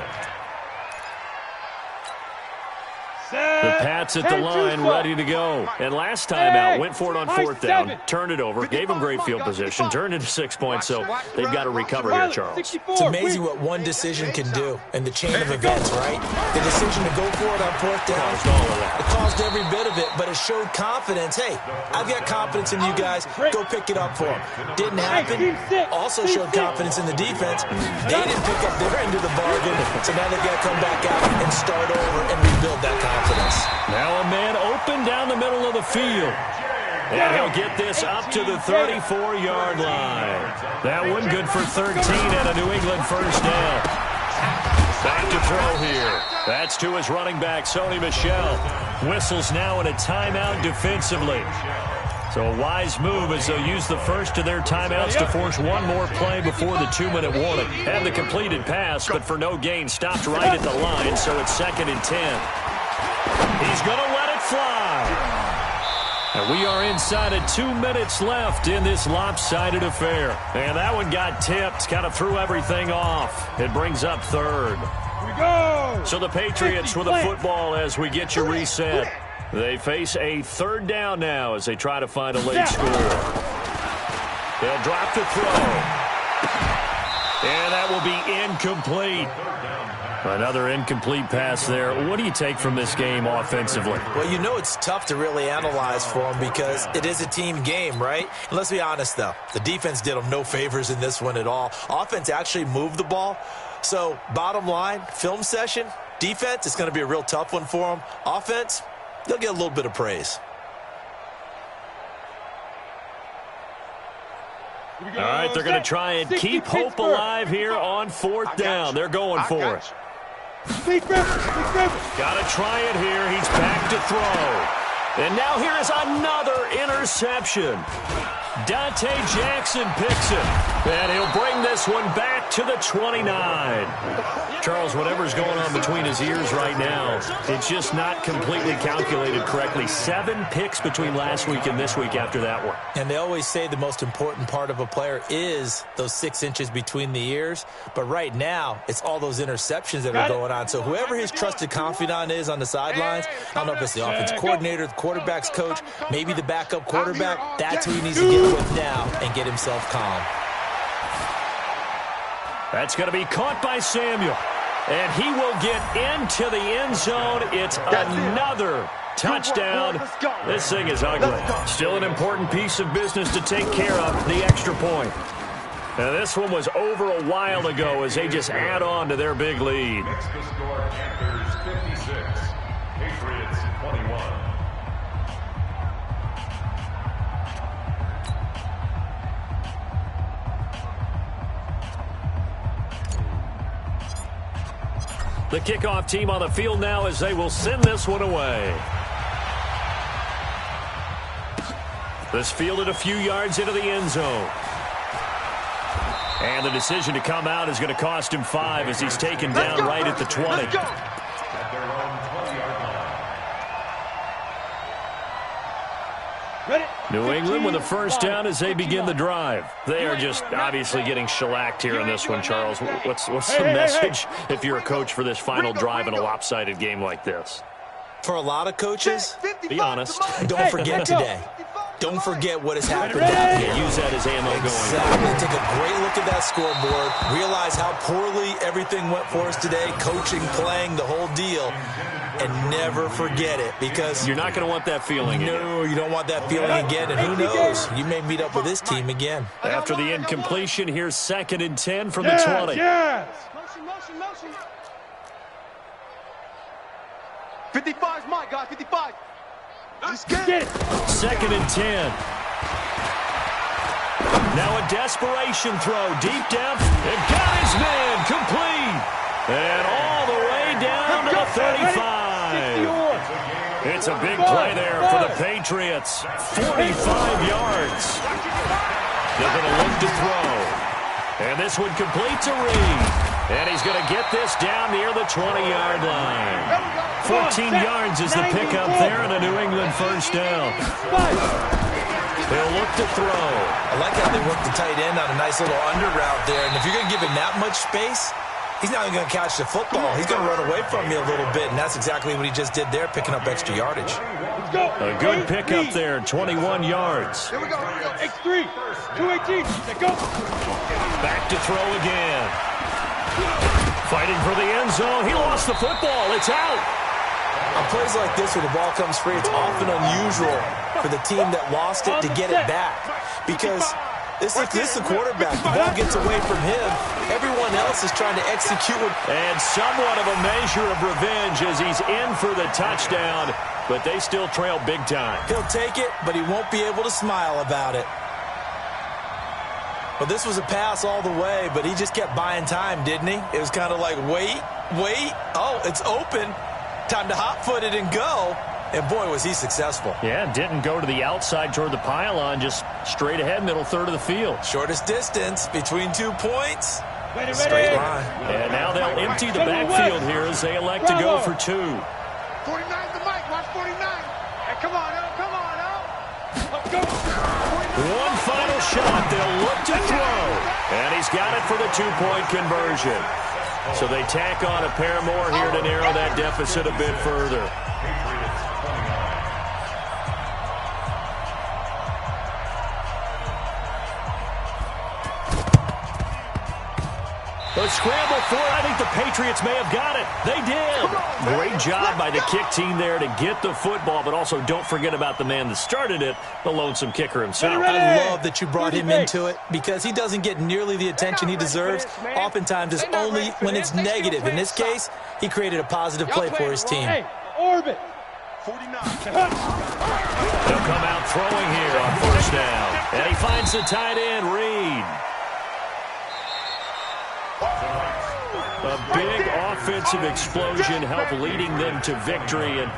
C: The Pats at the line, ready to go. And last time out, went for it on fourth down, turned it over, gave them great field position, turned into 6 points, so they've got to recover here, Charles.
E: It's amazing what one decision can do in the chain of events, right? The decision to go for it on fourth down, it caused every bit of it, but it showed confidence. Hey, I've got confidence in you guys. Go pick it up for them. Didn't happen. Also showed confidence in the defense. They didn't pick up their end of the bargain, so now they've got to come back out and start over and rebuild that confidence.
C: Now a man open down the middle of the field. And he'll get this up to the 34-yard line. That one good for 13 and a New England first down. Back to throw here. That's to his running back, Sony Michel. Whistles now in a timeout defensively. So a wise move as they'll use the first of their timeouts to force one more play before the 2-minute warning. And the completed pass, but for no gain, stopped right at the line, so it's 2nd and 10. He's going to let it fly. And we are inside of 2 minutes left in this lopsided affair. And that one got tipped, kind of threw everything off. It brings up third.
D: Here we go.
C: So the Patriots with a football as we get you reset. They face a third down now as they try to find a late score. They'll drop the throw. And that will be incomplete. Another incomplete pass there. What do you take from this game offensively?
E: Well, you know it's tough to really analyze for them because it is a team game, right? And let's be honest, though. The defense did them no favors in this one at all. Offense actually moved the ball. So, bottom line, film session, defense, it's going to be a real tough one for them. Offense, they'll get a little bit of praise.
C: All right, they're going to try and keep hope alive here on fourth down. They're going for it. Got to try it here. He's back to throw. And now here is another interception. Dante Jackson picks it. And he'll bring this one back to the 29. Charles, whatever's going on between his ears right now, it's just not completely calculated correctly. 7 picks between last week and this week after that one.
E: And they always say the most important part of a player is those 6 inches between the ears. But right now, it's all those interceptions that are going on. So whoever his trusted confidant is on the sidelines, I don't know if it's the offensive coordinator, the quarterback's coach, maybe the backup quarterback, that's who he needs to get with now and get himself calm.
C: That's going to be caught by Samuel. And he will get into the end zone. It's another touchdown. This thing is ugly. Still an important piece of business to take care of, the extra point. Now, this one was over a while ago as they just add on to their big lead.
G: Next to score, Panthers 56, Patriots 21.
C: The kickoff team on the field now as they will send this one away. This fielded a few yards into the end zone. And the decision to come out is going to cost him 5 as he's taken down right at the 20.
G: At their own 20-yard line.
C: New England with a first down as they begin the drive. They are just obviously getting shellacked here in this one, Charles. What's the message if you're a coach for this final drive in a lopsided game like this?
E: For a lot of coaches,
C: be honest.
E: Don't forget today. Don't forget what has happened down here.
C: Use that as ammo going.
E: Exactly. Take a great look at that scoreboard. Realize how poorly everything went for us today. Coaching, playing, the whole deal. And never forget it because
C: you're not going to want that feeling again.
E: No, you don't want that feeling again. And who knows? You may meet up with this team again.
C: After the incompletion, here's 2nd and 10 from the 20.
D: Yes.
F: Motion. 55's mine, guys. 55. Let's get it.
C: 2nd and 10. Now a desperation throw, deep depth, and got his man complete. And all the way down to the 35. It's a big play there for the Patriots. 45 yards. They're going to look to throw. And this one completes a read. And he's going to get this down near the 20-yard line. 14 yards is the pickup there and a New England first down. They'll look to throw.
E: I like how they work the tight end on a nice little under route there. And if you're going to give him that much space, he's not even going to catch the football. He's going to run away from you a little bit, and that's exactly what he just did there, picking up extra yardage.
C: A good pickup there, 21 yards.
D: Here we go. X3, 218. Let's go.
C: Back to throw again. Fighting for the end zone. He lost the football. It's out.
E: On plays like this where the ball comes free, it's often unusual for the team that lost it to get it back. Because this is the quarterback. The ball gets away from him. Everyone else is trying to execute.
C: And somewhat of a measure of revenge as he's in for the touchdown. But they still trail big time.
E: He'll take it, but he won't be able to smile about it. Well, this was a pass all the way, but he just kept buying time, didn't he? It was kind of like, wait. Oh, it's open. Time to hot-foot it and go. And, boy, was he successful.
C: Yeah, didn't go to the outside toward the pylon, just straight ahead, middle third of the field.
E: Shortest distance between 2 points. Straight line.
C: And now they'll empty the backfield here as they elect to go for 2.
D: 49 the mic. Watch 49. Hey, come on, Al. Come on, Al. Let's go.
C: One final shot. They'll look to throw. And he's got it for the 2-point conversion. So they tack on a pair more here to narrow that deficit a bit further. A scramble for it. I think the Patriots may have got it. They did. Great job by the kick team there to get the football, but also don't forget about the man that started it, the lonesome kicker himself.
E: I love that you brought him into it because he doesn't get nearly the attention he deseves. Oftentimes, it's only when it's negative. In this case, he created a positive play for his team.
D: Orbit.
C: 49. They'll come out throwing here on first down. And he finds the tight end, Reed. A big offensive explosion helped leading them to victory. And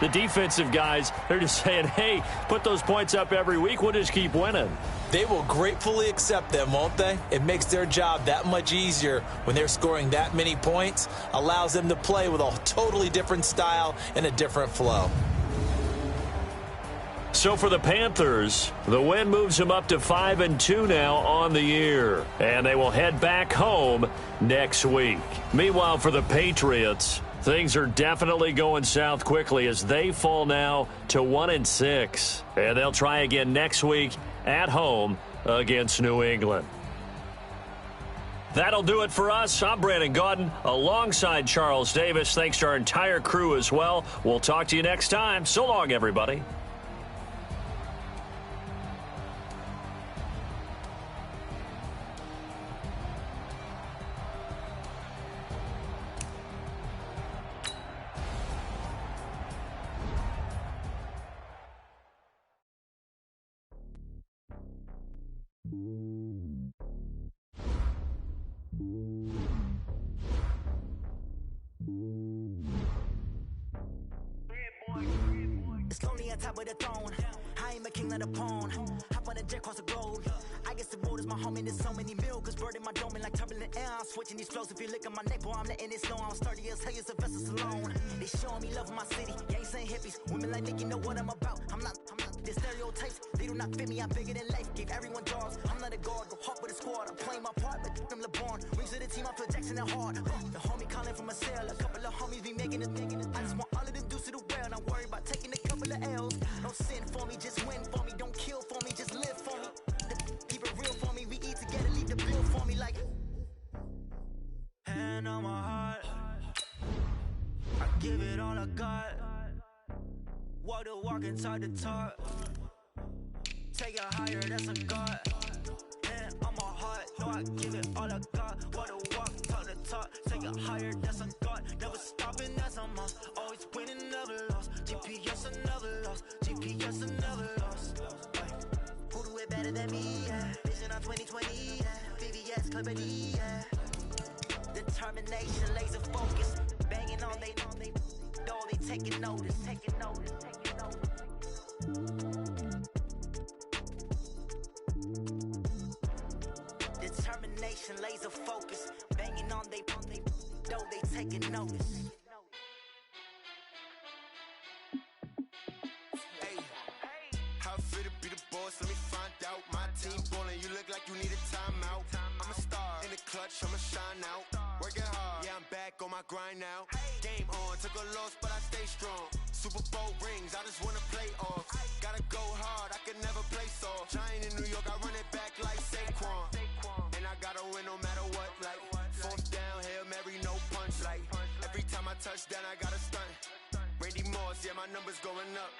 C: the defensive guys, they're just saying, hey, put those points up every week. We'll just keep winning.
E: They will gratefully accept them, won't they? It makes their job that much easier when they're scoring that many points. Allows them to play with a totally different style and a different flow.
C: So for the Panthers, the win moves them up to 5-2 now on the year. And they will head back home next week. Meanwhile, for the Patriots, things are definitely going south quickly as they fall now to 1-6. And they'll try again next week at home against New England. That'll do it for us. I'm Brandon Gaudin alongside Charles Davis. Thanks to our entire crew as well. We'll talk to you next time. So long, everybody.
A: It's lonely on top of the throne. I am a king of the pawn. Hop on a jet across the globe. I guess the road is my home and there's so many milk. Bird in my dome and like turbulent air. I'm switching these flows. If you look at my neck, boy, I'm letting it slow. I'm sturdy as hell, as Sylvester Stallone. They showing me love in my city. Gangs saying hippies. Women like Nick, you know what I'm about. I'm not. The stereotypes, they do not fit me. I'm bigger than life. Gave everyone jobs. I'm not a guard. Go hard with a squad. I'm playing my part, but I'm LeBron. Rings to the team, I feel Jackson and hard. The homie calling from a cell. A couple of homies be making a thing. I just want all of them dudes to do well. Not worry about taking a couple of L's. Don't sin for me, just win for me. Don't kill for me, just live for me. Keep it real for me. We eat together, leave the bill for me like. Hand on my heart. I give it all I got. Walk the walk and talk the talk. Take it higher, that's a God. Hand on my heart. No, I give it all I got. Walk the walk, talk the talk. Take it higher, that's a God. Never stopping, that's a must. Always winning, never lost. GPS, another loss. GPS, another loss. Who do it better than me? Yeah. Vision, I'm
M: positivity, yeah. Determination, laser focus, banging on they door, they taking notice. Determination, laser focus, banging on they door, they taking notice.
N: Hey, how I feel to be the boss, let me find out. My team ballin', you look like you need a timeout. I'm a star, in the clutch, I'ma shine out. Working hard, yeah, I'm back on my grind now. Game on, took a loss, but I stay strong. Super Bowl rings, I just wanna play off. Gotta go hard, I can never play soft. Giant in New York, I run it back like Saquon. And I gotta win no matter what, like fourth down, Hail Mary, no punch. Like every time I touch down, I gotta stunt. Randy Moss, yeah, my numbers going up.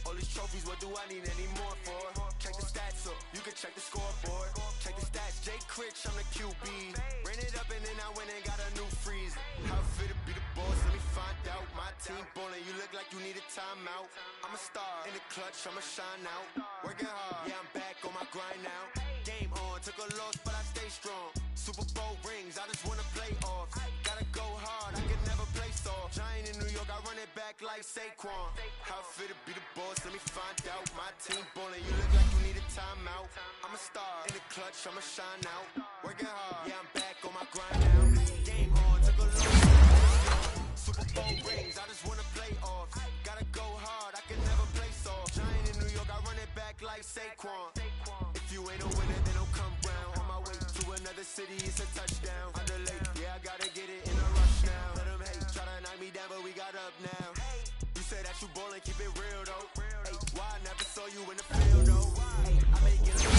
N: All these trophies, what do I need any more for? Check the stats up, you can check the scoreboard. Check the stats, Jay Critch, I'm the QB. Ran it up and then I went and got a new freeze. How I feel to be the boss, let me find out. My team ballin', you look like you need a timeout. I'm a star, in the clutch, I'ma shine out. Working hard, yeah, I'm back on my grind now. Game on, took a loss, but I stay strong. Super Bowl rings, I just wanna play off. Gotta go hard, I can never play soft. Giant in New York, I run it back like Saquon. How I feel to be the boss, let me find out. My team ballin', you look like you need a timeout. I'm a star, in the clutch, I'ma shine out. Working hard, yeah, I'm back on my grind now. Game on, took a loss. Super Bowl rings, I just wanna play off. Gotta go hard, I can never play soft. Giant in New York, I run it back like Saquon. If you ain't a winner, then don't come round. On my way to another city, it's a touchdown. Underlay, yeah, I gotta get it in a rush now. Let them hate, try to knock me down, but we got up now. You say that you ballin', keep it real though. Hey, why I never saw you in the field though? Hey, I may get a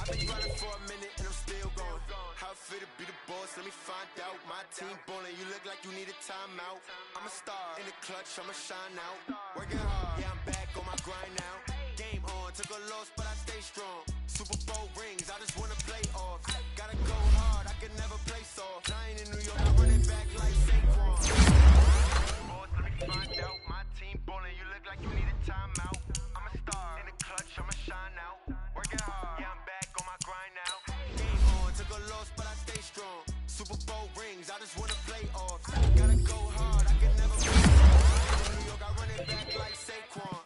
N: I've been running for a minute and I'm still going. How I feel to be the boss, let me find out. My team ballin', you look like you need a timeout. I'm a star, in the clutch, I'ma shine out. Working hard, yeah, I'm back on my grind now. Game on, took a loss, but I stay strong. Super Bowl rings, I just wanna play off. Gotta go hard, I can never play soft. Giant in New York, I run it back like Saquon. Boss, let me find out. My team ballin', you look like you need a timeout. I'm a star, in the clutch, I'ma shine out. Working hard, yeah, I'm back on my grind now. Game on, took a loss, but I stay strong. Super Bowl rings, I just wanna play off. Gotta go hard, I can never play soft. In New York, I run it back like Saquon.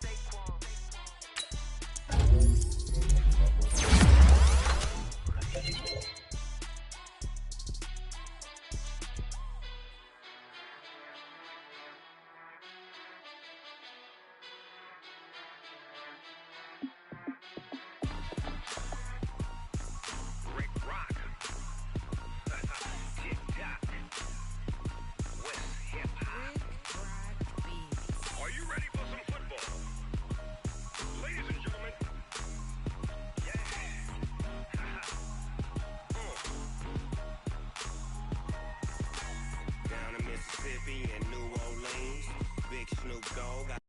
N: Mississippi and New Orleans, Big Snoop Dogg.